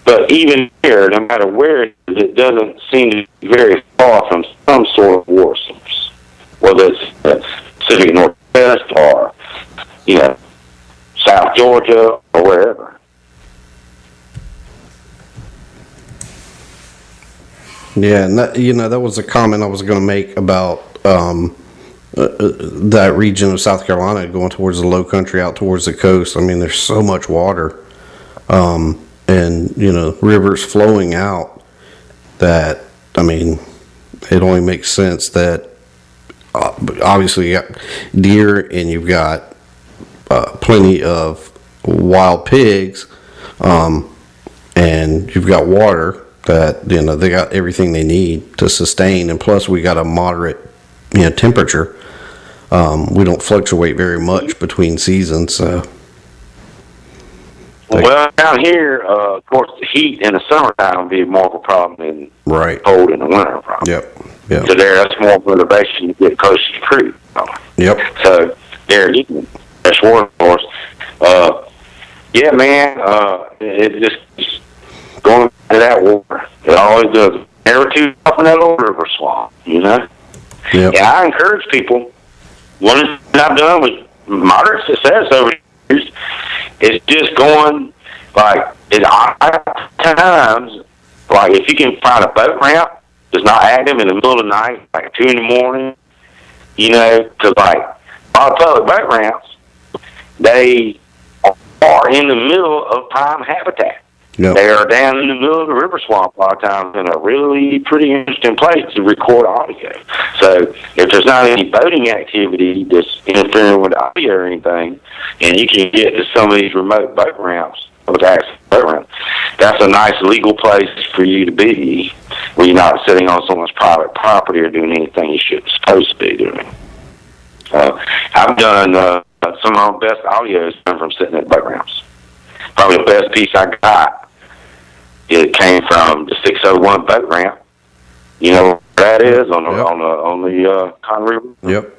But even here, no matter where it is, it doesn't seem to be very far from some sort of water source, whether it's the Pacific Northwest or, South Georgia or wherever. Yeah, and that was a comment I was going to make about that region of South Carolina going towards the low country out towards the coast. I mean, there's so much water, and rivers flowing out that, I mean, it only makes sense that obviously you got deer and you've got plenty of wild pigs, and you've got water that they got everything they need to sustain, and plus we got a moderate temperature. We don't fluctuate very much between seasons. Well, down here, of course, the heat in the summertime will be more of a problem than cold in the winter. Problem. Yep. So that's more motivation to get close to the creek. Yep. So there, that's water source. Yeah, man. It just going to that water. It always does. Never too often that old river swamp. Yep. Yeah, I encourage people. One thing I've done with moderate success over the years is just going, like, at odd times, like, if you can find a boat ramp that's not active in the middle of the night, like 2 in the morning, because, like, our public boat ramps, they are in the middle of prime habitat. Yep. They are down in the middle of the river swamp a lot of times in a really pretty interesting place to record audio. So if there's not any boating activity that's interfering with audio or anything, and you can get to some of these remote boat ramps, that's a nice legal place for you to be where you're not sitting on someone's private property or doing anything you shouldn't supposed to be doing. I've done some of my best audio from sitting at boat ramps. Probably the best piece I got it came from the 601 boat ramp. You know where that is on the Conroe River? Yep.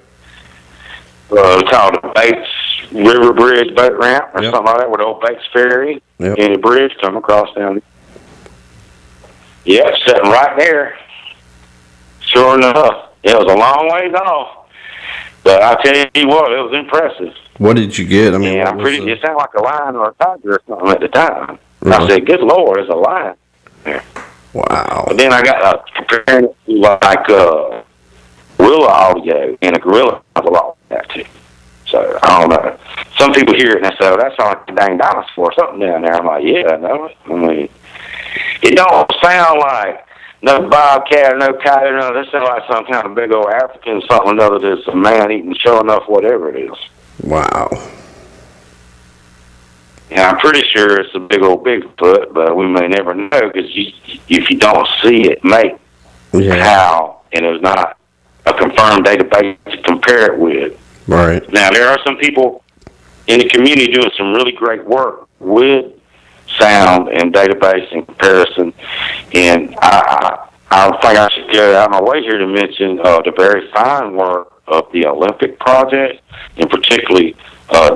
It's called the Bates River Bridge boat ramp or something like that, with the old Bates Ferry and the bridge come across down there. Yep, sitting right there. Sure enough, it was a long ways off, but I tell you what, it was impressive. What did you get? I mean, and it sounded like a lion or a tiger or something at the time. Really? I said, "Good Lord, there's a lion there." Wow. But then I got comparing it to like gorilla audio, and a gorilla has a lot of that too. So I don't know. Some people hear it and they say, "Oh, that sounds like a dang dinosaur or something down there." I'm like, "Yeah, I know it." I mean, it don't sound like no bobcat or no coyote. No, that sounds like some kind of big old African something or other that's a man eating, sure enough, whatever it is. Wow. And I'm pretty sure it's a big old Bigfoot, but we may never know because if you don't see it, make how, and there's not a confirmed database to compare it with. Right. Now, there are some people in the community doing some really great work with sound and database and comparison, and I think I should go out of my way here to mention the very fine work of the Olympic Project, and particularly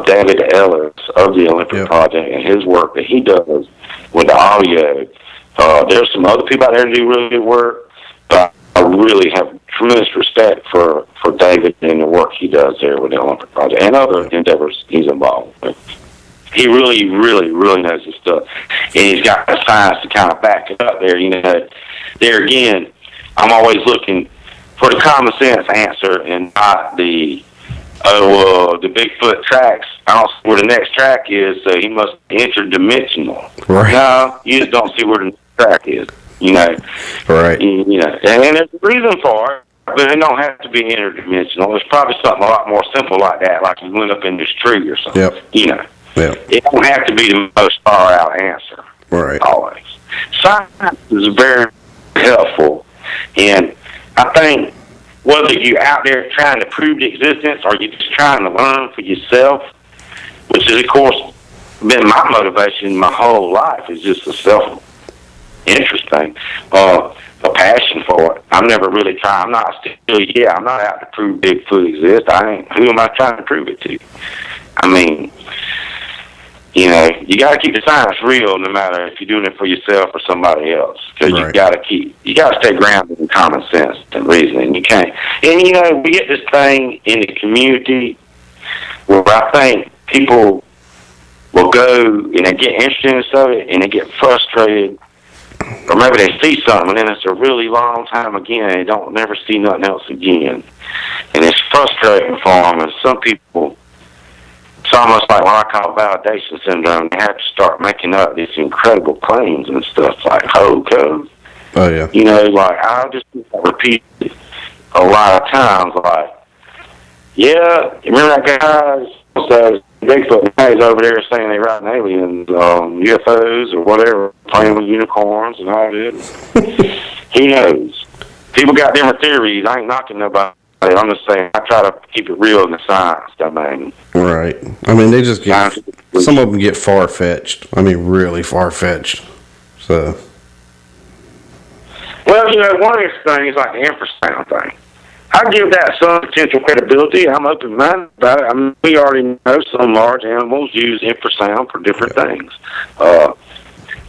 David Ellis of the Olympic Project and his work that he does with the audio. There's some other people out there that do really good work, but I really have tremendous respect for David and the work he does there with the Olympic Project and other endeavors he's involved with. He really, really, really knows his stuff. And he's got the science to kind of back it up there. You know, there again, I'm always looking for the common sense answer and not the Bigfoot tracks. I don't see where the next track is, so he must be interdimensional. Right. No, you just don't see where the next track is. You know. Right. You know, and there's a reason for it, but it don't have to be interdimensional. There's probably something a lot more simple like that, like you went up in this tree or something. Yep. You know. Yep. It don't have to be the most far-out answer. Right. Always. Science is very helpful, and I think whether you're out there trying to prove the existence or you're just trying to learn for yourself, which is, of course, been my motivation my whole life, is just a self-interest thing, a passion for it. I'm never really trying. I'm not out to prove Bigfoot exists. Who am I trying to prove it to? I mean, you know, you got to keep the science real, no matter if you're doing it for yourself or somebody else. Because you got to stay grounded in common sense and reasoning. You can't. And you know, we get this thing in the community where I think people will go and they get interested in stuff and they get frustrated, or maybe they see something and then it's a really long time again and they don't never see nothing else again, and it's frustrating for them. And some people, it's almost like what I call validation syndrome. They have to start making up these incredible claims and stuff like, oh, yeah. You know, like, I'll just repeat it a lot of times, like, yeah, remember that guy says Bigfoot guys over there saying they riding aliens, UFOs or whatever, playing with unicorns and all that. He knows. People got different theories. I ain't knocking nobody. I'm just saying, I try to keep it real in the science domain. Right. I mean, they just get, some of them get far-fetched. I mean, really far-fetched. So. Well, you know, one of these things, like the infrasound thing, I give that some potential credibility. I'm open-minded about it. I mean, we already know some large animals use infrasound for different things.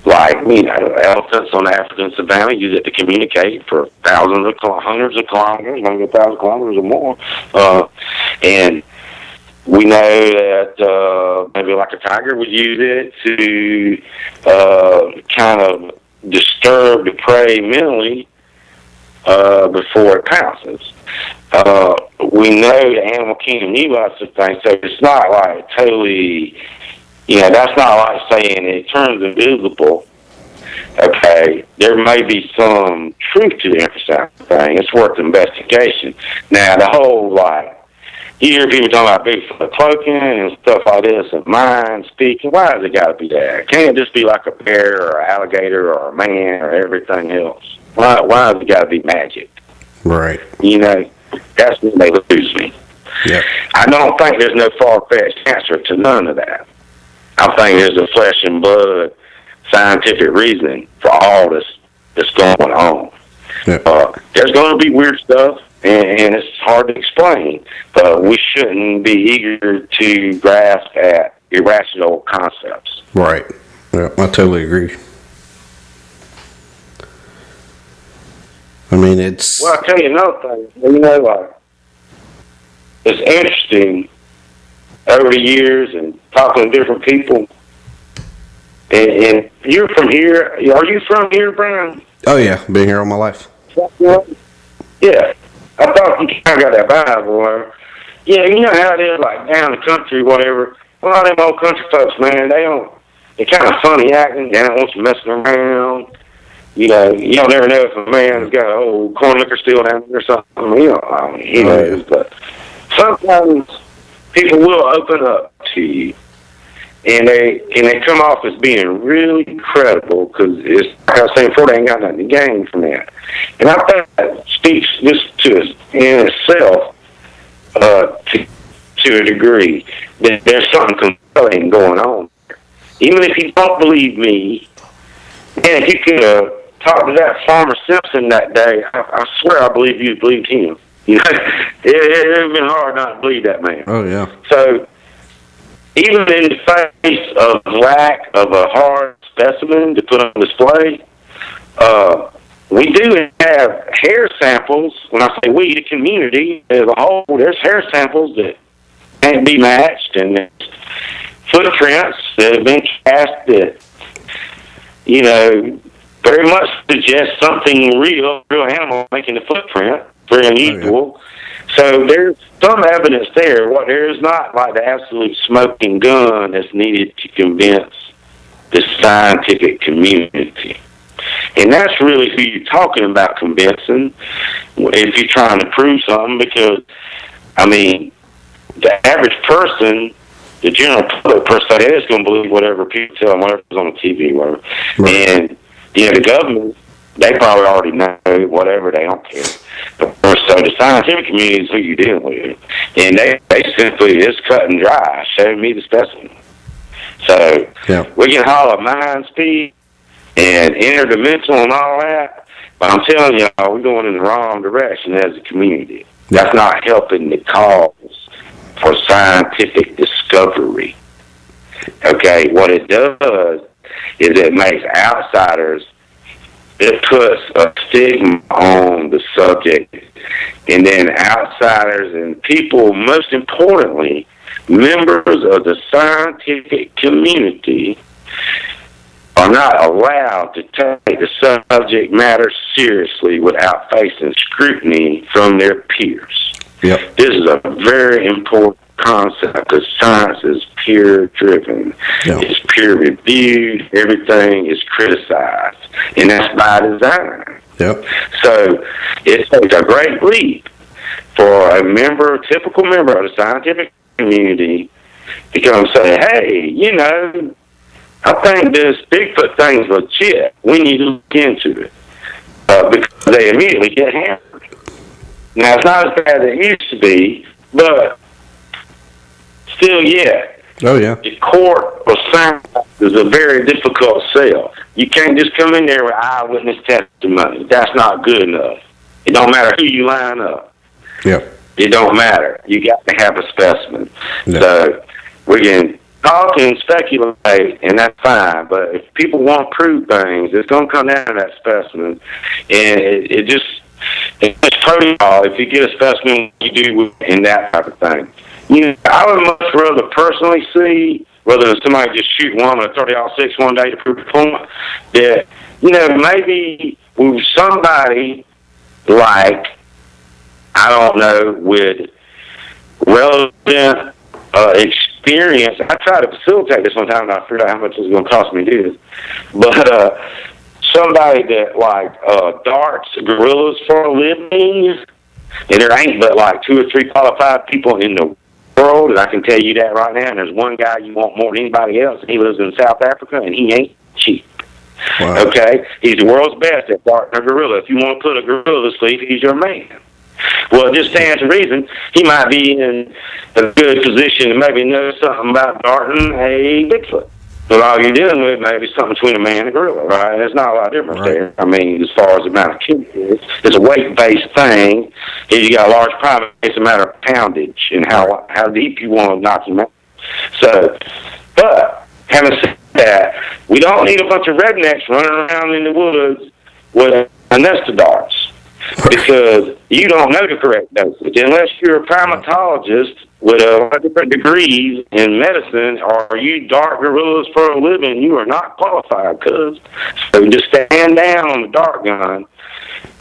Like, you know, elephants on the African savanna use it to communicate for hundreds of kilometers, maybe 1,000 kilometers or more. And we know that maybe like a tiger would use it to kind of disturb the prey mentally before it pounces. We know the animal kingdom needs lots of things, so it's not like totally, you know, that's not like saying it turns invisible. Okay, there may be some truth to the infrasound thing. It's worth investigation. Now, the whole, like, you hear people talking about Bigfoot cloaking and stuff like this, and mind speaking. Why has it got to be that? Can't it just be like a bear or an alligator or a man or everything else? Why has it got to be magic? Right. You know, that's when they lose me. Yeah. I don't think there's no far-fetched answer to none of that. I think there's a flesh and blood scientific reasoning for all that's going on. Yeah. There's going to be weird stuff, and it's hard to explain, but we shouldn't be eager to grasp at irrational concepts. Right. Yeah, I totally agree. I mean, it's... Well, I'll tell you another thing. You know, it's interesting over the years and talking to different people. And you're from here. Are you from here, Brian? Oh, yeah. Been here all my life. Yeah. I thought you kind of got that vibe, or yeah, you know how it is, like down the country, whatever. A lot of them old country folks, man, they're kind of funny acting. They don't want you messing around. You know, you don't never know if a man's got an old corn liquor still down there or something. You know, but sometimes people will open up to you, and they come off as being really credible because it's like I was saying before, they ain't got nothing to gain from that. And I think that speaks just to in itself to a degree that there's something compelling going on. Even if you don't believe me, and if you could talk to that Farmer Simpson that day, I swear I believe you believed him. You know, it's been hard not to believe that man. Oh, yeah. So, even in the face of lack of a hard specimen to put on display, we do have hair samples. When I say we, the community as a whole, there's hair samples that can't be matched, and there's footprints that have been cast that, you know, very much suggest something real animal making the footprint, very unusual. Oh, yeah. So there's some evidence there. What there is not like the absolute smoking gun that's needed to convince the scientific community. And that's really who you're talking about convincing if you're trying to prove something, because, I mean, the average person, the general public per se, is going to believe whatever people tell them, whatever's on the TV, whatever. Right. And, you know, the government, they probably already know whatever, they don't care. But so the scientific community is who you're dealing with. And they simply, it's cut and dry. Show me the specimen. So we can holler mind speed and interdimensional and all that, but I'm telling y'all, we're going in the wrong direction as a community. That's not helping the cause for scientific discovery. Okay, what it does is it makes outsiders, it puts a stigma on the subject, and then outsiders and people, most importantly, members of the scientific community, are not allowed to take the subject matter seriously without facing scrutiny from their peers. Yep. This is a very important concept because science is peer-driven. Yep. It's peer-reviewed. Everything is criticized. And that's by design. Yep. So it takes a great leap for a typical member of the scientific community to come and say, hey, you know, I think this Bigfoot thing's legit. We need to look into it. Because they immediately get hammered. Now, it's not as bad as it used to be, but still yet. Oh, yeah. The court of science is a very difficult sell. You can't just come in there with eyewitness testimony. That's not good enough. It don't matter who you line up. Yeah. It don't matter. You got to have a specimen. Yeah. So we can talk and speculate, and that's fine. But if people want to prove things, it's going to come down to that specimen. And it's protocol. If you get a specimen, you do and that type of thing. You know, I would much rather personally see, rather than somebody just shoot one with a 30-06 one day to prove a point, that, you know, maybe with somebody like, I don't know, with relevant experience. I tried to facilitate this one time, and I figured out how much it was going to cost me to do this. But somebody that, like, darts gorillas for a living, and there ain't but, like, 2 or 3 qualified people in the world, and I can tell you that right now, and there's one guy you want more than anybody else, and he lives in South Africa, and he ain't cheap. Wow. Okay? He's the world's best at darting a gorilla. If you want to put a gorilla to sleep, he's your man. Well, just stands to reason he might be in a good position to maybe know something about darting a Bigfoot. But all you're dealing with maybe something between a man and a gorilla, right? There's not a lot of difference there. I mean, as far as the amount of chemicals, it's a weight-based thing. If you got a large primate, it's a matter of poundage and how deep you want to knock him out. So, but having said that, we don't need a bunch of rednecks running around in the woods with a nest of darts, because you don't know the correct dosage unless you're a primatologist with a lot of different degrees in medicine, or you dart gorillas for a living. You are not qualified, cuz. So just stand down on the dart gun.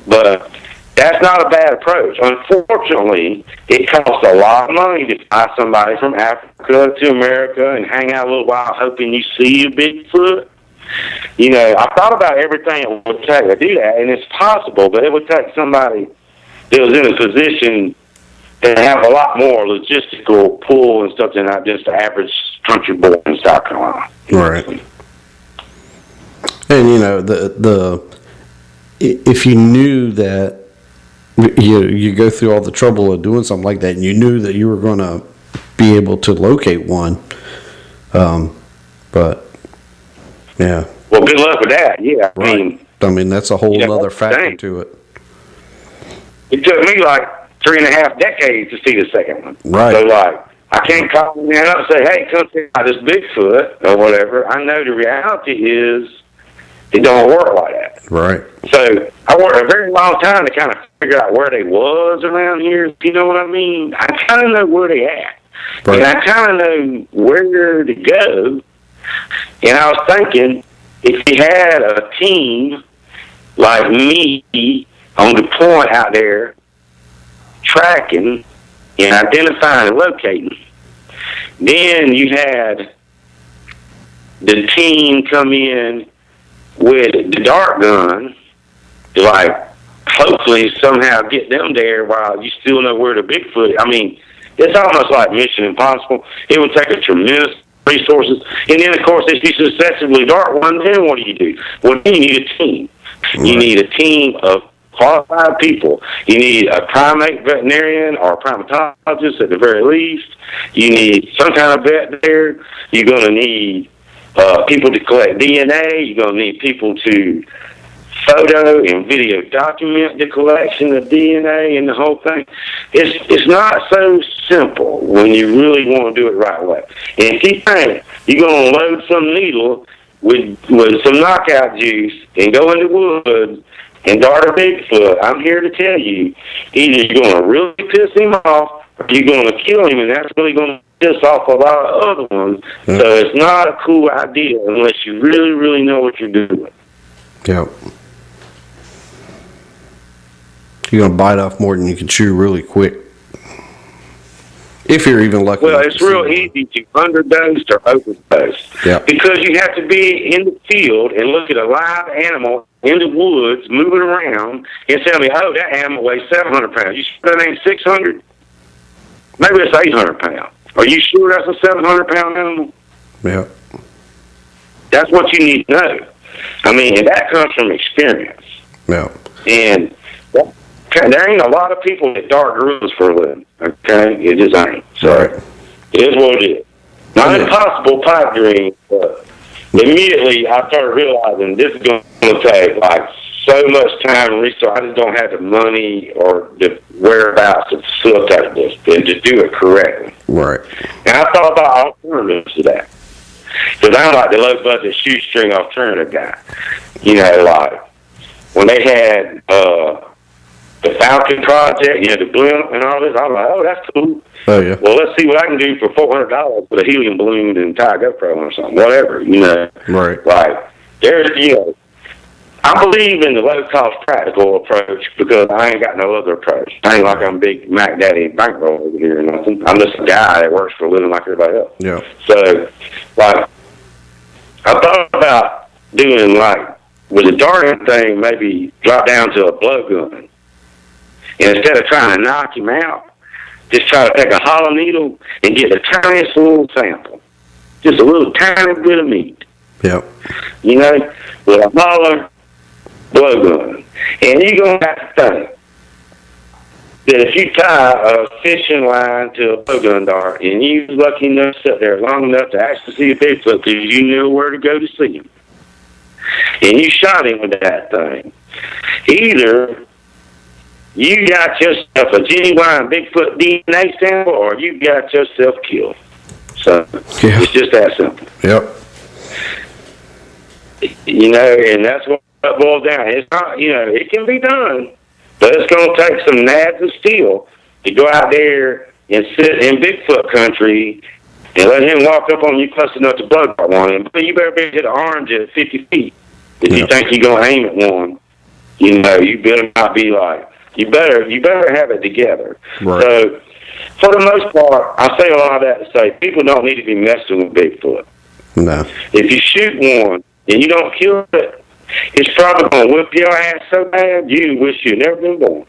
But that's not a bad approach. Unfortunately, it costs a lot of money to fly somebody from Africa to America and hang out a little while hoping you see a Bigfoot. You know, I thought about everything it would take to do that, and it's possible, but it would take somebody that was in a position to have a lot more logistical pull and stuff than not just the average country boy in South Carolina. Right. And, you know, if you knew that you go through all the trouble of doing something like that, and you knew that you were going to be able to locate one, but yeah. Well, good luck with that. Yeah, right. I mean, that's a whole other factor to it. It took me like 3.5 decades to see the second one. Right. So, like, I can't call a man up and say, "Hey, come see this Bigfoot," or whatever. I know the reality is it don't work like that. Right. So I worked a very long time to kind of figure out where they was around here. If you know what I mean? I kind of know where they at. Right. And I kind of know where to go. And I was thinking, if you had a team like me on the point out there tracking and identifying and locating, then you had the team come in with the dart gun to, like, hopefully somehow get them there while you still know where the Bigfoot is. I mean, it's almost like Mission Impossible. It would take a tremendous resources. And then, of course, if you successfully dart one, then what do? Well, then you need a team. Right. You need a team of qualified people. You need a primate veterinarian or a primatologist at the very least. You need some kind of vet there. You're going to need people to collect DNA. You're going to need people to photo and video document the collection of DNA and the whole thing. It's not so simple when you really want to do it right way. And if you think you're going to load some needle with some knockout juice and go in the woods and dart a Bigfoot, I'm here to tell you, either you're going to really piss him off or you're going to kill him, and that's really going to piss off a lot of other ones. So it's not a cool idea unless you really, really know what you're doing. Yep. You're going to bite off more than you can chew really quick. If you're even lucky. Well, it's real easy to underdose or overdose. Yep. Because you have to be in the field and look at a live animal in the woods, moving around, and tell me, oh, that animal weighs 700 pounds. You sure that ain't 600? Maybe it's 800 pounds. Are you sure that's a 700-pound animal? Yeah. That's what you need to know. I mean, and that comes from experience. Yeah. And there ain't a lot of people that dart gorillas for a living. Okay, it just ain't. So right. It is what it is. Not impossible pipe dream, but immediately I started realizing this is going to take like so much time and resource. I just don't have the money or the whereabouts to facilitate this and to do it correctly. Right. And I thought about alternatives to that, because I'm like the low budget shoestring alternative guy. You know, like when they had the Falcon Project, you know, the blimp and all this, I was like, oh, that's cool. Oh, yeah. Well, let's see what I can do for $400 with a helium balloon and tie a GoPro or something, whatever, you know. Right. Like, there's, you know, I believe in the low-cost practical approach because I ain't got no other approach. I ain't like I'm big Mac Daddy bankroll over here or nothing. I'm just a guy that works for a living like everybody else. Yeah. So, like, I thought about doing, like, with the darting thing, maybe drop down to a blowgun. And instead of trying to knock him out, just try to take a hollow needle and get the tiniest little sample. Just a little tiny bit of meat. Yep. You know, with a hollow blowgun. And you're going to have to think, that if you tie a fishing line to a bowgun dart and you was lucky enough to sit there long enough to actually see a Bigfoot because you knew where to go to see him, and you shot him with that thing, either you got yourself a genuine Bigfoot DNA sample or you got yourself killed. So it's just that simple. Yep. You know, and that's what it boils down. It's not, you know, it can be done, but it's going to take some nads of steel to go out there and sit in Bigfoot country and let him walk up on you close enough to bug dart one. And you better be able to hit an orange at 50 feet. If you think you're going to aim at one, you know, you better not be like, you better have it together. Right. So, for the most part, I say a lot of that to say people don't need to be messing with Bigfoot. No. If you shoot one and you don't kill it, it's probably going to whip your ass so bad you wish you'd never been born.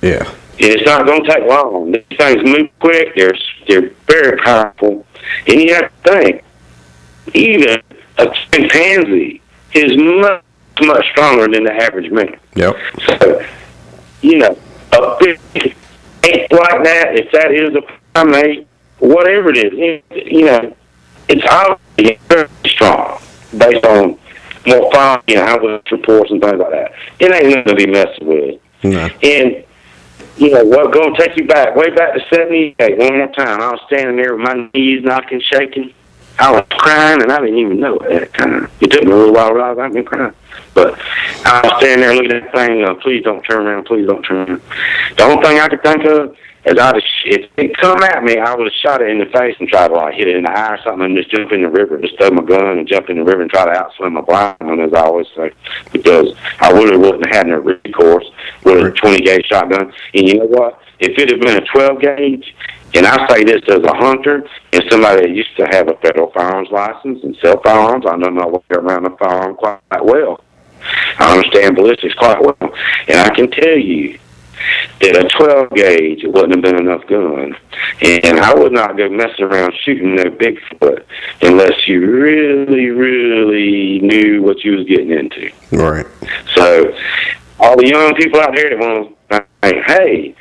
Yeah. And it's not going to take long. These things move quick. They're very powerful. And you have to think, even a chimpanzee is much, much stronger than the average man. Yep. So, you know, a big ape like that, if that is a primate, whatever it is, you know, it's obviously very strong based on more eyewitness reports and things like that. It ain't nothing to be messing with. No. And, you know, what's going to take you way back to 78, one more time. I was standing there with my knees knocking, shaking. I was crying, and I didn't even know it at the time. It took me a little while to realize I've been crying. But I was standing there looking at that thing, please don't turn around, please don't turn around. The only thing I could think of is if it come at me, I would have shot it in the face and tried to like hit it in the eye or something and just jump in the river, just throw my gun and jump in the river and try to outswim my blind one, as I always say, because I really wouldn't have had no recourse with a 20-gauge shotgun. And you know what? If it had been a 12-gauge, and I say this as a hunter and somebody that used to have a federal firearms license and sell firearms, I know my way around a firearm quite well. I understand ballistics quite well. And I can tell you that a 12-gauge wouldn't have been enough gun. And I would not go messing around shooting no Bigfoot unless you really, really knew what you was getting into. Right. So, all the young people out there that want to think, hey,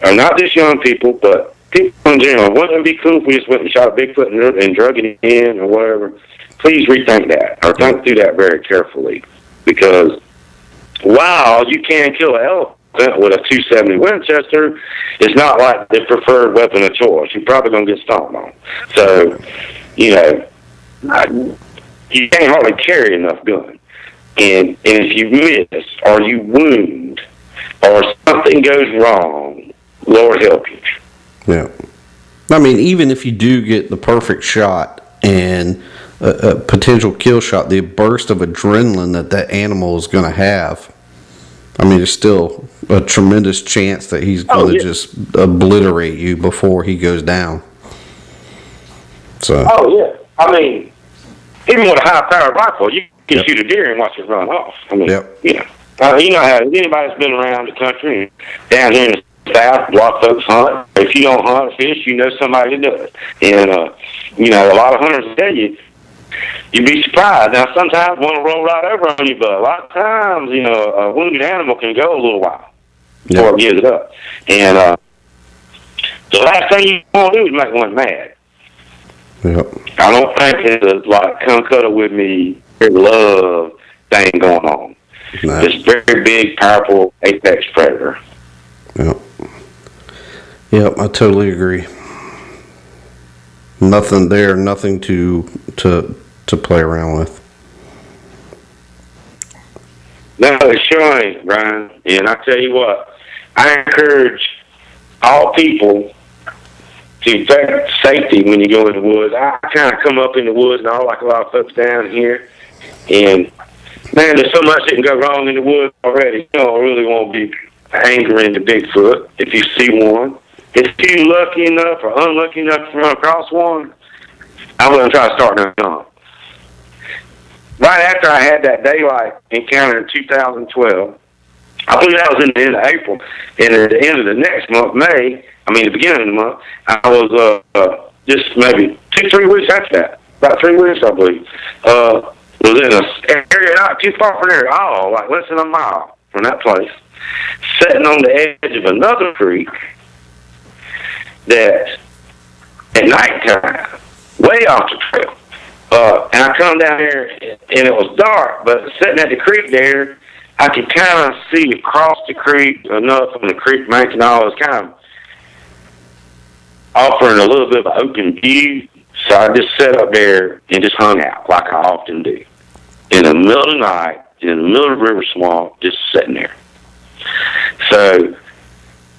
or not just young people, but people in general, wouldn't it be cool if we just went and shot a Bigfoot and drug it in or whatever? Please rethink that, or think through that very carefully. Because while you can kill an elephant with a 270 Winchester, it's not like the preferred weapon of choice. You're probably going to get stomped on. So, you know, you can't hardly carry enough gun. And if you miss or you wound or something goes wrong, Lord help you. Yeah. I mean, even if you do get the perfect shot and a potential kill shot, the burst of adrenaline that animal is going to have, I mean, there's still a tremendous chance that he's going to just obliterate you before he goes down. So. Oh, yeah. I mean, even with a high-powered rifle, you can shoot a deer and watch it run off. I mean, you know how anybody that's been around the country, down here in the South, a lot of folks hunt. If you don't hunt or fish, you know somebody that does. And, you know, a lot of hunters will tell you, you'd be surprised. Now, sometimes one will roll right over on you, but a lot of times, you know, a wounded animal can go a little while before it gives it up. And the last thing you want to do is make one mad. Yep. I don't think there's like come cuddle with me, love thing going on. No. This very big, powerful apex predator. Yep. Yep, I totally agree. Nothing there, nothing to play around with. No, it sure ain't, Brian. And I tell you what, I encourage all people to protect safety when you go in the woods. I kind of come up in the woods and all like a lot of folks down here. And, man, there's so much that can go wrong in the woods already. You don't really want to be angering the Bigfoot if you see one. If you're lucky enough or unlucky enough to run across one, I wouldn't try to start no gun. Right after I had that daylight encounter in 2012, I believe that was in the end of April, and at the end of the next month, May, the beginning of the month, I was just maybe 2-3 weeks after that, about 3 weeks, I believe, was in an area not too far from there at all, like less than a mile from that place. sitting on the edge of another creek that at nighttime, way off the trail. And I come down there, and it was dark, but sitting at the creek there, I could kind of see across the creek enough from the creek bank and all. It was kind of offering a little bit of an open view. So I just sat up there and just hung out like I often do. In the middle of the night, in the middle of the river swamp, just sitting there. So,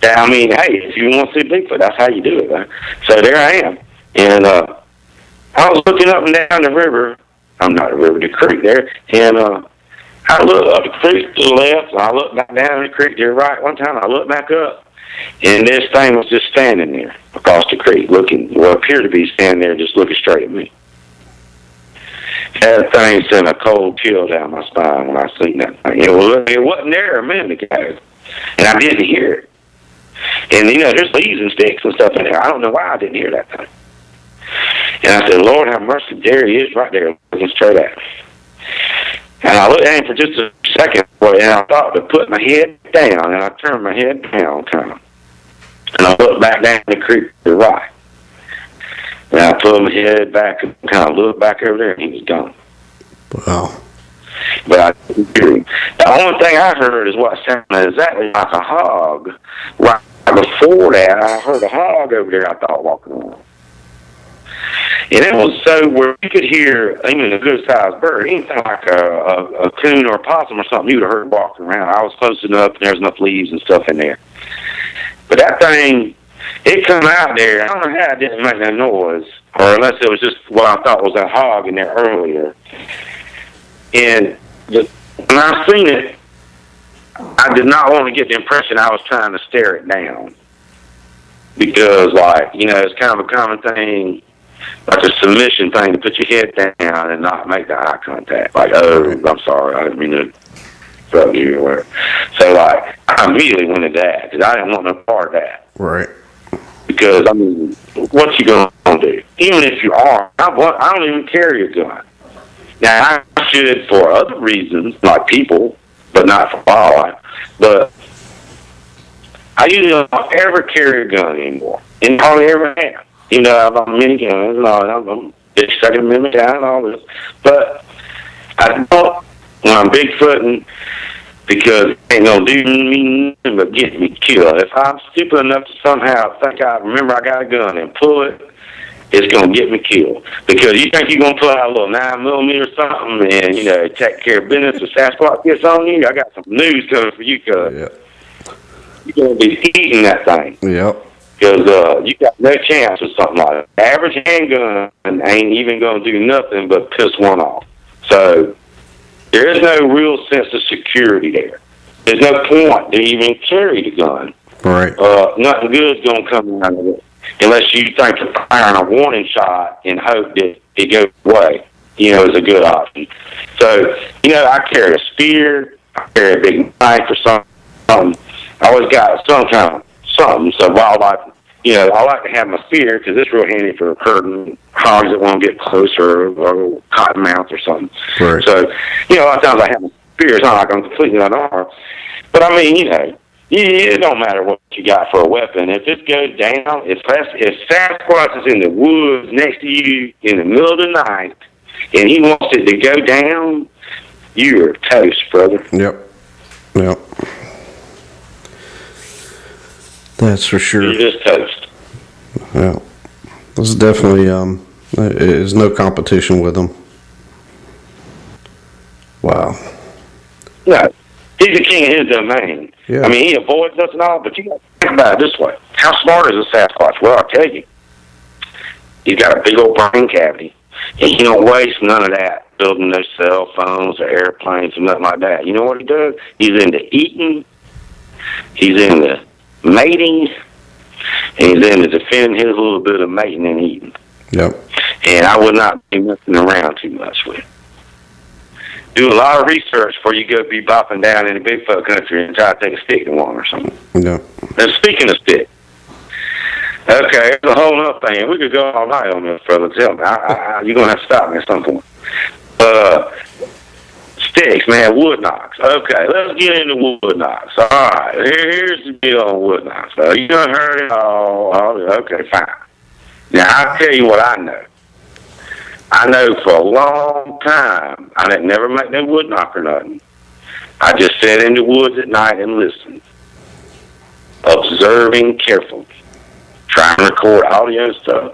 I mean, hey, if you want to see Bigfoot, that's how you do it, man. So there I am. And I was looking up and down the river. I'm not the river, the creek there. And I looked up the creek to the left, and I looked back down the creek to the right. One time I looked back up, and this thing was just standing there across the creek, looking, well, appeared to be standing there just looking straight at me. That thing sent a cold chill down my spine when I seen that thing. It wasn't there a minute ago, and I didn't hear it. And, there's leaves and sticks and stuff in there. I don't know why I didn't hear that thing. And I said, Lord have mercy, there he is right there looking straight at me. And I looked at him for just a second, and I thought to put my head down, and I turned my head down kind of. And I looked back down the creek to the right. And I put my head back and kind of looked back over there, and he was gone. Wow. But I didn't hear him. The only thing I heard is what sounded exactly like a hog. Right before that, I heard a hog over there, I thought, walking around. And it was so where you could hear even a good-sized bird, anything like a coon or a possum or something, you would have heard walking around. I was close enough, and there was enough leaves and stuff in there. But that thing, it come out there. I don't know how it didn't make that noise, or unless it was just what I thought was a hog in there earlier. And when I seen it, I did not want to get the impression I was trying to stare it down. Because, it's kind of a common thing, like a submission thing, to put your head down and not make the eye contact. Like, oh, I'm sorry, I didn't mean to throw you or whatever. So, I immediately went into that, because I didn't want no part of that. Right. Because, what you going to do? Even if you are, I don't even carry a gun. Now, I should for other reasons, like people, but not for wildlife. But I usually don't ever carry a gun anymore. And hardly ever have. I have many guns and all that. I'm Second Amendment guy and all this. But I don't when I'm Bigfooting, because it ain't going to do me nothing but get me killed. If I'm stupid enough to somehow think I remember I got a gun and pull it, it's going to get me killed. Because you think you're going to pull out a little 9mm or something and, take care of business if Sasquatch gets on you, I got some news coming for you, cuz. Yep. You're going to be eating that thing. Yep. Because you got no chance with something like that. Average handgun ain't even going to do nothing but piss one off. So there is no real sense of security there. There's no point to even carry the gun. Right. Nothing good's going to come out of it. Unless you think of firing a warning shot and hope that it goes away, is a good option. So, I carry a spear, I carry a big knife or something. I always got some kind of something. So wildlife, I like to have my spear because it's real handy for herding hogs that want to get closer or cottonmouth or something. Right. So, a lot of times I have my spear. It's not like I'm completely unarmed. But, it don't matter what you got for a weapon. If it goes down, if Sasquatch is in the woods next to you in the middle of the night and he wants it to go down, you're toast, brother. Yep. That's for sure. You're just toast. Yeah. There's definitely, there's no competition with them. Wow. No. He's the king of his domain. Yeah. He avoids us and all, but you got to think about it this way. How smart is a Sasquatch? Well, I'll tell you. He's got a big old brain cavity, and he don't waste none of that building those cell phones or airplanes or nothing like that. You know what he does? He's into eating, he's into mating, and he's into defending his little bit of mating and eating. Yep. And I would not be messing around too much with it. Do a lot of research before you go be bopping down in the Bigfoot country and try to take a stick to one or something. Yeah. And speaking of stick, okay, it's a whole other thing. We could go all night on this, brother. Tell me, you're going to have to stop me at some point. sticks, man, wood knocks. Okay, let's get into wood knocks. All right, here's the deal on wood knocks. You done heard it all. Okay, fine. Now, I'll tell you what I know. I know for a long time, I didn't never make no wood knock or nothing. I just sat in the woods at night and listened, observing carefully, trying to record audio and stuff.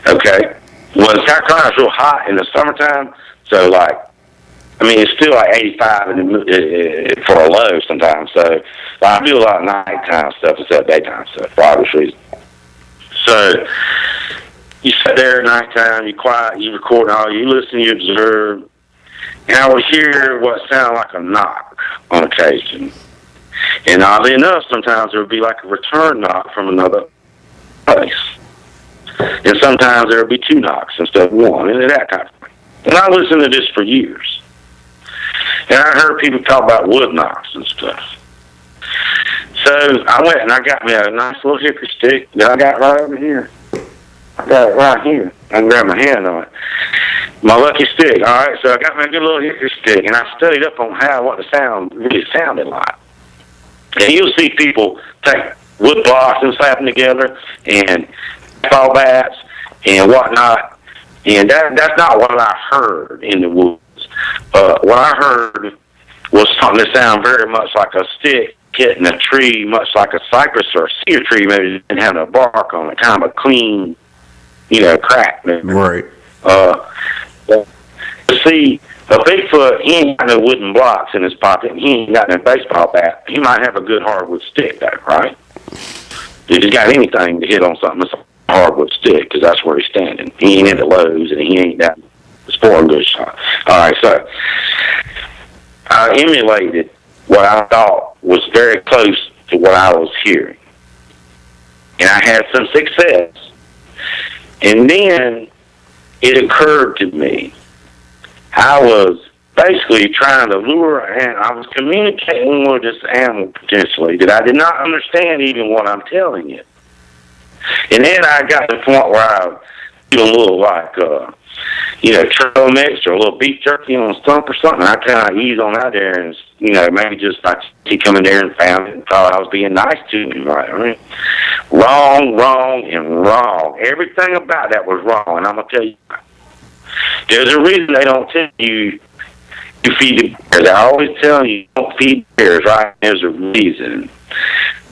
Okay? Well, South Carolina's real hot in the summertime, so, like, I mean, it's still like 85 for a low sometimes, so I do a lot of nighttime stuff instead of daytime stuff, for obvious reasons. So, you sit there at nighttime, you quiet, you record all, you listen, you observe, and I would hear what sounded like a knock on occasion. And oddly enough, sometimes there would be like a return knock from another place. And sometimes there would be two knocks instead of one, and that kind of thing. And I listened to this for years. And I heard people talk about wood knocks and stuff. So I went and I got me a nice little hickory stick that I got right over here. I got it right here. I can grab my hand on it. My lucky stick, all right? So I got my good little hickory stick, and I studied up on what the sound really sounded like. And you'll see people take wood blocks and slap them together and baseball bats and whatnot. And that's not what I heard in the woods. What I heard was something that sounded very much like a stick hitting a tree, much like a cypress or a cedar tree, maybe, and having a bark on it, kind of a clean, crack. Right. See, a Bigfoot, he ain't got no wooden blocks in his pocket, and he ain't got no baseball bat. He might have a good hardwood stick, though, right? If he's got anything to hit on something, it's a hardwood stick, because that's where he's standing. He ain't into Lowe's, and he ain't that sporting goods shop. All right, so I emulated what I thought was very close to what I was hearing. And I had some success. And then it occurred to me, I was basically trying to lure, and I was communicating with this animal potentially that I did not understand even what I'm telling it. And then I got to the point where I feel a little like, trail mix or a little beef jerky on a stump or something. I kind of ease on out there and, maybe just like he come in there and found it and thought I was being nice to him, right? Wrong, and wrong. Everything about that was wrong, and I'm going to tell you, there's a reason they don't tell you to feed the bears. I always tell you don't feed bears, right? There's a reason.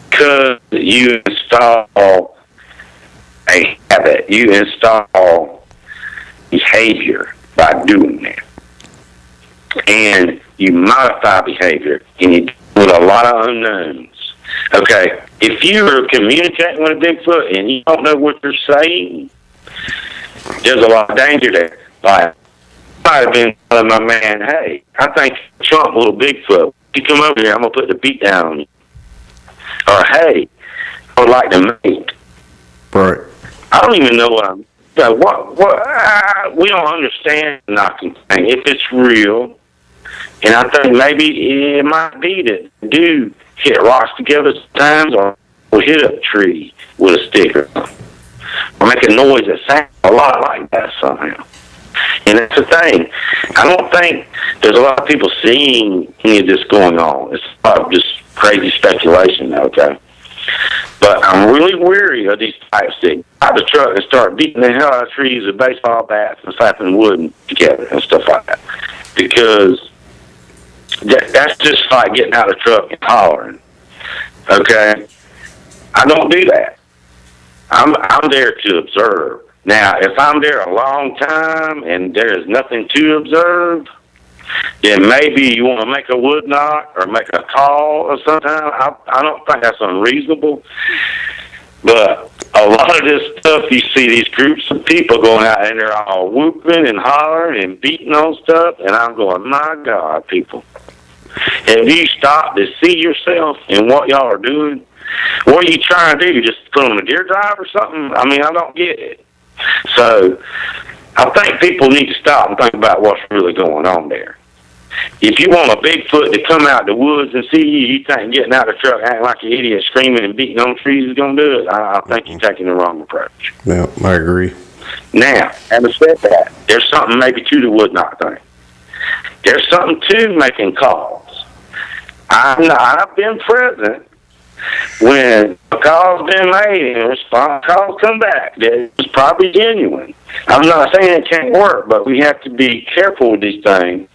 Because you install a habit. You install behavior by doing that. And you modify behavior, and you do with a lot of unknowns. Okay, if you're communicating with a Bigfoot and you don't know what you're saying, there's a lot of danger there. Like, I might have been telling my man, hey, I think Trump, little Bigfoot, you come over here, I'm going to put the beat down on you. Or, hey, I would like to mate. Right. I don't even know what I'm... we don't understand the knocking thing. If it's real, and I think maybe it might be that do hit rocks together sometimes, or hit a tree with a stick or something, or make a noise that sounds a lot like that somehow. And that's the thing. I don't think there's a lot of people seeing any of this going on. It's a lot of just crazy speculation, okay? But I'm really weary of these types that get out the truck and start beating the hell out of trees with baseball bats and slapping wood together and stuff like that. Because that's just like getting out of the truck and hollering. Okay? I don't do that. I'm there to observe. Now, if I'm there a long time and there is nothing to observe, then maybe you want to make a wood knock or make a call or something. I don't think that's unreasonable. But a lot of this stuff, you see these groups of people going out and they're all whooping and hollering and beating on stuff, and I'm going, my God, people. Have you stopped to see yourself and what y'all are doing? What are you trying to do? Just put on a deer drive or something? I mean, I don't get it. So I think people need to stop and think about what's really going on there. If you want a Bigfoot to come out the woods and see you, you think getting out of the truck acting like an idiot, screaming and beating on trees is going to do it? I think you're taking the wrong approach. Yeah, I agree. Now, having said that, there's something maybe to the wood knock thing. there's something to making calls. I've been present when a call's been made and response calls come back that it's probably genuine. I'm not saying it can't work, but we have to be careful with these things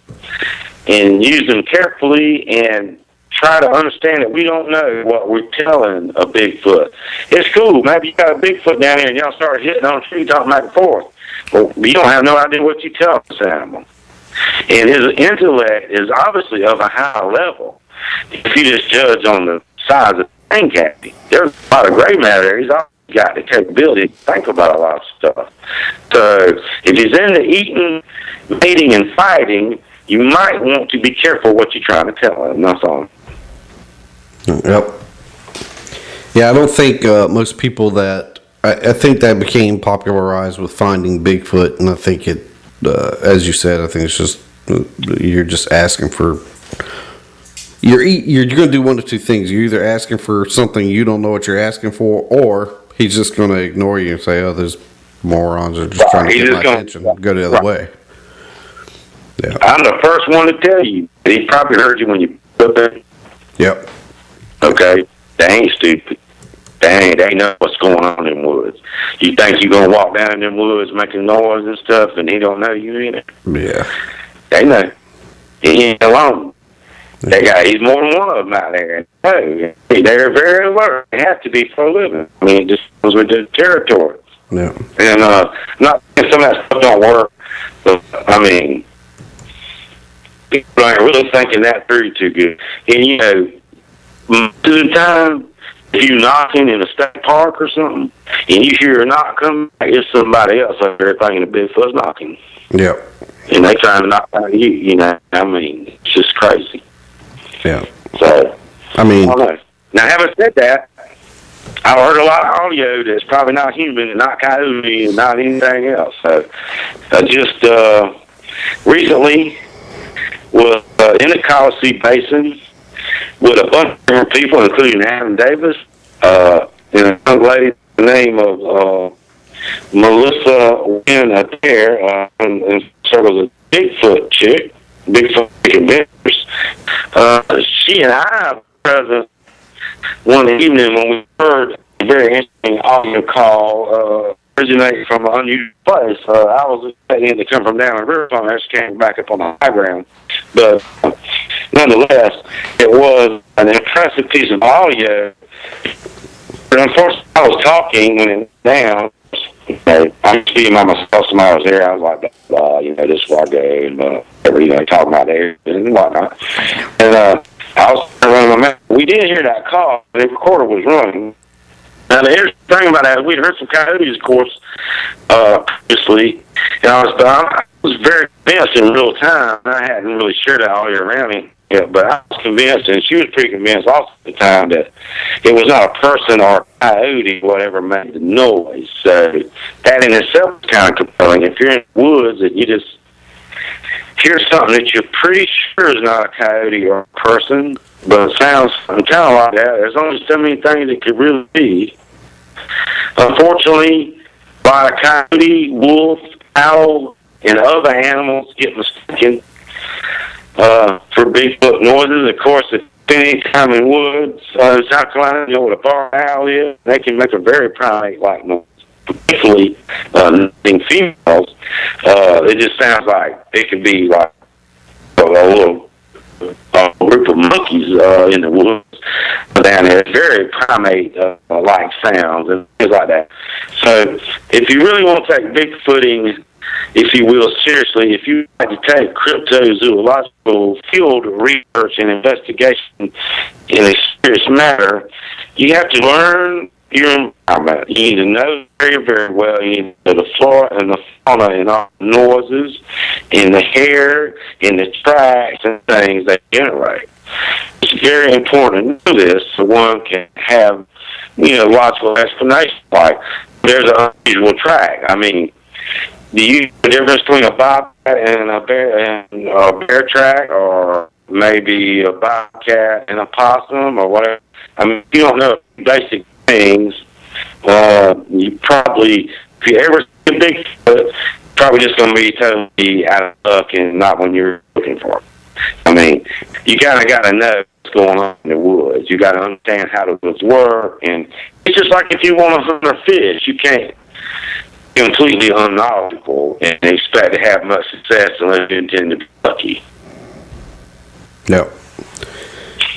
and use them carefully and try to understand that we don't know what we're telling a Bigfoot. It's cool. Maybe you got a Bigfoot down here and y'all start hitting on a tree talking back and forth. Well, you don't have no idea what you tell this animal. And his intellect is obviously of a high level. If you just judge on the size of the brain cavity, there's a lot of gray matter. He's always got the capability to think about a lot of stuff. So if he's into eating, mating, and fighting, you might want to be careful what you're trying to tell him. That's all. Yep. Yeah, I don't think most people that... I think that became popularized with Finding Bigfoot, and I think it, as you said, I think it's just... You're just asking for... You're going to do one of two things. You're either asking for something you don't know what you're asking for, or he's just going to ignore you and say, oh, there's morons are just trying to get my attention. Go the other way. Yeah. I'm the first one to tell you. He probably heard you when you put there. Yep. Okay? They ain't stupid. They know what's going on in the woods. You think you're going to walk down in them woods making noise and stuff, and he don't know you either? Yeah. They know. He ain't alone. He's more than one of them out there. No, they're very alert. They have to be for a living. I mean, it just goes with the territory. Yeah. And not some of that stuff don't work, but I mean, people aren't really thinking that through too good. And you know, most of the time, if you're knocking in a state park or something, and you hear a knock coming, it's somebody else out there thinking a Bigfoot's knocking. Yep. And they trying to knock out you. You know, I mean, it's just crazy. Yeah. So, I mean, I don't know. Now, having said that, I've heard a lot of audio that's probably not human and not coyote and not anything else. So, I just recently was in the Wateree Basin with a bunch of different people, including Adam Davis, and a young lady by the name of Melissa Wynn Adair, and circles a Bigfoot chick, Bigfoot adventures. She and I were present one evening when we heard a very interesting audio call originating from an unusual place. I was expecting it to come from down in Riverfront. I just came back up on the high ground. But nonetheless, it was an impressive piece of audio. But unfortunately, I was talking when it went down. I'm speaking by myself. Somebody was there. I was like, you know, this is where I go, and whatever, you know, talking about there and whatnot. And I was running my mouth. We did hear that call. The recorder was running. Now, the interesting thing about that is we'd heard some coyotes, of course, previously. And I was very convinced in real time. I hadn't really shared that audio around me yet, but I was convinced, and she was pretty convinced also at the time, that it was not a person or a coyote, whatever made the noise. So that in itself is kind of compelling. If you're in the woods and you just hear something that you're pretty sure is not a coyote or a person, but it sounds kind of like that, there's only so many things it could really be. Unfortunately, by a coyote, wolf, owl, and other animals get mistaken for Bigfoot noises. Of course, if any time in woods in South Carolina, you know what a barn owl is, they can make a very primate-like noise. Particularly in females, it just sounds like it could be like a little group of monkeys in the woods down there. It's very primate-like sounds and things like that. So if you really want to take Bigfooting, if you will, seriously, if you like to take cryptozoological field research and investigation in a serious matter, you have to learn your environment. You need to know very, very well. You need to know the flora and the fauna and all the noises and the hair and the tracks and things that generate. It's very important to know this so one can have, you know, logical explanation. Like, there's an unusual track. I mean, do you know the difference between a bobcat and a bear track, or maybe a bobcat and a possum, or whatever? I mean, if you don't know basic things, you probably, if you ever see a Bigfoot, probably just going to be totally out of luck and not when you're looking for them. I mean, you kind of got to know what's going on in the woods. You got to understand how the woods work, and it's just like if you want to hunt or fish, you can't be completely unknowledgeable and expect to have much success unless you intend to be lucky. Yeah.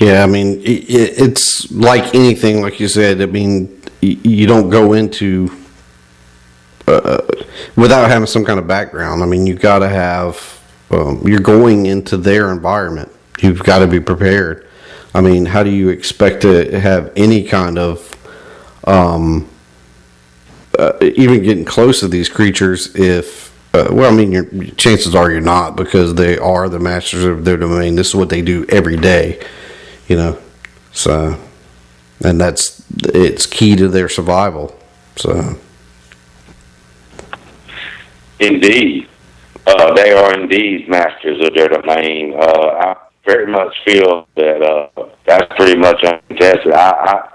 Yeah, I mean, it's like anything, like you said. I mean, you don't go into without having some kind of background. I mean, you've got to have. You're going into their environment. You've got to be prepared. I mean, how do you expect to have any kind of even getting close to these creatures if? Well, I mean, your chances are you're not, because they are the masters of their domain. This is what they do every day. You know, so, and it's key to their survival. So, indeed, they are indeed masters of their domain. I very much feel that that's pretty much uncontested.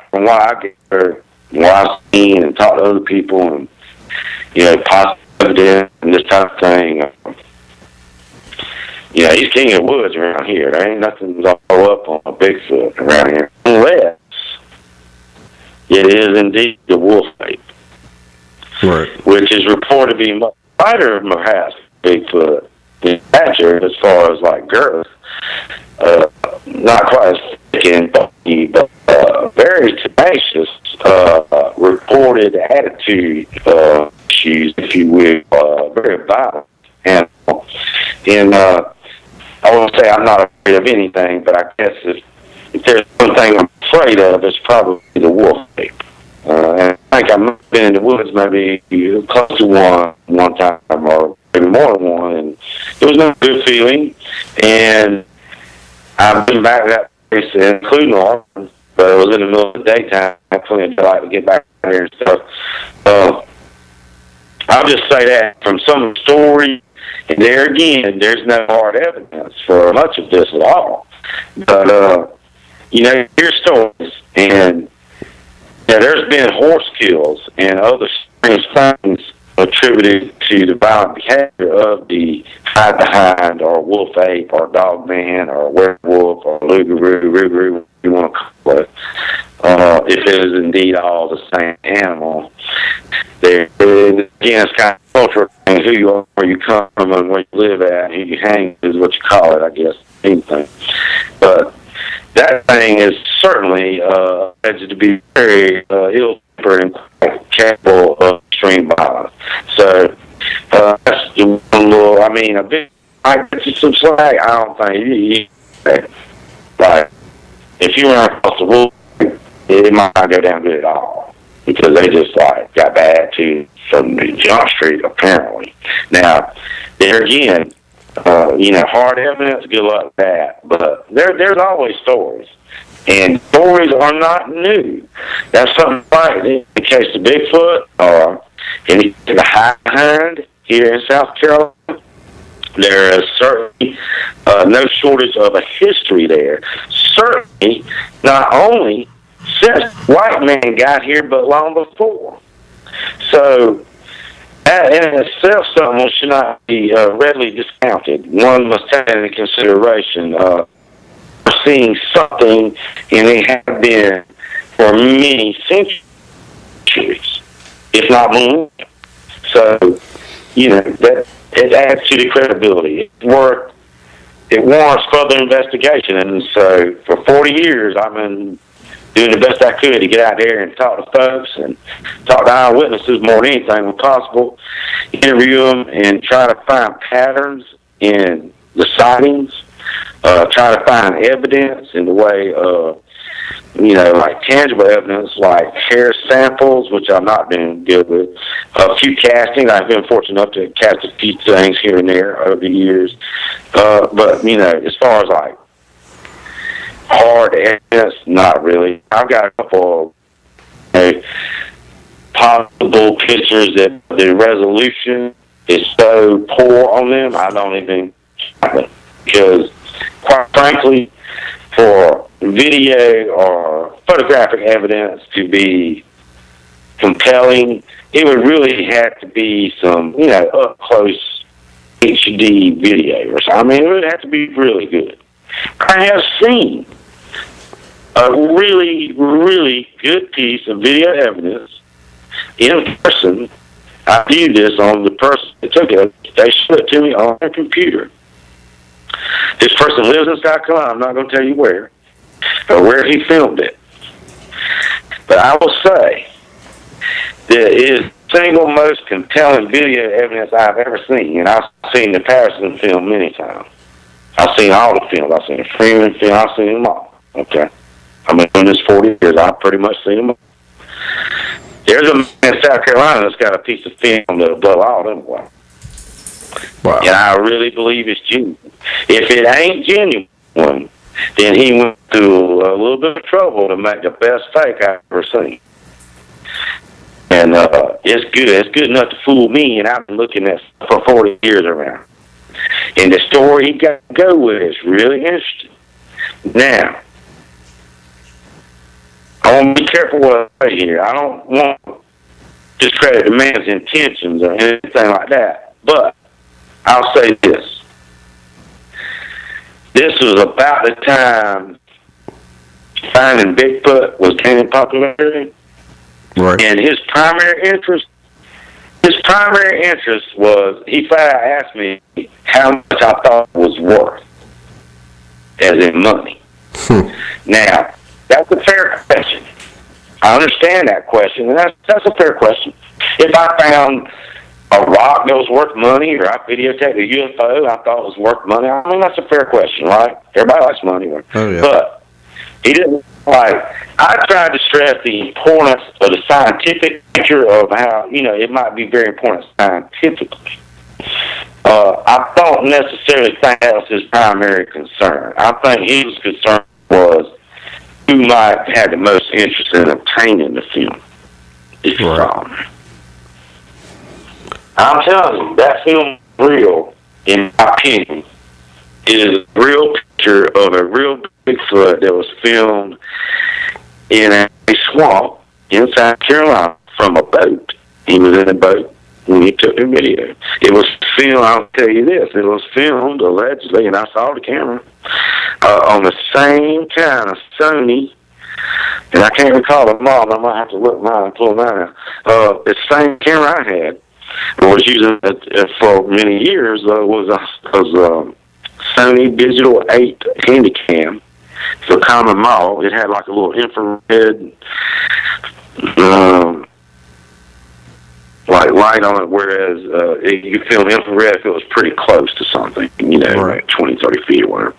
From what I get heard, what I've seen and talked to other people, and possible evidence and this type of thing. He's king of the woods around here. There ain't nothing to follow up on a Bigfoot around here, unless it is indeed the wolf ape, right, which is reported to be much lighter, perhaps, Bigfoot in stature as far as like girth. Not quite as thick and bulky, but very tenacious. Reported attitude issues, if you will, very violent animal. And I won't say I'm not afraid of anything, but I guess if there's one thing I'm afraid of, it's probably the wolf ape. And I think I've been in the woods maybe close to one time, or maybe more than one, and it was not a good feeling. And I've been back to that place, including Orleans, but it was in the middle of the daytime. I had plenty of daylight to get back there and stuff. I'll just say that from some of the stories, and there again, there's no hard evidence for much of this at all. But, here's stories, and there's been horse kills and other strange things attributed to the violent behavior of the hide-behind or wolf ape or dog man or werewolf or rougarou, whatever you want to call it, if it is indeed all the same animal. There, again, it's kind of cultural thing. Who you are, where you come from, and where you live at, who you hang is what you call it, I guess, anything. But that thing is certainly alleged to be very ill-tempered and quite capable of extreme violence. So that's the one little. I mean, a big. I get some slack. I don't think like if you run across the wolf, it might not go down good at all, because they just like got bad attitude from the Jump Street apparently. Now there again. Hard evidence, good luck with that. But there's always stories. And stories are not new. That's something like in the case of Bigfoot or in the Hind here in South Carolina. There is certainly no shortage of a history there. Certainly not only since white man got here, but long before. So that in itself, something should not be readily discounted. One must take into consideration seeing something, and they have been for many centuries, if not more. So, that it adds to the credibility. It warrants further investigation, and so for 40 years, I've been doing the best I could to get out there and talk to folks and talk to eyewitnesses more than anything when possible, interview them and try to find patterns in the sightings, try to find evidence in the way of, like tangible evidence like hair samples, which I've not been good with, a few castings. I've been fortunate enough to cast a few things here and there over the years. But, as far as like hard evidence, not really. I've got a couple of possible pictures that the resolution is so poor on them, I don't even, because quite frankly, for video or photographic evidence to be compelling, it would really have to be some, up close HD video or something. I mean, it would have to be really good. I have seen a really, really good piece of video evidence in person. I viewed this on the person that took it. They showed it to me on their computer. This person lives in South Carolina. I'm not going to tell you where or where he filmed it. But I will say that it is the single most compelling video evidence I've ever seen. And I've seen the Patterson film many times. I've seen all the films. I've seen the Freeman film. I've seen them all. Okay? I've been doing this 40 years. I've pretty much seen them all. There's a man in South Carolina that's got a piece of film that'll blow all them away. Wow. And I really believe it's genuine. If it ain't genuine, then he went through a little bit of trouble to make the best fake I've ever seen. And it's good. It's good enough to fool me, and I've been looking at for 40 years around. And the story he got to go with is really interesting. Now, I want to be careful what I say here. I don't want to discredit the man's intentions or anything like that. But I'll say this. This was about the time finding Bigfoot was gaining popularity. Right. And his primary interest was, he flat out asked me how much I thought it was worth, as in money. Now, that's a fair question. I understand that question, and that's a fair question. If I found a rock that was worth money, or I videotaped a UFO I thought was worth money, I mean, that's a fair question, right? Everybody likes money. Oh, yeah. But he didn't I tried to stress the importance of the scientific nature of how, it might be very important scientifically. I don't necessarily think that was his primary concern. I think his concern was who might have the most interest in obtaining the film. If you saw him. I'm telling you, that film is real, in my opinion. It is a real picture of a real Bigfoot that was filmed in a swamp in South Carolina from a boat. He was in a boat when he took the video. It was filmed, I'll tell you this, it was filmed, allegedly, and I saw the camera, on the same kind of Sony, and I can't recall the model, I might have to look mine and pull mine out. The same camera I had, I was using it for many years, was a Sony Digital 8 Handycam. It's a common model. It had like a little infrared light on it, whereas you could film infrared if it was pretty close to something, like 20, 30 feet or whatever.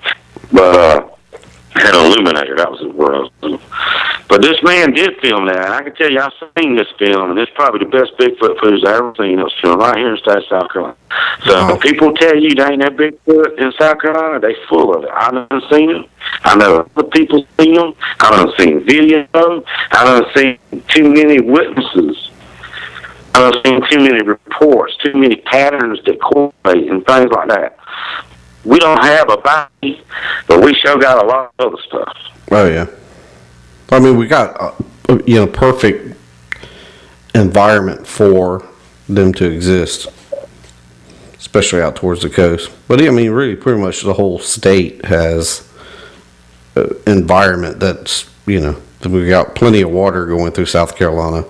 But it had an illuminator. That was the word. But this man did film that. I can tell you, I've seen this film, and it's probably the best Bigfoot footage I've ever seen. It was filmed right here in the state of South Carolina. So if people tell you there ain't no Bigfoot in South Carolina, they full of it. I done seen it. I know other people seen them. I done seen video. I done seen too many witnesses. I done seen too many reports, too many patterns that correlate and things like that. We don't have a body, but we sure got a lot of other stuff. Oh, yeah. I mean, we got, perfect environment for them to exist, especially out towards the coast. But, I mean, really, pretty much the whole state has an environment that's, we got plenty of water going through South Carolina,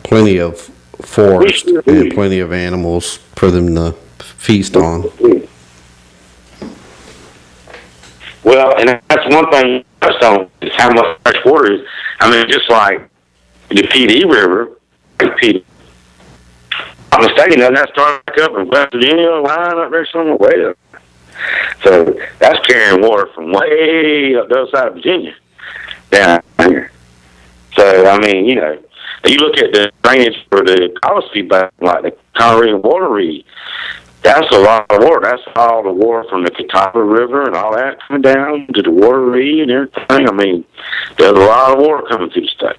plenty of forest, and plenty of animals for them to feast on. Well, and that's one thing you touched on, is how much fresh water is. I mean, just like the PD River, I'm mistaken, doesn't that start back up in West Virginia, line up there somewhere, way up. So that's carrying water from way up the other side of Virginia down here. So, I mean, you look at the drainage for the Colossi Basin, like the Carolina Wateree, that's a lot of water. That's all the water from the Catawba River and all that coming down to the Wateree and everything. I mean, there's a lot of water coming through the state.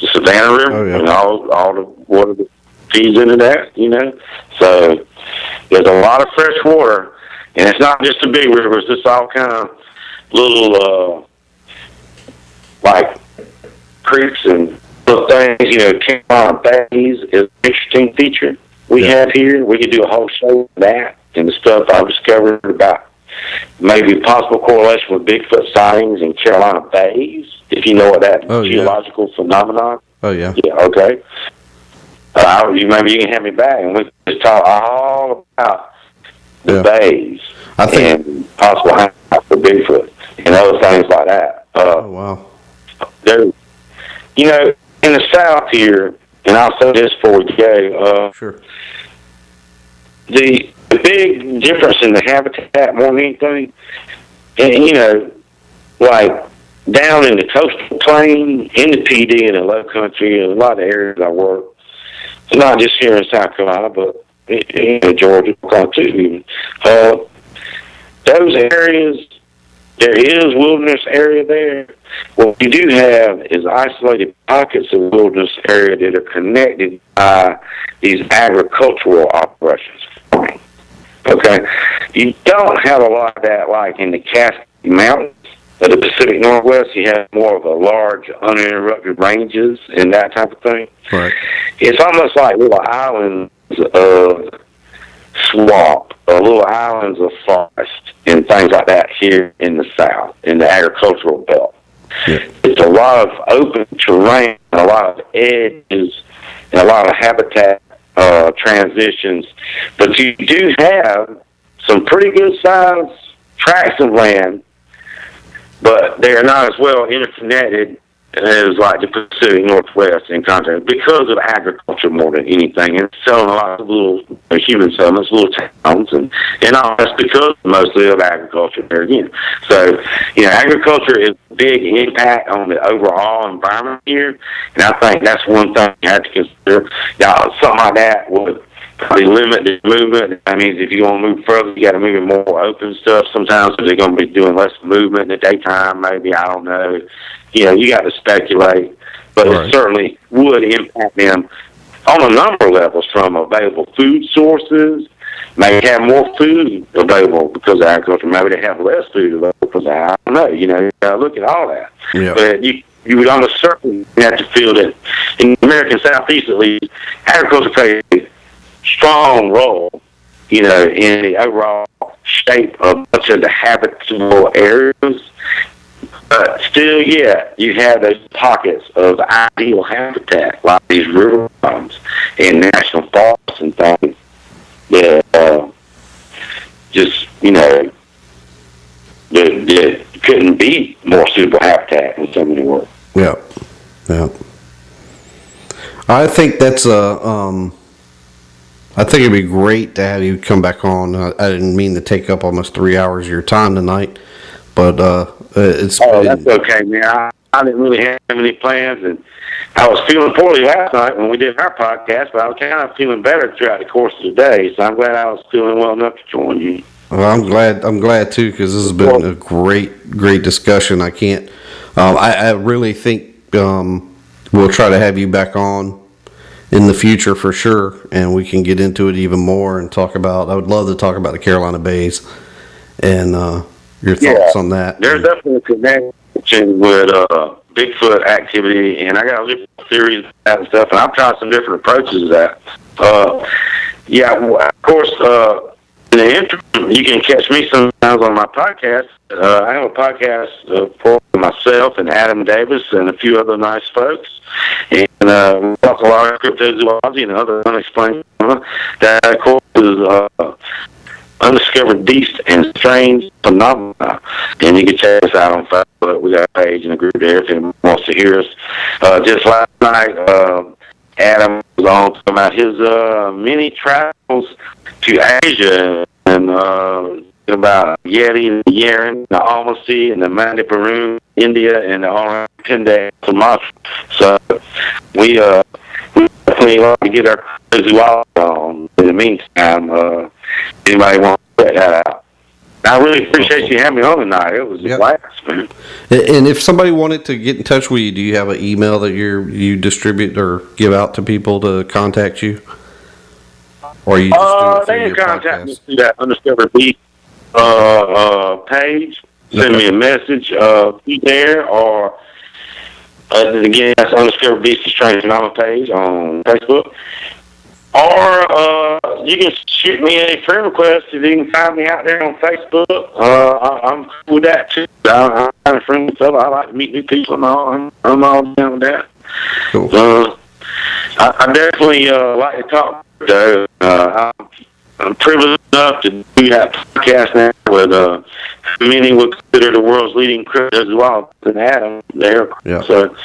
The Savannah River and all the water that feeds into that, So there's a lot of fresh water, and it's not just the big rivers. It's all kind of little, like creeks and of things, Carolina Bays is an interesting feature we have here. We could do a whole show on that and the stuff I've discovered about maybe possible correlation with Bigfoot sightings in Carolina Bays, if you know what that geological phenomenon. Oh, yeah. Yeah, okay. Maybe you can have me back and we can just talk all about the bays and possible hangouts for Bigfoot and other things like that. Oh, wow. There, in the South here, and I'll say this before we go, sure. The big difference in the habitat more than anything, and, like down in the coastal plain, in the PD, in the low country, and a lot of areas I work, it's not just here in South Carolina, but in Georgia, too, even. Those areas, there is wilderness area there. What you do have is isolated pockets of wilderness area that are connected by these agricultural operations. Okay? You don't have a lot of that like in the Cascade Mountains of the Pacific Northwest. You have more of a large, uninterrupted ranges and that type of thing. Right. It's almost like little islands of swamp, or little islands of forest, and things like that here in the South, in the agricultural belt. Yeah. It's a lot of open terrain, a lot of edges, and a lot of habitat transitions. But you do have some pretty good sized tracts of land, but they are not as well interconnected as like the Pacific Northwest in context because of agriculture more than anything. And selling a lot of little human settlements, little towns, and all that's because mostly of agriculture there again. So, agriculture is a big impact on the overall environment here, and I think that's one thing you have to consider. Something like that would probably limit the movement. That means if you want to move further, you got to move in more open stuff sometimes, because they're going to be doing less movement in the daytime, maybe, I don't know. You got to speculate, but it certainly would impact them on a number of levels, from available food sources. Maybe have more food available because of agriculture. Maybe they have less food available because of, I don't know. You got to look at all that. Yeah. But you would almost certainly have to feel that in the American Southeast, at least, agriculture plays a strong role, in the overall shape of much of the habitable areas. But still, you have those pockets of ideal habitat, like these river bottoms and national forests and things that just, that couldn't be more suitable habitat in so many words. Yeah. I think that's I think it'd be great to have you come back on. I didn't mean to take up almost 3 hours of your time tonight, but it's. Oh, that's okay, man. I didn't really have any plans, and I was feeling poorly last night when we did our podcast, but I was kind of feeling better throughout the course of the day. So I'm glad I was feeling well enough to join you. Well, I'm glad too, because this has been a great discussion. I can't. I really think we'll try to have you back on in the future for sure, and we can get into it even more and talk about. I would love to talk about the Carolina Bays and your thoughts on that. There's definitely a connection with Bigfoot activity, and I got a different theories of that and stuff, and I've tried some different approaches to that. Of course, in the interim, you can catch me sometimes on my podcast. I have a podcast for myself and Adam Davis and a few other nice folks. And we talk a lot of cryptozoology and other unexplained phenomena. That, of course, is undiscovered beasts and strange phenomena. And you can check us out on Facebook. We got a page and a group there if anyone wants to hear us. Just last night, Adam was on talking about his many travels to Asia and about Yeti and the Yeren, the Almasy and the Mandiparoon, India, and the Orangutande Sumatra. So we definitely like to get our zoology on. In the meantime, anybody want to check that out? I really appreciate you having me on tonight. It was a blast, man. And if somebody wanted to get in touch with you, do you have an email that you distribute or give out to people to contact you? Or you just do it they can contact me through that Undiscovered Beast page. Send me a message through there, or Again, that's Undiscovered Beasts Strange Phenomena page on Facebook. Or you can shoot me a friend request if you can find me out there on Facebook. I'm cool with that too. I'm kind of friendly fellow. I like to meet new people and all. I'm all down with that. Cool. I definitely like to talk. I'm privileged enough to do that podcast now with many would consider the world's leading cryptozoologist and Adam there. Yeah. So,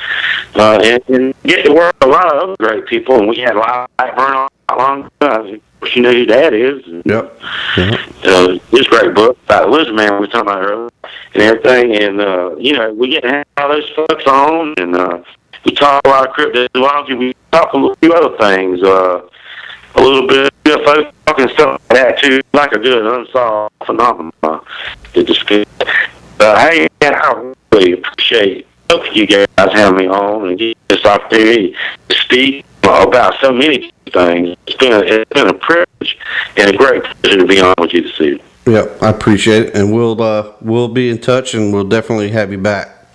and get to work with a lot of other great people. And we had Live Burn on long time. Of course, you know who that is. Yep. This great book about Lizardman we were talking about earlier and everything. And, you know, we get to have all those folks on. And we talk a lot of cryptozoology. We talk a few other things. A little bit of UFO talking stuff like that too, like a good unsolved phenomenon. Hey, man, I really appreciate both you guys having me on and getting this opportunity to speak about so many things. It's been a privilege and a great pleasure to be on with you this evening. Yep, I appreciate it, and we'll be in touch, and we'll definitely have you back.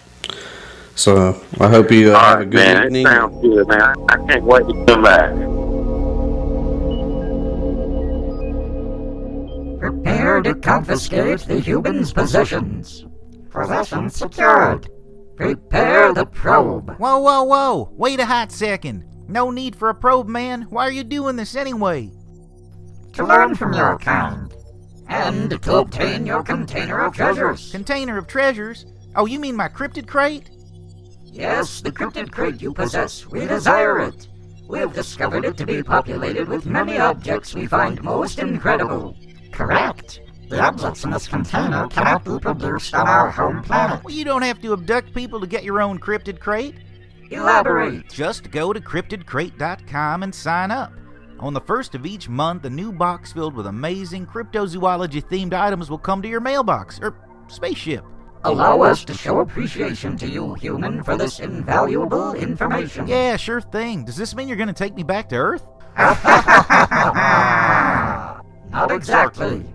So I hope you have a good evening. It sounds good, man. I can't wait to come back. Prepare to confiscate the human's possessions. Possessions secured. Prepare the probe. Whoa, whoa, whoa! Wait a hot second. No need for a probe, man. Why are you doing this anyway? To learn from your kind. And to obtain your container of treasures. Container of treasures? Oh, you mean my cryptid crate? Yes, the cryptid crate you possess. We desire it. We have discovered it to be populated with many objects we find most incredible. Correct. The objects in this container cannot be produced on our home planet. Well, you don't have to abduct people to get your own cryptid crate. Elaborate. Just go to cryptidcrate.com and sign up. On the first of each month, a new box filled with amazing cryptozoology-themed items will come to your mailbox, or spaceship. Allow us to show appreciation to you, human, for this invaluable information. Yeah, sure thing. Does this mean you're going to take me back to Earth? Not exactly.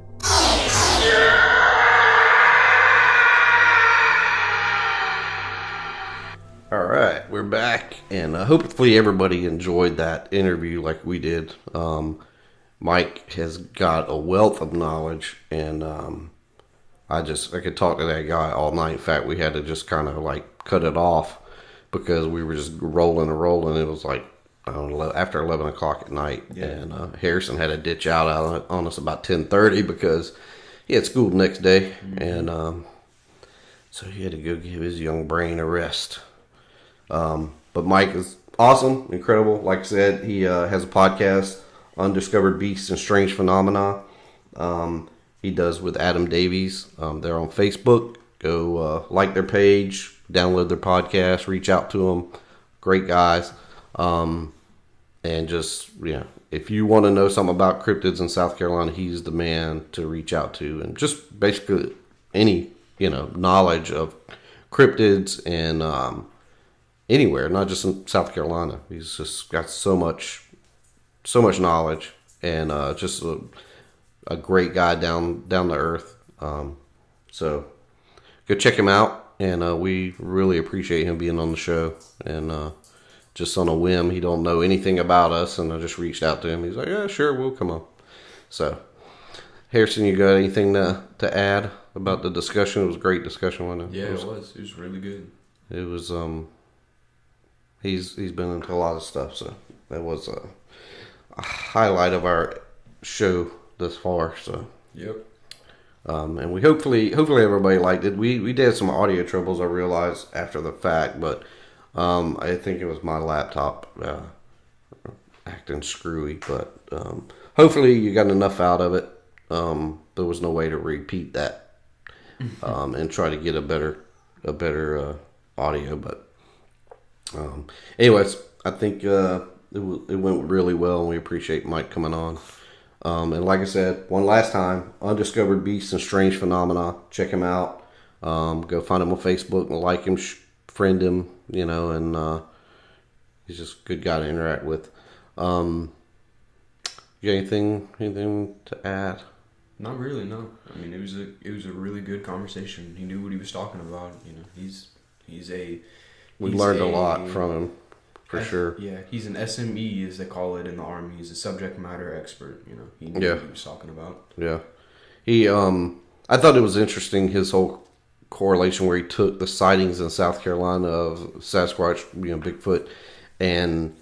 All right, we're back, and hopefully everybody enjoyed that interview like we did. Mike has got a wealth of knowledge, and I could talk to that guy all night. In fact, we had to just kind of like cut it off because we were just rolling and rolling. It was like, I don't know, after 11 o'clock at night, and Harrison had to ditch out on us about 10:30 because he had school the next day, and so he had to go give his young brain a rest. But Mike is awesome, incredible. Like I said, he has a podcast, Undiscovered Beasts and Strange Phenomena. He does with Adam Davies. They're on Facebook. Go like their page, download their podcast, reach out to them. Great guys. And just, if you want to know something about cryptids in South Carolina, he's the man to reach out to. And just basically any, knowledge of cryptids and anywhere, not just in South Carolina. He's just got so much knowledge, and just a great guy down to earth. So go check him out, and we really appreciate him being on the show. And just on a whim, he don't know anything about us, and I just reached out to him. He's like, yeah, sure, we'll come on. So Harrison, you got anything to add about the discussion? It was a great discussion, wasn't it? Yeah, it was. It was really good. It was he's been into a lot of stuff, so that was a highlight of our show thus far. So yep. And we hopefully everybody liked it. We did some audio troubles, I realized after the fact, but I think it was my laptop acting screwy, but hopefully you got enough out of it. There was no way to repeat that and try to get a better audio, but anyways, I think it went really well, and we appreciate Mike coming on. And like I said, one last time, Undiscovered Beasts and Strange Phenomena. Check him out. Go find him on Facebook and like him, friend him, and he's just a good guy to interact with. You got anything to add? Not really, no. I mean, it was a really good conversation. He knew what he was talking about. He's we learned a lot from him, for sure. Yeah, he's an SME, as they call it in the Army. He's a subject matter expert. You know, he knew what he was talking about. Yeah. He, I thought it was interesting, his whole correlation where he took the sightings in South Carolina of Sasquatch, Bigfoot, and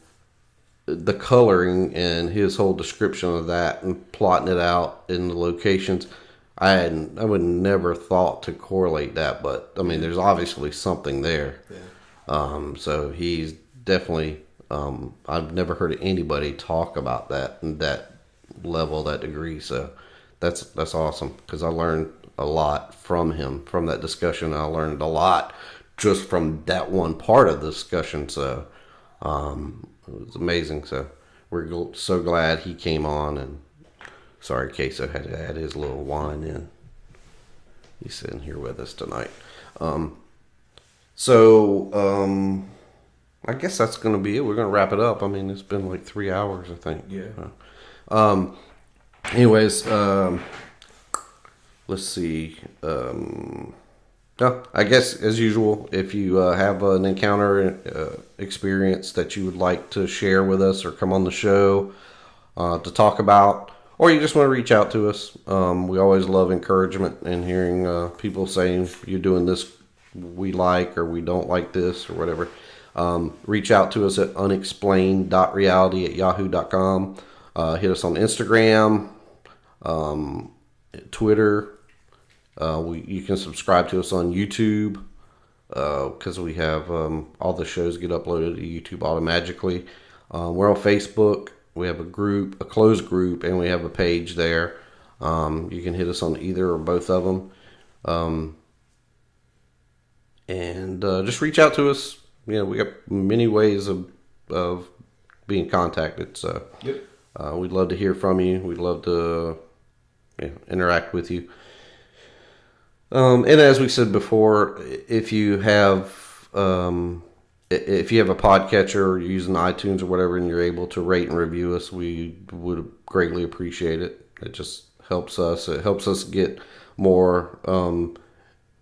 the coloring and his whole description of that and plotting it out in the locations. I would never thought to correlate that, but I mean, there's obviously something there. Yeah. So he's definitely. I've never heard anybody talk about that and that level, that degree. So that's awesome, because I learned a lot from him from that discussion. I learned a lot just from that one part of the discussion. So it was amazing. So we're so glad he came on. And sorry, Queso had to add his little wine in. He's sitting here with us tonight. I guess that's going to be it. We're going to wrap it up. I mean, it's been like 3 hours, I think. Yeah. Anyways, let's see. I guess, as usual, if you have an encounter experience that you would like to share with us or come on the show to talk about, or you just want to reach out to us, we always love encouragement and hearing people saying you're doing this we like, or we don't like this, or whatever. Reach out to us at unexplained.reality@yahoo.com. Hit us on Instagram, Twitter. You can subscribe to us on YouTube, because we have all the shows get uploaded to YouTube automatically. We're on Facebook. We have a closed group, and we have a page there. You can hit us on either or both of them. And just reach out to us. We got many ways of being contacted. So we'd love to hear from you. We'd love to interact with you. And as we said before, if you have a podcatcher or you're using iTunes or whatever, and you're able to rate and review us, we would greatly appreciate it. It just helps us. It helps us get more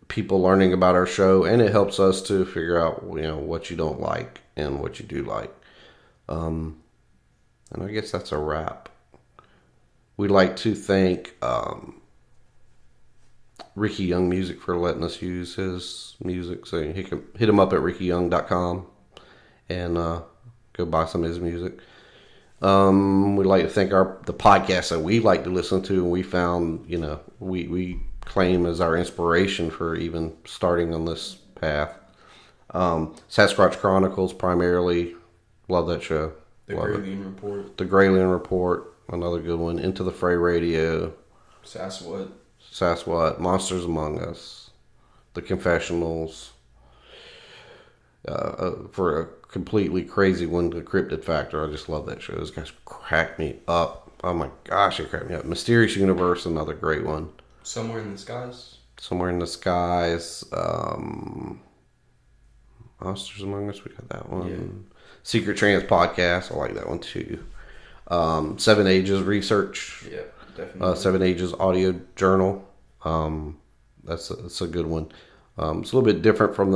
people learning about our show, and it helps us to figure out what you don't like and what you do like. And I guess that's a wrap. We'd like to thank Ricky Young Music for letting us use his music. So hit him up at rickyyoung.com and go buy some of his music. We'd like to thank the podcast that we like to listen to, and we found, we claim as our inspiration for even starting on this path. Sasquatch Chronicles, primarily. Love that show. The Grayling Report. The Grayling Report, another good one. Into the Fray Radio. Sasquatch, Monsters Among Us, The Confessionals. For a completely crazy one, The Cryptid Factor. I just love that show. Those guys crack me up. Oh my gosh, they crack me up. Mysterious Universe, another great one. Somewhere in the Skies. Monsters Among Us, we got that one. Yeah. Secret Trans Podcast, I like that one too. 7 Ages Research. Yeah, definitely. 7 Ages Audio Journal. That's a good one. It's a little bit different from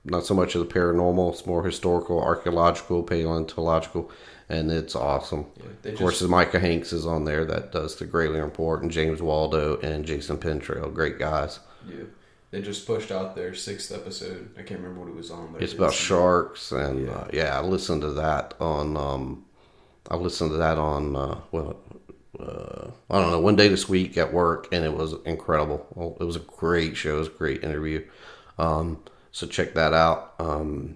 not so much of the paranormal. It's more historical, archaeological, paleontological, and it's awesome. Yeah, of course, Micah Hanks is on there that does the Grayling Report, and James Waldo and Jason Pentrail. Great guys. Yeah. They just pushed out their 6th episode. I can't remember what it was on. But it's about sharks, and I listened to that on. I don't know, one day this week at work, and it was incredible. It was a great show. It was a great interview. So check that out. The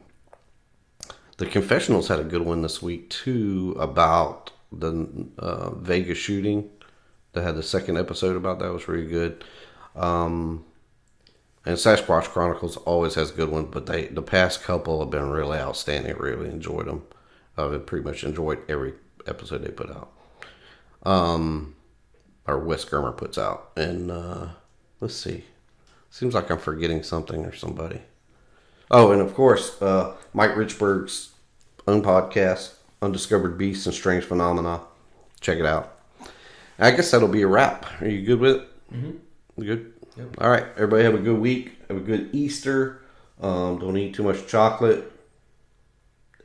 Confessionals had a good one this week too, about the Vegas shooting. They had the 2nd episode about that. It was really good. And Sasquatch Chronicles always has a good one, but the past couple have been really outstanding. Really enjoyed them. I've pretty much enjoyed every episode they put out. Or Wes Germer puts out. And let's see. Seems like I'm forgetting something or somebody. Oh, and of course, Mike Richburg's own podcast, Undiscovered Beasts and Strange Phenomena. Check it out. I guess that'll be a wrap. Are you good with it? Mm-hmm. Good? Yep. All right. Everybody have a good week. Have a good Easter. Don't eat too much chocolate.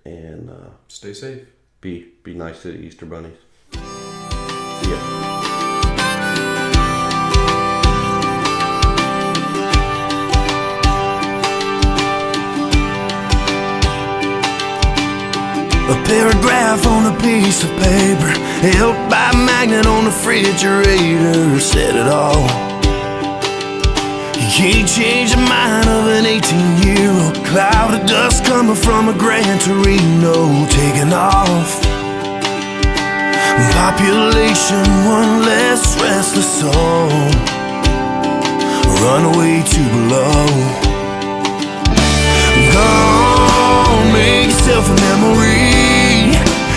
And Stay safe. be nice to the Easter bunnies. See ya. A paragraph on a piece of paper, held by a magnet on the refrigerator, said it all. You can't change the mind of an 18-year-old. Cloud of dust coming from a Gran Torino, taking off. Population, one less restless soul. Runaway to below. Gone, make yourself a memory.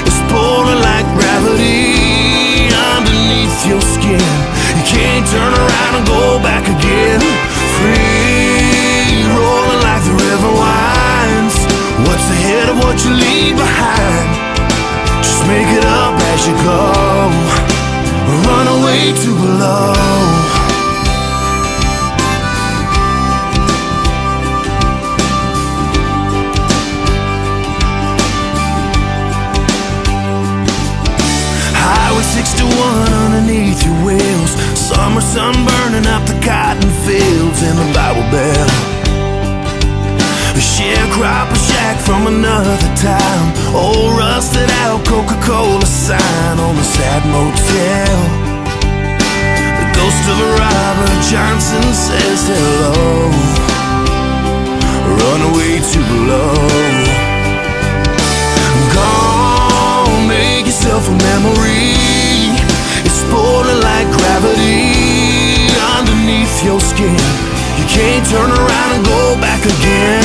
It's pulling like gravity underneath your skin. You can't turn around and go back again. Free, rolling like the river winds. What's ahead of what you leave behind? Just make it up as you go. Run away to below. Highway 61 underneath your wheels. Summer sun burning up the cotton fields in the Bible Belt. A sharecropper shack from another time. Old rusted out Coca-Cola sign on the sad motel. The ghost of a Robert Johnson says hello. Run away to below. Gone, make yourself a memory. It's pulling like gravity underneath your skin. You can't turn around and go back again.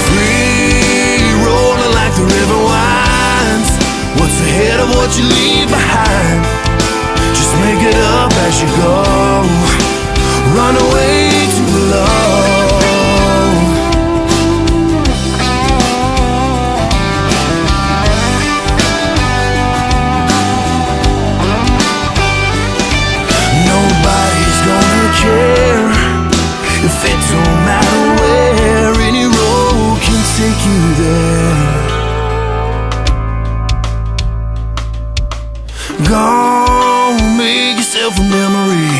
Free, rolling like the river winds. What's ahead of what you leave behind? Just make it up as you go. Run away to below. Nobody's gonna care if it don't matter where. Any road can take you there. Gone, make yourself a memory.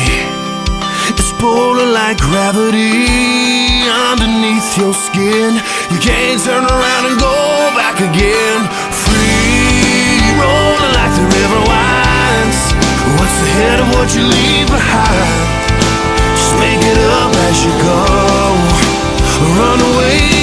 It's pulling like gravity underneath your skin. You can't turn around and go back again. Free, rolling like the river winds. What's ahead of what you leave behind? Just make it up as you go. Run away